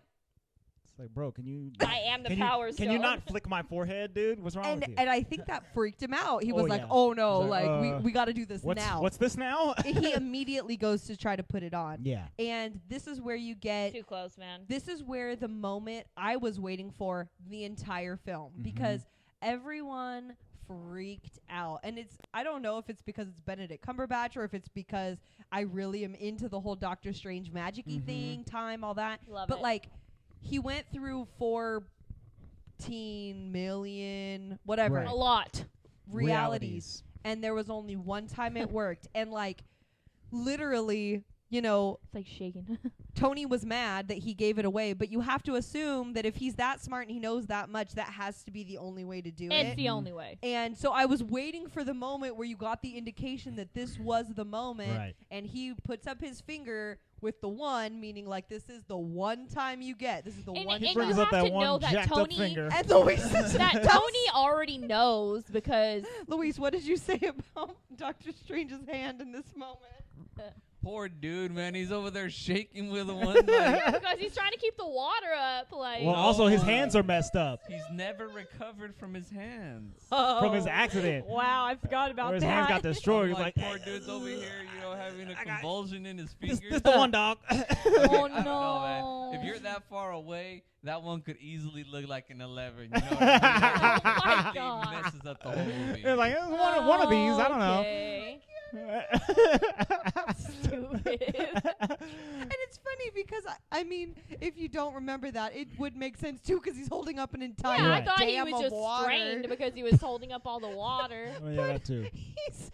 It's like, bro, can you? I am the can Power you, Can you Stone. not flick my forehead, dude? What's wrong with you? and I think that freaked him out. He was Oh, like, yeah. "Oh no, He's like, like we got to do this What's now." What's this now? He immediately goes to try to put it on. Yeah. And this is where you get. Too close, man. This is where the moment I was waiting for the entire film Mm-hmm. because everyone freaked out. And I don't know if it's because it's Benedict Cumberbatch or if it's because I really am into the whole Doctor Strange magic-y Mm-hmm. thing, time, all that. Love but it. like he went through 14 million whatever Right. A lot. realities and there was only one time it worked. And like literally, It's like shaking. Tony was mad that he gave it away, but you have to assume that if he's that smart and he knows that much, that has to be the only way to do It's it. the only way. And so I was waiting for the moment where you got the indication that this was the moment. Right. And he puts up his finger with the one, meaning like this is the one time you get. This is the And- one and He you time. brings up have that to know one that jacked up Tony- finger. And Luis, That Tony already knows because Luis, what did you say about Doctor Strange's hand in this moment? Poor dude, man. He's over there shaking with one leg. because he's trying to keep the water up. Like Well, also his hands are messed up He's never recovered from his hands. from his accident. Wow, I forgot about Where his hands got destroyed. He's Like, like, poor dude's over here, having a convulsion in his fingers. this the one, dog. Oh I don't know, no! man. If you're that far away, that one could easily look like an 11. You know what I mean? Oh my It God. messes up the whole movie. It's like one of these. I don't know. Okay. Stupid. And it's funny because I mean, if you don't remember that, it would make sense too because he's holding up an entire Yeah, I thought he dam was of just water. strained because he was holding up all the water. Oh, yeah, that too. He's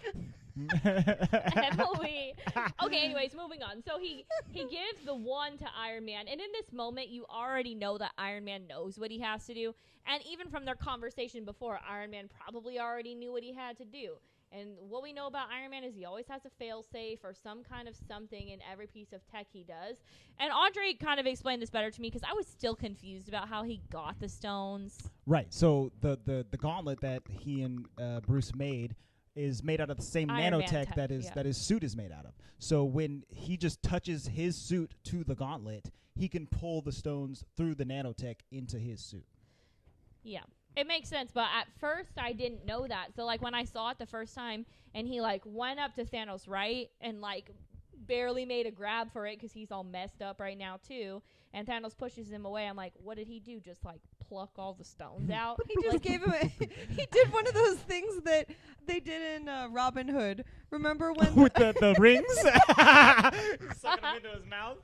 Emily. Okay, anyways, moving on. So he gives the one to Iron Man, and in this moment, you already know that Iron Man knows what he has to do. And even from their conversation before, Iron Man probably already knew what he had to do. And what we know about Iron Man is he always has a fail-safe or some kind of something in every piece of tech he does. And Andre kind of explained this better to me because I was still confused about how he got the stones. Right. So the gauntlet that he and Bruce made is made out of the same Iron Man nanotech tech, that his suit is made out of. So when he just touches his suit to the gauntlet, he can pull the stones through the nanotech into his suit. Yeah. It makes sense, but at first I didn't know that. So like when I saw it the first time and he like went up to Thanos, right? And like barely made a grab for it because he's all messed up right now too. And Thanos pushes him away. I'm like, what did he do? Just like pluck all the stones out? He just gave him he did one of those things that they did in Robin Hood. Remember when With the rings? Sucking them into his mouth.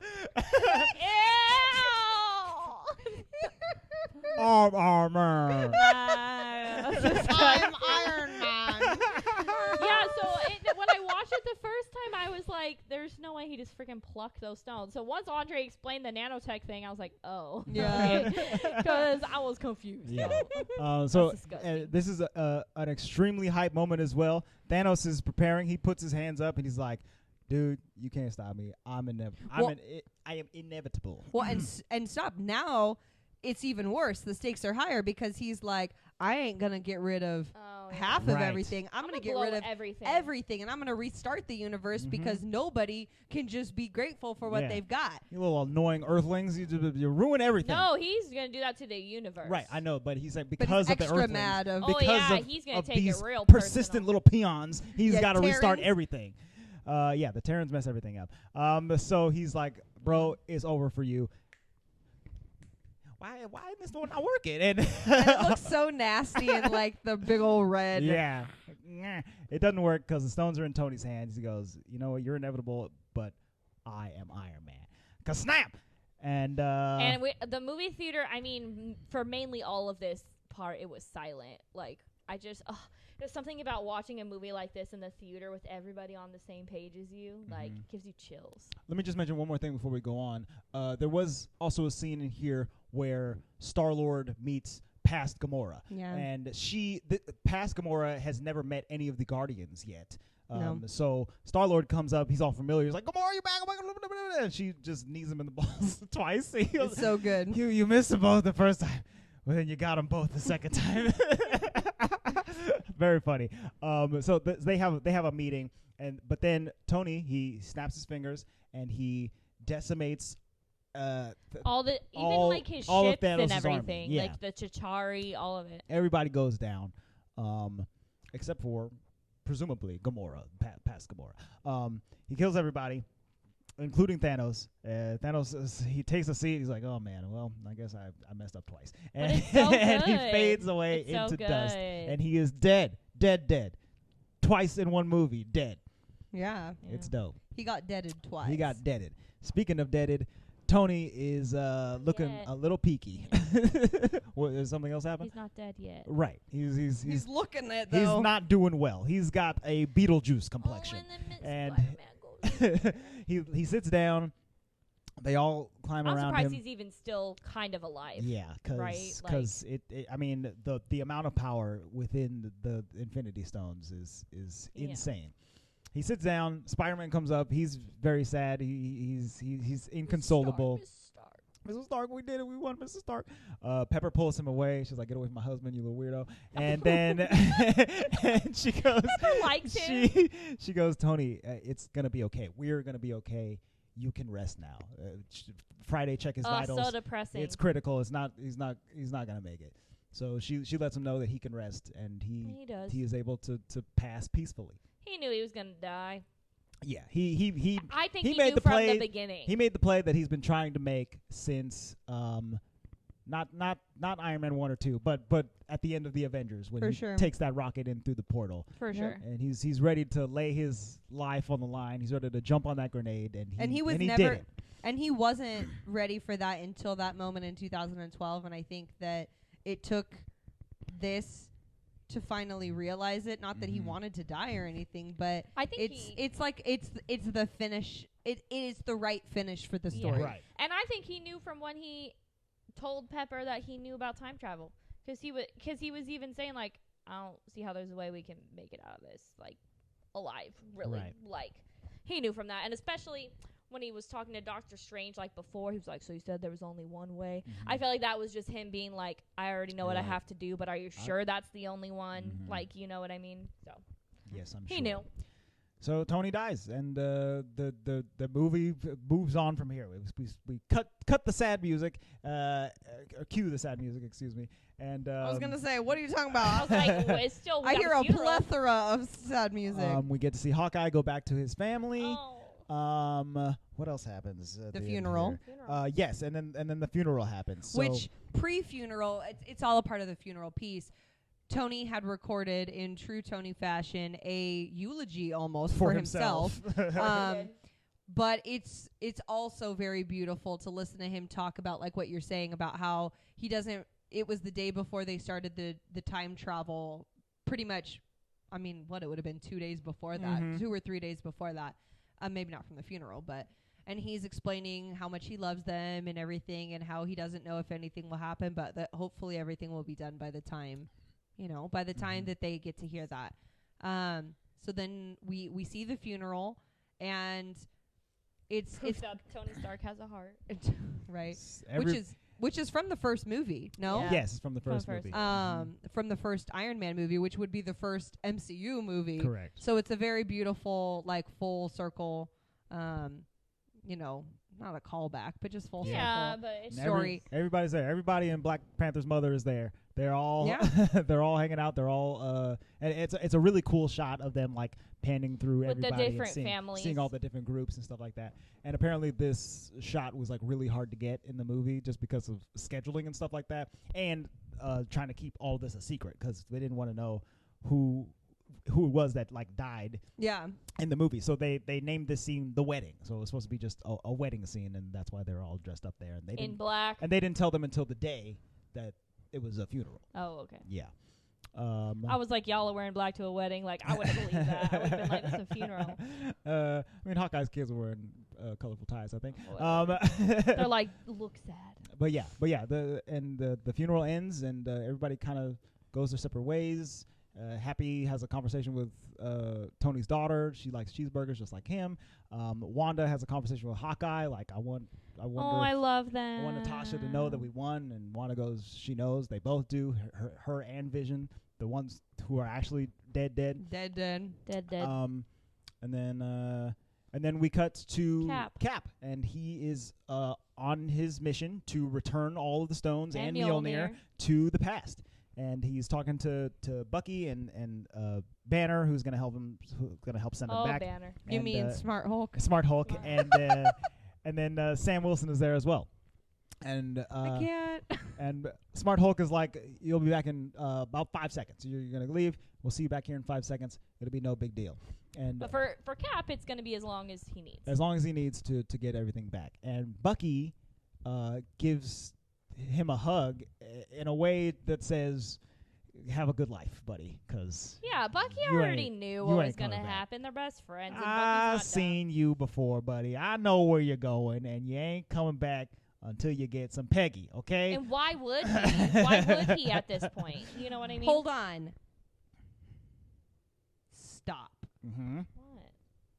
Armor. I'm Iron Man. Yeah, so when I watched it the first time, I was like, there's no way he just freaking plucked those stones. So once Andre explained the nanotech thing, I was like, oh. Yeah. Because I was confused. Yeah. That's So disgusting. this is an extremely hype moment as well. Thanos is preparing. He puts his hands up and he's like, dude, you can't stop me. I am inevitable. Well, and stop now. It's even worse. The stakes are higher because he's like, I ain't gonna get rid of half of Right. everything. I'm gonna get blow rid of everything. and I'm gonna restart the universe because nobody can just be grateful for what Yeah. they've got. You little annoying Earthlings, you ruin everything. No, he's gonna do that to the universe. Right, I know, but he's like But because he's of the extra Earthlings, mad of Oh, because yeah, of, he's gonna of take it these real persistent personal. little peons, he's Yeah, got to restart Terrans. everything. Yeah, the Terrans mess everything up. So he's like, bro, it's over for you. Why is this one not working? And And it looks so nasty and like the big old red. yeah, it doesn't work because the stones are in Tony's hands. He goes, you know what, you're inevitable, but I am Iron Man. Cause snap, and the movie theater. I mean, for mainly all of this part, it was silent. Like I just, there's something about watching a movie like this in the theater with everybody on the same page as you. Like gives you chills. let me just mention one more thing before we go on. There was also a scene in here where Star-Lord meets past Gamora. Yeah. And past Gamora has never met any of the Guardians yet. No. So Star-Lord comes up, he's all familiar. He's like, Gamora, you back? And she just knees him in the balls twice. It's so good. You missed them both the first time. Well, then you got them both the second time. Very funny. So they have a meeting, but then Tony, he snaps his fingers and he decimates Like his all of ships and Thanos' everything, army. Yeah. like the Chitauri, all of it. Everybody goes down, except for presumably Gamora, past Gamora. He kills everybody, including Thanos. Thanos, he takes a seat. He's like, "Oh man, well, I guess I messed up twice." And, it's so and he good. fades away It's so into dust, good. and he is dead, twice in one movie, dead. Yeah. It's dope. He got deaded twice. He got deaded. Speaking of deaded, Tony is looking Dead. a little peaky. What, does something else happen? He's not dead yet. Right. He's looking at though. he's not doing well. He's got a Beetlejuice complexion. And he sits down. They all climb I'm around surprised him. he's even still kind of alive. Yeah, right? because I mean the amount of power within the Infinity Stones is Yeah. insane. He sits down. Spider-Man comes up. He's very sad. He's inconsolable. Mrs. Stark, we did it. We won, Mrs. Stark. Pepper pulls him away. She's like, "Get away from my husband, you little weirdo." And then and she goes, Pepper likes him. She goes, "Tony, it's gonna be okay. We're gonna be okay. You can rest now." Friday, check his vitals. So depressing. It's critical. He's not gonna make it. So she lets him know that he can rest, and He does. he is able to pass peacefully. He knew he was gonna die. Yeah, he I think he he made knew the from play- the beginning. He made the play that he's been trying to make since not Iron Man 1 or 2, but at the end of the Avengers when For he sure. takes that rocket in through the portal. For sure. And he's ready to lay his life on the line. He's ready to jump on that grenade, and he And he was did never it. And he wasn't ready for that until that moment in 2012. And I think that it took this to finally realize it. Not that he wanted to die or anything, but I think it's the finish. It is the right finish for the story. Right. And I think he knew from when he told Pepper that he knew about time travel, because he was even saying like, I don't see how there's a way we can make it out of this like alive, really. Right. Like he knew from that, and especially when he was talking to Doctor Strange like before, he was like, so you said there was only one way. I felt like that was just him being like, I already know what I have to do, but are you sure that's the only one? Like, you know what I mean? So Yes, I'm he sure. knew. So Tony dies, and the movie moves on from here. We cut the sad music, cue the sad music, excuse me. And I was gonna say, what are you talking I about? was like, well, it's still. I hear a plethora of sad music. we get to see Hawkeye go back to his family. Oh. What else happens? At The end funeral. here? Yes, and then the funeral happens. So Which pre-funeral, it's all a part of the funeral piece. Tony had recorded in true Tony fashion a eulogy almost for himself. But it's also very beautiful to listen to him talk about like what you're saying about how he doesn't. It was the day before they started the time travel. Pretty much, I mean, what it would have been 2 days before that, 2 or 3 days before that. Maybe not from the funeral, but. And he's explaining how much he loves them and everything, and how he doesn't know if anything will happen, but that hopefully everything will be done by the time. By the time that they get to hear that. So then we see the funeral, and it's that Tony Stark has a heart. right, which is from the first movie. No, Yeah. Yes, it's from the first first. movie. from the first Iron Man movie, which would be the first MCU movie. Correct. So it's a very beautiful, like full circle. Not a callback, but just full Yeah, circle. but it's And story. Everybody's there. Everybody in Black Panther's mother is there. They're all they're all hanging out. They're all and it's a really cool shot of them like panning through With the everybody different and families. seeing all the different groups and stuff like that. And apparently this shot was like really hard to get in the movie just because of scheduling and stuff like that, and trying to keep all this a secret because they didn't want to know who it was that like died Yeah. in the movie. So they named this scene The Wedding. So it was supposed to be just a wedding scene, and that's why they're all dressed up there. And they in didn't, black. and they didn't tell them until the day that it was a funeral. Oh, okay. Yeah. I was like, y'all are wearing black to a wedding. Like, I wouldn't believe that. I would have been like, this is a funeral. I mean, Hawkeye's kids were wearing colorful ties, I think. They're like, look sad. But yeah, the funeral ends, and everybody kind of goes their separate ways. Happy has a conversation with Tony's daughter. She likes cheeseburgers just like him. Wanda has a conversation with Hawkeye. Like, I wonder. Oh, I love them. I want Natasha to know that we won, and Wanda goes, she knows. They both do. Her and Vision, the ones who are actually dead. Dead. And then we cut to Cap. and he is on his mission to return all of the stones and And Mjolnir Mjolnir. to the past. And he's talking to Bucky and Banner, who's gonna help send him back. Banner. You And, mean Smart Hulk? Smart Hulk, and then Sam Wilson is there as well. And I can't. and Smart Hulk is like, you'll be back in about 5 seconds. You're gonna leave. We'll see you back here in 5 seconds. It'll be no big deal. And But for Cap, it's going to be as long as he needs. as long as he needs to get everything back. And Bucky gives him a hug in a way that says, have a good life, buddy, because Yeah, Bucky you already ain't- knew you what was ain't going to coming back. happen. They're best friends. And I've Bucky's not seen you before, buddy. I know where you're going, and you ain't coming back until you get some Peggy, okay? dumb. And why would he? Why would he at this point? You know what I mean? Hold on. Stop. Mm-hmm. What?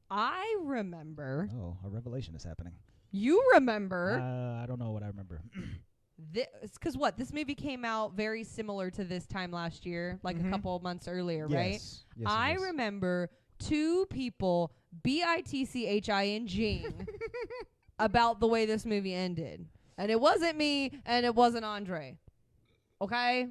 I remember. Oh, a revelation is happening. You remember. I don't know what I remember. This, because this movie came out very similar to this time last year, like a couple of months earlier, right? Yes, it I is. remember two people bitching about the way this movie ended. And it wasn't me and it wasn't Andre. Okay?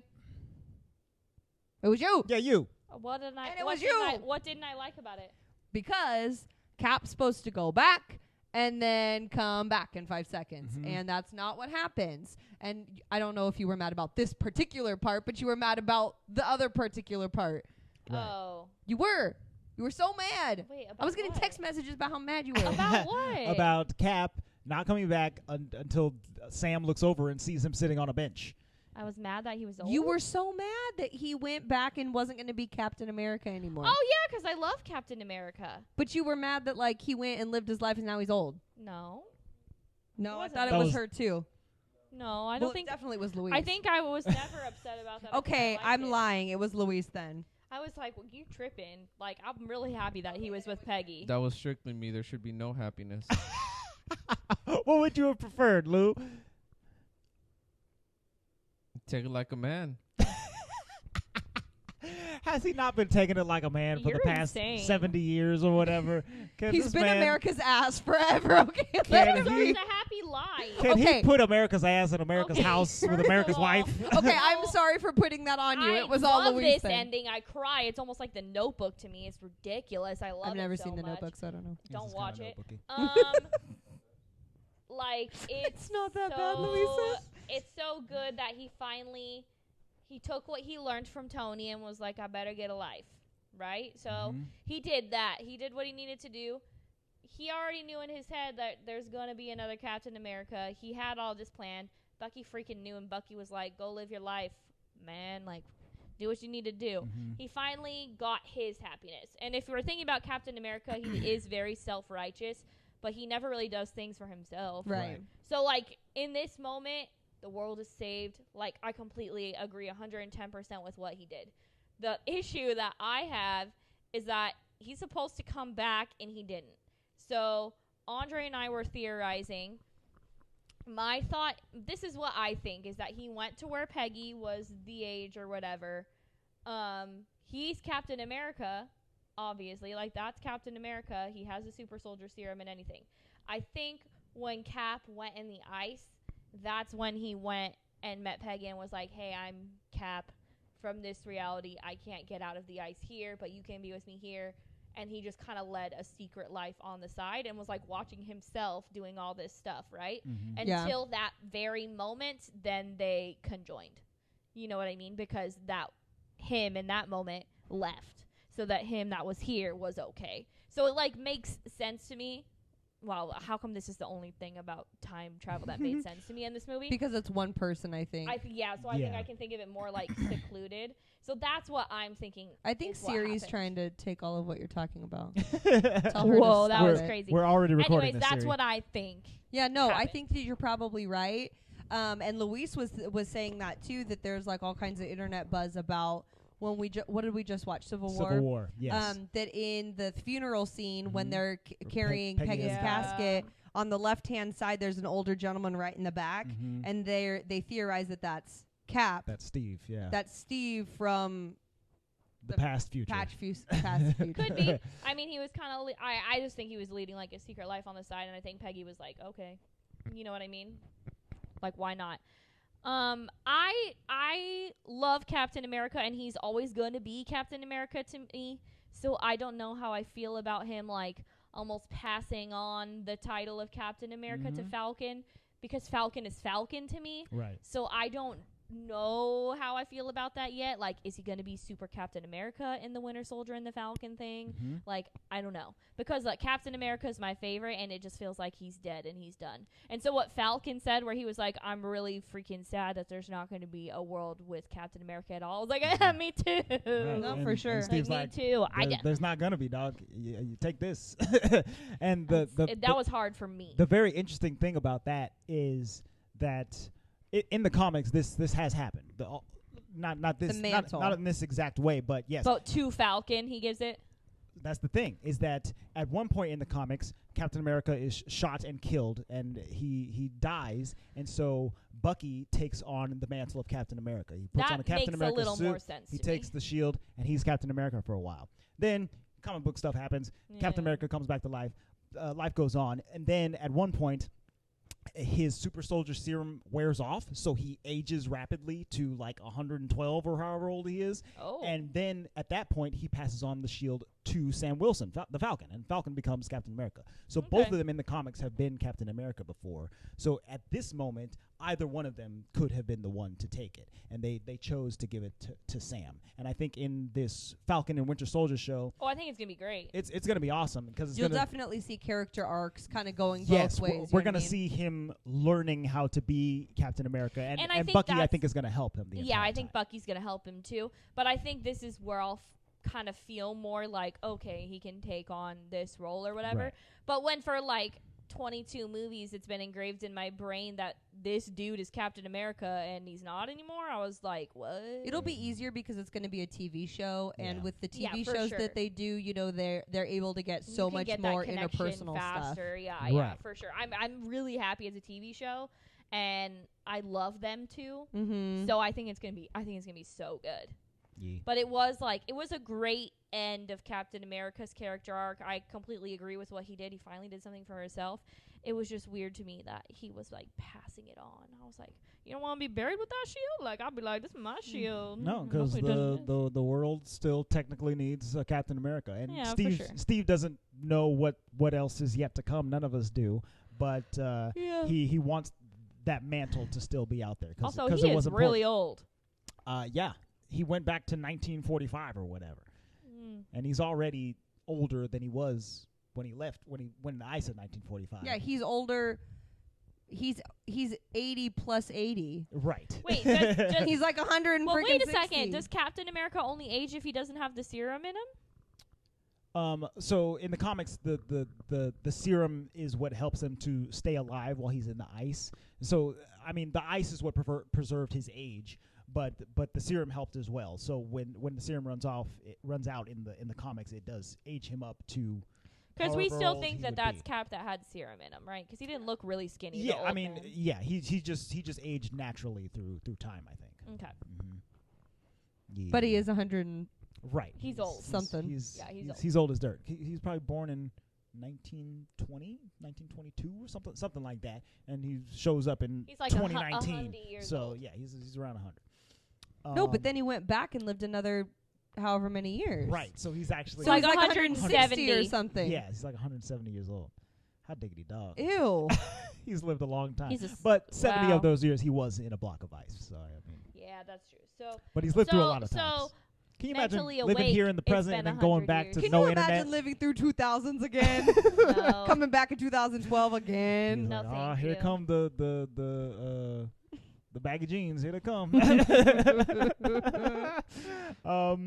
It was you. Yeah, you. What did I? And it what was didn't you. I- what didn't I like about it? Because Cap's supposed to go back and then come back in 5 seconds. And that's not what happens. And I don't know if you were mad about this particular part, but you were mad about the other particular part. Right. Oh, You were. You were so mad. wait. About I was getting what? text messages about how mad you were. About what? About Cap not coming back until Sam looks over and sees him sitting on a bench. I was mad that he was old. You were so mad that he went back and wasn't going to be Captain America anymore. Oh yeah, because I love Captain America. But you were mad that like he went and lived his life and now he's old. No, No, I Wasn't. thought it That was was- her too. no, I Well, don't it think. definitely was Louise. I think I was never upset about that. I think Okay, I liked I'm it. lying. It was Louise then. I was like, well, you tripping? Like, I'm really happy that he was with Peggy. That was strictly me. There should be no happiness. What would you have preferred, Lou? Take it like a man. Has he not been taking it like a man for You're the past insane. 70 years or whatever? Can He's this been man- America's ass forever. Okay, Can let So him he- it's a happy lie. Can Okay. he put America's ass in America's Okay, house with first America's of all- wife? Okay, I'm sorry for putting that on you. I It was all love Louise this then. ending. I cry. It's almost like The Notebook to me. It's ridiculous. I love it. I've never so seen The much. Notebook, so I don't know. Don't This is watch kinda it. notebooky. Like it's not that so, bad, Louisa. It's so good that he took what he learned from Tony and was like, I better get a life, right? So Mhm. he did that. He did what he needed to do. He already knew in his head that there's gonna be another Captain America. He had all this planned. Bucky freaking knew, and Bucky was like, "Go live your life, man. Like, do what you need to do." Mhm. He finally got his happiness. And if you were thinking about Captain America, he is very self-righteous, but he never really does things for himself. Right. So, like, in this moment, the world is saved. Like, I completely agree 110% with what he did. The issue that I have is that he's supposed to come back, and he didn't. So, Andre and I were theorizing. My thought, this is what I think, is that he went to where Peggy was the age or whatever. He's Captain America, obviously. Like, that's Captain America. He has a super soldier serum and anything. I think when Cap went in the ice, that's when he went and met Peggy and was like, hey, I'm Cap from this reality. I can't get out of the ice here, but you can be with me here. And he just kind of led a secret life on the side and was like watching himself doing all this stuff, right? Mhm. Yeah. Until that very moment, then they conjoined. You know what I mean? Because that him in that moment left, so that him that was here was okay. So it like makes sense to me. Wow, how come this is the only thing about time travel that made sense to me in this movie? Because it's one person, I think. I think I think Yeah. I can think of it more like secluded. So that's what I'm thinking. I think is what Siri's happened. trying to take all of what you're talking about. Tell her to Whoa, that stop was it. crazy. We're already recording Anyways, this. that's Siri. what I think. Yeah, no, I happened. think that you're probably right. And Luis was saying that too, that there's like all kinds of internet buzz about when what did we just watch? Civil War. Civil War. Yes. That in the funeral scene when Mhm. they're carrying Peggy Peggy's has casket, on the left hand side there's an older gentleman right in the back, Mhm. and they theorize that that's Cap. That's Steve. Yeah. That's Steve from the past future. Past Future. Could be. I mean, he was kind of. I just think he was leading like a secret life on the side, and I think Peggy was like, okay, you know what I mean? Like, why not? I love Captain America, and he's always going to be Captain America to me. So I don't know how I feel about him, like almost passing on the title of Captain America to Mhm. Falcon, because Falcon is Falcon to me. Right. So I don't know how I feel about that yet. Like, is he going to be Super Captain America in the Winter Soldier and the Falcon thing? Mhm. Like, I don't know. Because like Captain America is my favorite, and it just feels like he's dead and he's done. And so what Falcon said, where he was like, I'm really freaking sad that there's not going to be a world with Captain America at all. I was like, yeah, me too. Right. No, And- for sure. and Like, Steve's me like, too. There's not gonna be, dog. You take this. And that was hard for me. the very interesting thing about that is that in the comics, this has happened. Not this, The mantle. not in this exact way, but yes, But to Falcon, he gives it. that's the thing. Is that at one point in the comics, Captain America is shot and killed, and he dies, and so Bucky takes on the mantle of Captain America. He puts That on a Captain makes a America little suit. more sense He to takes me. the shield, and he's Captain America for a while. Then comic book stuff happens. Captain Yeah. America comes back to life. Life goes on, and then at one point, his super soldier serum wears off, so he ages rapidly to like 112 or however old he is. Oh. And then at that point, he passes on the shield to Sam Wilson, the Falcon, and Falcon becomes Captain America. So Okay. both of them in the comics have been Captain America before. So at this moment, either one of them could have been the one to take it, and they chose to give it to Sam. And I think in this Falcon and Winter Soldier show, Oh, I think it's gonna be great. it's going to be awesome because it's You'll going to definitely see character arcs kind of going yes, both ways. we're going to see him learning how to be Captain America, and And I think Bucky I that's- think is going to help him. The Yeah, entire I think time. Bucky's gonna help him too. But I think this is where I'll kind of feel more like, okay, he can take on this role or whatever. Right. But when for like 22 movies it's been engraved in my brain that this dude is Captain America and he's not anymore, I was like, what? It'll be easier because it's going to be a TV show, and Yeah. with the Yeah, TV for shows sure. that they do, they're able to get You so can much get that more connection interpersonal stuff. faster. Yeah, yeah, Right. for sure. I'm really happy as a TV show, and I love them too. Mm-hmm. So I think it's gonna be so good. Yeah. But it was a great end of Captain America's character arc. I completely agree with what he did. He finally did something for himself. It was just weird to me that he was like passing it on. I was like, you don't want to be buried with that shield? Like, I'd be like, this is my shield. No, because Nobody does this. the world still technically needs Captain America, and Yeah, for Steve sure. Steve doesn't know what else is yet to come. None of us do, but Yeah. he wants that mantle to still be out there. Also, cause he it was is really important. old. Yeah, he went back to 1945 or whatever, Mm. and he's already older than he was when he left. When I said 1945. Yeah, he's older. He's 80 plus 80. right. Wait, does, He's like 100 and well, freaking wait a 60. second. Does Captain America only age if he doesn't have the serum in him? So in the comics, the serum is what helps him to stay alive while he's in the ice. So I mean, the ice is what preserved his age, but the serum helped as well. So when the serum runs out in the comics, it does age him up to. Because we however still old think he that would that's be. Cap that had serum in him, right? Because he didn't look really skinny. the Yeah, I old mean, man. yeah, he just aged naturally through time, I think. Okay. Mm-hmm. Yeah. But he is 100 and right. He's old. Something. He's old. he's old as dirt. He's probably born in 1920, 1922 or something like that, and he shows up in He's like 2019. 100 years so old. yeah, he's around 100. no, but then he went back and lived another however many years. right. So he's actually So Like he's like 170 160 or something. yeah, he's like 170 years old. Hot diggity dog. Ew. He's lived a long time. He's a but 70 wow. of those years he was in a block of ice. So I mean, Yeah, that's true. So but he's lived through a So- lot of times. so Can you imagine mentally living here in the awake, it's present been and then going 100 back years. to Can no you internet? imagine living through 2000s again? no. Coming back in 2012 again? He's No, like, thank here you." come the baggy jeans. Here they come. Oh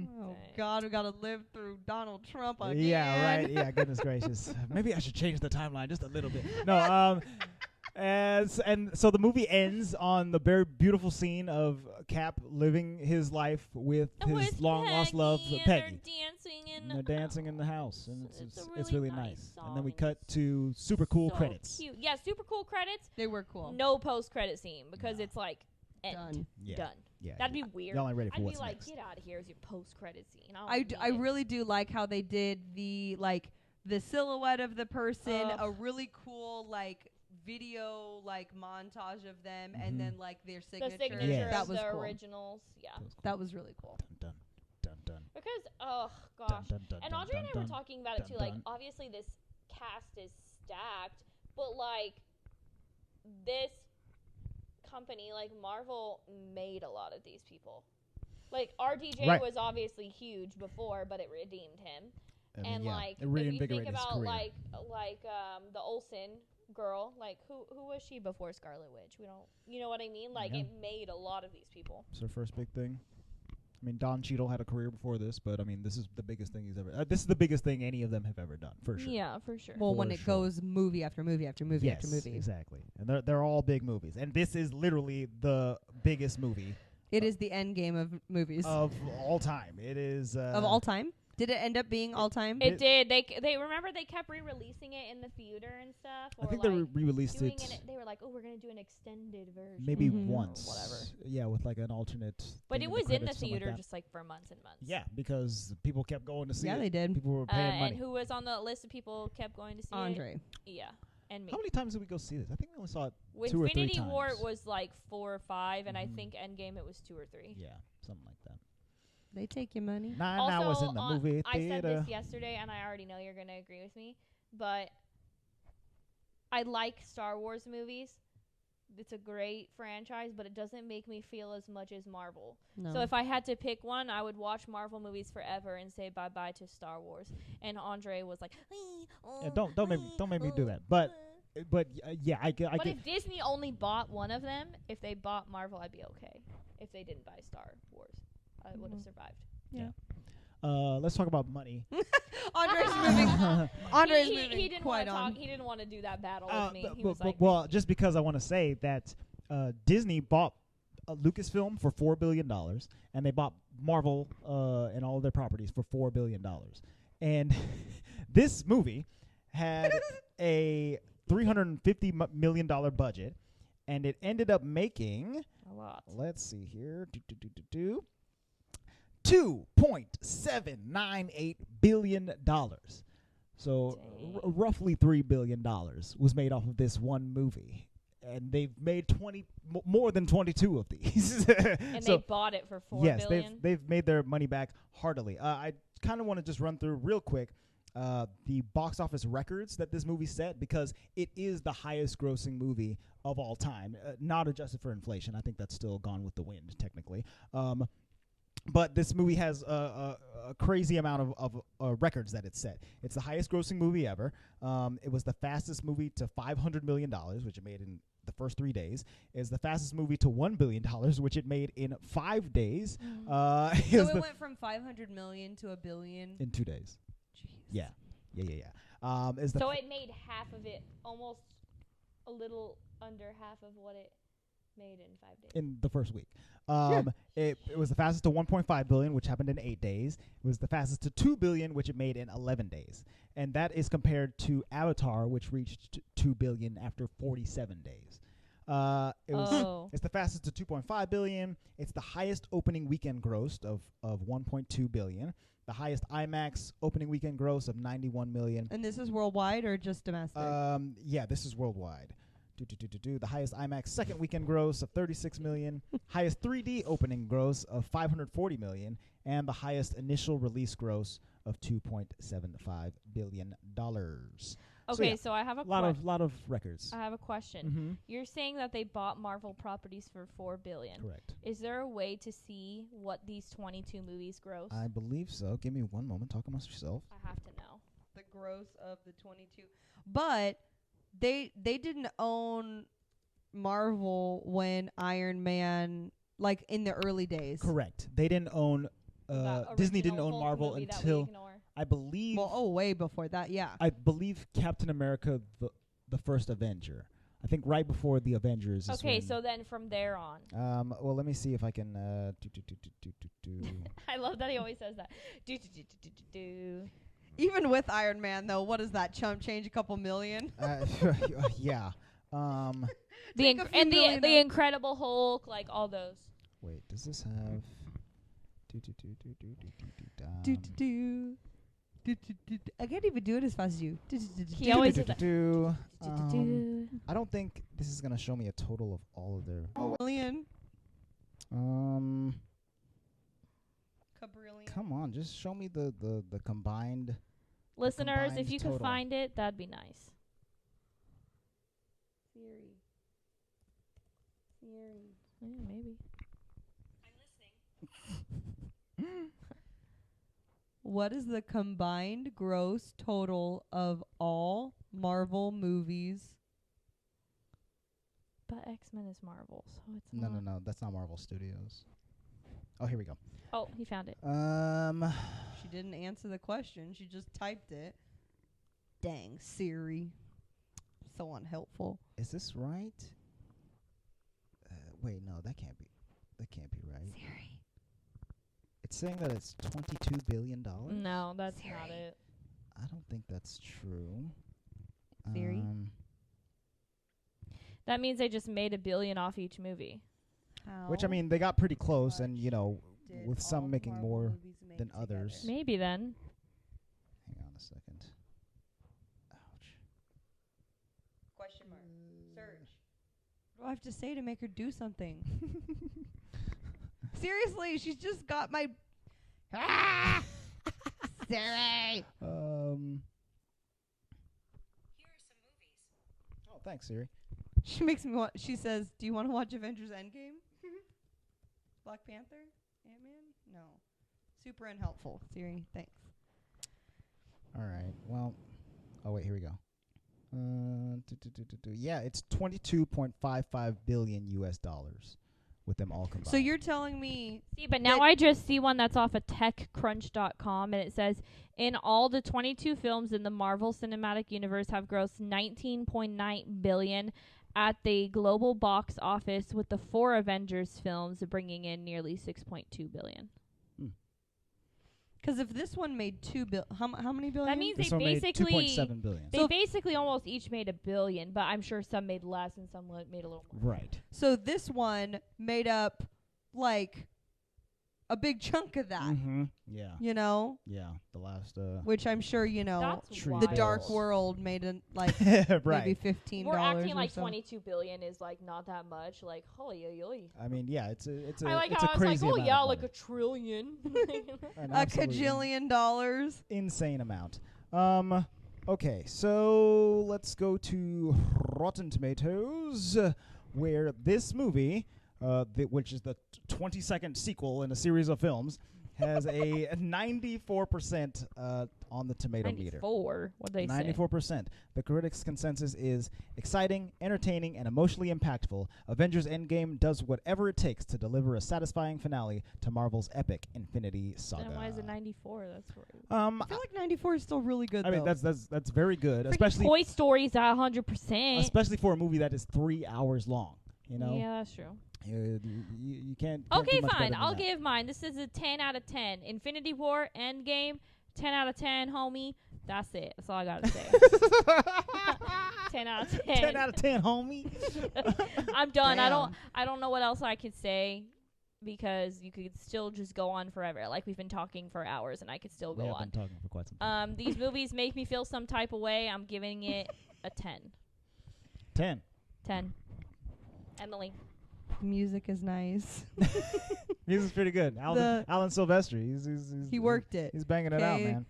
God, we gotta live through Donald Trump again. yeah, right. Yeah, goodness gracious. Maybe I should change the timeline just a little bit. No, and so the movie ends on the very beautiful scene of Cap living his life with his With long lost love, Peggy, and Peggy. They're dancing in And they're dancing in the house, and It's it's a really really nice nice. And then we song. cut to super cool so credits. Cute. Yeah, super cool credits. They were cool. No post credit scene because No. it's like end. Done. Yeah. Done. Yeah, That'd be weird. Y'all ain't ready for I'd be what's like, next. get out of here as your post credit scene. I really do like how they did the silhouette of the person, Ugh. a really cool video montage of them, Mhm. and then their the signature. signature Yes. That of was the cool. originals. Yeah. That was cool. That was really cool. Dun dun dun dun. Because oh Dun, gosh. dun, dun, And dun, Audrey and I dun, were dun, talking about it dun, too. Like dun. obviously this cast is stacked, but this company Marvel made a lot of these people. RDJ Right. was obviously huge before, but it redeemed him. I mean, And yeah, if it you reinvigorated think his about career. the Olsen girl, who was she before Scarlet Witch? We don't, you know what I mean? Yeah. It made a lot of these people. It's her first big thing. I mean, Don Cheadle had a career before this, but I mean, this is the biggest thing he's ever. This is the biggest thing any of them have ever done, for sure. Yeah, for sure. Well, For when it sure. goes movie after movie after movie yes, after movie, exactly, and they're all big movies, and this is literally the biggest movie it is the end game of movies of all time. It is of all time. Did it end up being all time? It did. They remember they kept re-releasing it in the theater and stuff. I Or think they re-released doing it They were like, oh, we're gonna do an extended version. maybe Mhm. once, Or whatever. Yeah, with an alternate. But thing it was in the credits, something like theater that. just for months and months. Yeah, because people kept going to see it. Yeah, they did. People were paying money. And who was on the list of people kept going to see Andre. it? Yeah, and me. How many times did we go see this? I think we only saw it With 2 or 3 Infinity War, times. it was 4 or 5, and I Mhm. think Endgame it was 2 or 3. Yeah, something like that. They take your money. 9 Also, hours in the movie I said theater. this yesterday, and I already know you're going to agree with me, but I like Star Wars movies. It's a great franchise, but it doesn't make me feel as much as Marvel. No. So if I had to pick one, I would watch Marvel movies forever and say bye-bye to Star Wars. And Andre was like, Yeah, don't make me do that. But yeah, I get. But if Disney only bought one of them, if they bought Marvel, I'd be okay. If they didn't buy Star Wars, I would have survived. Yeah. Let's talk about money. Andre's moving. Andre's he moving didn't quite want to on. talk. He didn't want to do that battle with me. He was like, well, just because I want to say that Disney bought Lucasfilm for $4 billion, and they bought Marvel and all of their properties for $4 billion. And this movie had a $350 million budget, and it ended up making a lot. Let's see here. $2.798 billion. So roughly $3 billion was made off of this one movie. And they've made more than 22 of these. And they bought it for $4 billion? Yes, they've made their money back heartily. I kind of want to just run through real quick the box office records that this movie set, because it is the highest grossing movie of all time, not adjusted for inflation. I think that's still Gone with the Wind, technically. But this movie has a crazy amount of records that it set. It's the highest grossing movie ever. It was the fastest movie to $500 million, which it made in the first 3 days. It's the fastest movie to $1 billion, which it made in 5 days. So it went from 500 million to $1 billion in 2 days. Jeez. Yeah. So it made half of it, almost a little under half of what it made in 5 days. In the first week. It was the fastest to 1.5 billion, which happened in 8 days. It was the fastest to 2 billion, which it made in 11 days. And that is compared to Avatar, which reached 2 billion after 47 days. It's the fastest to 2.5 billion. It's the highest opening weekend gross of 1.2 billion. The highest IMAX opening weekend gross of 91 million. And this is worldwide or just domestic? Yeah, this is worldwide. The highest IMAX second weekend gross of 36 million, highest 3D opening gross of 540 million, and the highest initial release gross of $2.75 billion. Okay, so I have a lot of records. I have a question. Mm-hmm. You're saying that they bought Marvel properties for $4 billion. Correct. Is there a way to see what these 22 movies gross? I believe so. Give me one moment. Talk amongst yourself. I have to know. The gross of the 22. But they didn't own Marvel when Iron Man, like in the early days. Correct. They didn't own Disney didn't own Marvel until I believe way before that, yeah. I believe Captain America the first Avenger. I think right before the Avengers. Okay, so then from there on. Well, let me see if I can I love that he always says that. Even with Iron Man, though, what is that? Chump change a couple million? Yeah. The Incredible Hulk, like all those. Wait, does this have? I can't even do it as fast as you. He always does that. I don't think this is gonna show me a total of all of their. Million. Come on, just show me the combined. Listeners, if you total. could find it, that'd be nice. Siri. Yeah, maybe. What is the combined gross total of all Marvel movies? But X-Men is Marvel, so it's No. That's not Marvel Studios. Oh, here we go. Oh, he found it. She didn't answer the question. She just typed it. Dang, Siri. So unhelpful. Is this right? Wait, no, that can't be right. Siri. It's saying that it's $22 billion. No, that's not it. I don't think that's true. Siri. That means they just made $1 billion off each movie. Which, I mean, they got pretty close, and, did with some all making Marvel more movies make than together? others. Maybe then. Hang on a second. Ouch. Question mark. Search. What do I have to say to make her do something? Seriously, she's just got my Siri. Oh, thanks, Siri. She makes me want. She says, "Do you want to watch Avengers Endgame? Black Panther, Ant-Man? No, super unhelpful." Siri, thanks. All right. Well, oh wait, here we go. Yeah, it's $22.55 billion US dollars with them all combined. So you're telling me? See, but now I just see one that's off of TechCrunch.com, and it says, in all, the 22 films in the Marvel Cinematic Universe have grossed $19.9 billion at the global box office, with the 4 Avengers films bringing in nearly $6.2 billion. Because if this one made how many billion? That means this they one made basically $2.7 billion. they basically almost each made $1 billion, but I'm sure some made less and some made a little more. Right. So this one made up like a big chunk of that. Mm-hmm. Yeah. You know, Yeah. The last. which I'm sure you know. That's Tree wild. The Dark World made like right. maybe $15. We're acting like so. 22 billion is like not that much. Like, holy yoy. I mean, yeah, it's a I like it's how a I was crazy like, oh amount yeah, of like money. a trillion. An A absolutely cajillion dollars. insane amount. Okay, so let's go to Rotten Tomatoes, where this movie, which is the 22nd sequel in a series of films, has a 94% on the tomato meter. 94. What they say? 94%. The critics' consensus is exciting, entertaining, and emotionally impactful. Avengers Endgame does whatever it takes to deliver a satisfying finale to Marvel's epic Infinity Saga. Then why is it 94? That's great. I feel like 94 is still really good. I mean, though. that's very good, Freaking especially Toy Story's at 100%. especially for a movie that is 3 hours long. You know, Yeah, that's true. you can't. Okay, do much better fine. than I'll that. give mine. This is a 10 out of 10. Infinity War, Endgame, 10 out of 10, homie. That's it. That's all I got to say. 10 out of 10. 10 out of 10, homie. I'm done. Damn. I don't know what else I could say, because you could still just go on forever. Like, we've been talking for hours and I could still We go have on. been talking for quite some time. These movies make me feel some type of way. I'm giving it a 10. 10. 10. Emily. Music is nice. Music's pretty good. Alan Silvestri. He worked it. He's banging it out, Okay. man.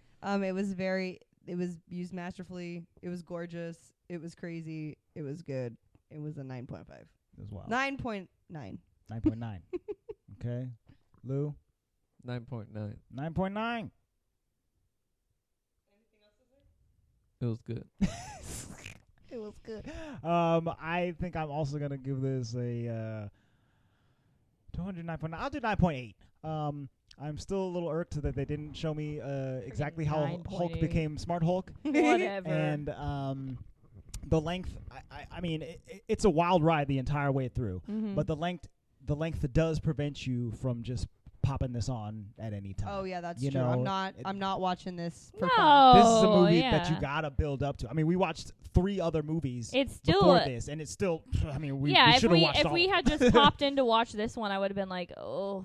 It was used masterfully. It was gorgeous. It was crazy. It was good. It was a 9.5. As well. 9.9. 9.9. Okay. Lou. 9.9. 9.9. It was good. It was good. I think I'm also gonna give this a 209.9. I'll do 9.8. I'm still a little irked that they didn't show me exactly how Hulk 9.8. became Smart Hulk. Whatever. And the length. I mean, it's a wild ride the entire way through. Mm-hmm. But the length does prevent you from just popping this on at any time. Oh yeah, that's You true. know, I'm not watching this for No. fun. This is a movie that you yeah. gotta build up to. I mean, we watched 3 other movies It's still before this, and it's still. I mean, we should have watched if all we of had them. just popped in to watch this one, I would have been like, oh.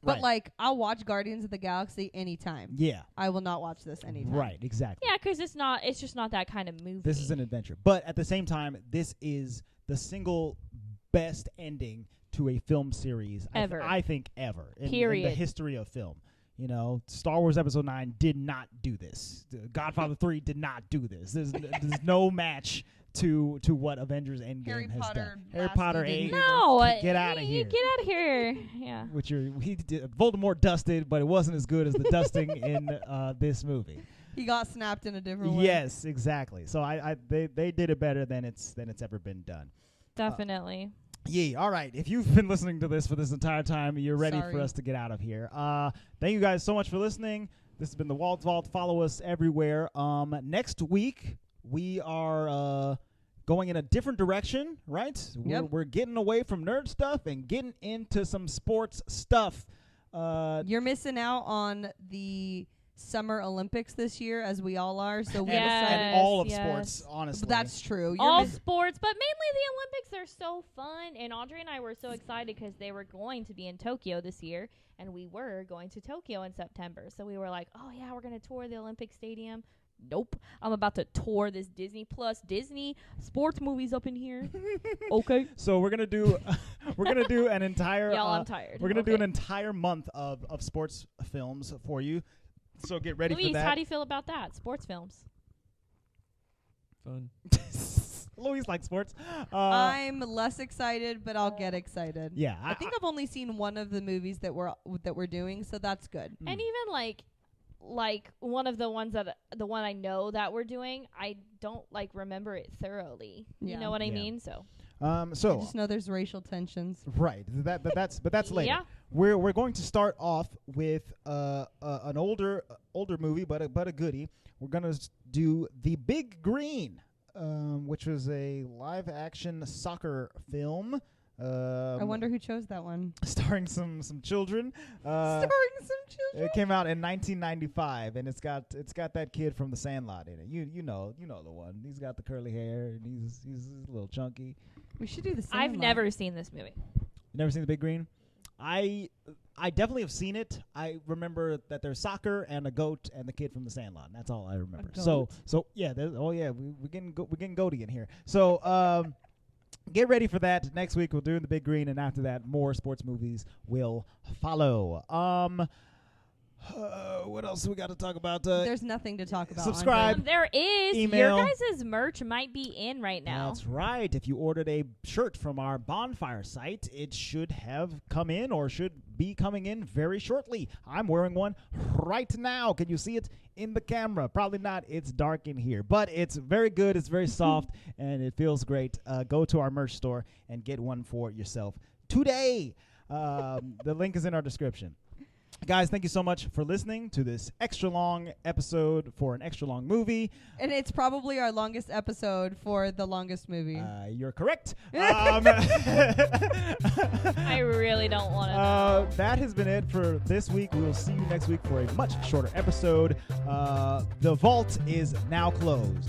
But Right. like, I'll watch Guardians of the Galaxy anytime. Yeah, I will not watch this anytime. right, exactly. Yeah, because it's just not that kind of movie. This is an adventure, but at the same time, this is the single best ending to a film series Ever. I think ever in the Period. history of film. You know, Star Wars Episode 9 did not do this. Godfather 3 did not do this. There's no match to what Avengers Endgame Harry has Potter done. Harry last Potter season. 8, No, Get outta here. Get out of here. Yeah. which Voldemort dusted, but it wasn't as good as the dusting in this movie. He got snapped in a different way. Yes, exactly. So they did it better than it's ever been done. Definitely. Yeah, all right. If you've been listening to this for this entire time, you're ready for Sorry. us to get out of here. Thank you guys so much for listening. This has been the Walt Vault. Follow us everywhere. Next week, we are going in a different direction, right? Yep. We're getting away from nerd stuff and getting into some sports stuff. You're missing out on the Summer Olympics this year, as we all are. So we and, Yes, decided. and all of yes. sports, honestly. But that's true. You're All miss- sports, but mainly the Olympics. They're so fun. And Audrey and I were so excited because they were going to be in Tokyo this year. And we were going to Tokyo in September. So we were like, oh, yeah, we're going to tour the Olympic Stadium. nope. I'm about to tour this Disney Plus Disney sports movies up in here. Okay. So we're gonna do an entire. Y'all, I'm tired. We're gonna do Okay. an entire month of sports films for you. So get ready Luis, for that. how do you feel about that? Sports films. Fun. Louise likes sports. I'm less excited, but I'll get excited. Yeah, I think I've only seen one of the movies that we're doing, so that's good. Hmm. And even like one of the ones the one I know that we're doing, I don't like remember it thoroughly. Yeah. You know what I Yeah. mean? So I So just know there's racial tensions. right, but that's later. Yeah. We're going to start off with an older movie, but a goodie. We're gonna do The Big Green, which was a live action soccer film. I wonder who chose that one. starring some children. Starring some children. It came out in 1995, and it's got that kid from The Sandlot in it. You know the one. He's got the curly hair, and he's a little chunky. We should do the same. I've never seen this movie. You never seen The Big Green? I definitely have seen it. I remember that there's soccer and a goat and the kid from The Sandlot. And that's all I remember. So yeah. We're getting goaty in here. So get ready for that. Next week we'll do The Big Green, and after that more sports movies will follow. What else we got to talk about? There's nothing to talk about. subscribe. There is. Email. Your guys' merch might be in right now. That's right. If you ordered a shirt from our bonfire site, it should have come in or should be coming in very shortly. I'm wearing one right now. Can you see it in the camera? Probably not. It's dark in here, but it's very good. It's very soft and it feels great. Go to our merch store and get one for yourself today. The link is in our description. Guys, thank you so much for listening to this extra long episode for an extra long movie. And it's probably our longest episode for the longest movie. You're correct. I really don't want to know. That has been it for this week. We will see you next week for a much shorter episode. The vault is now closed.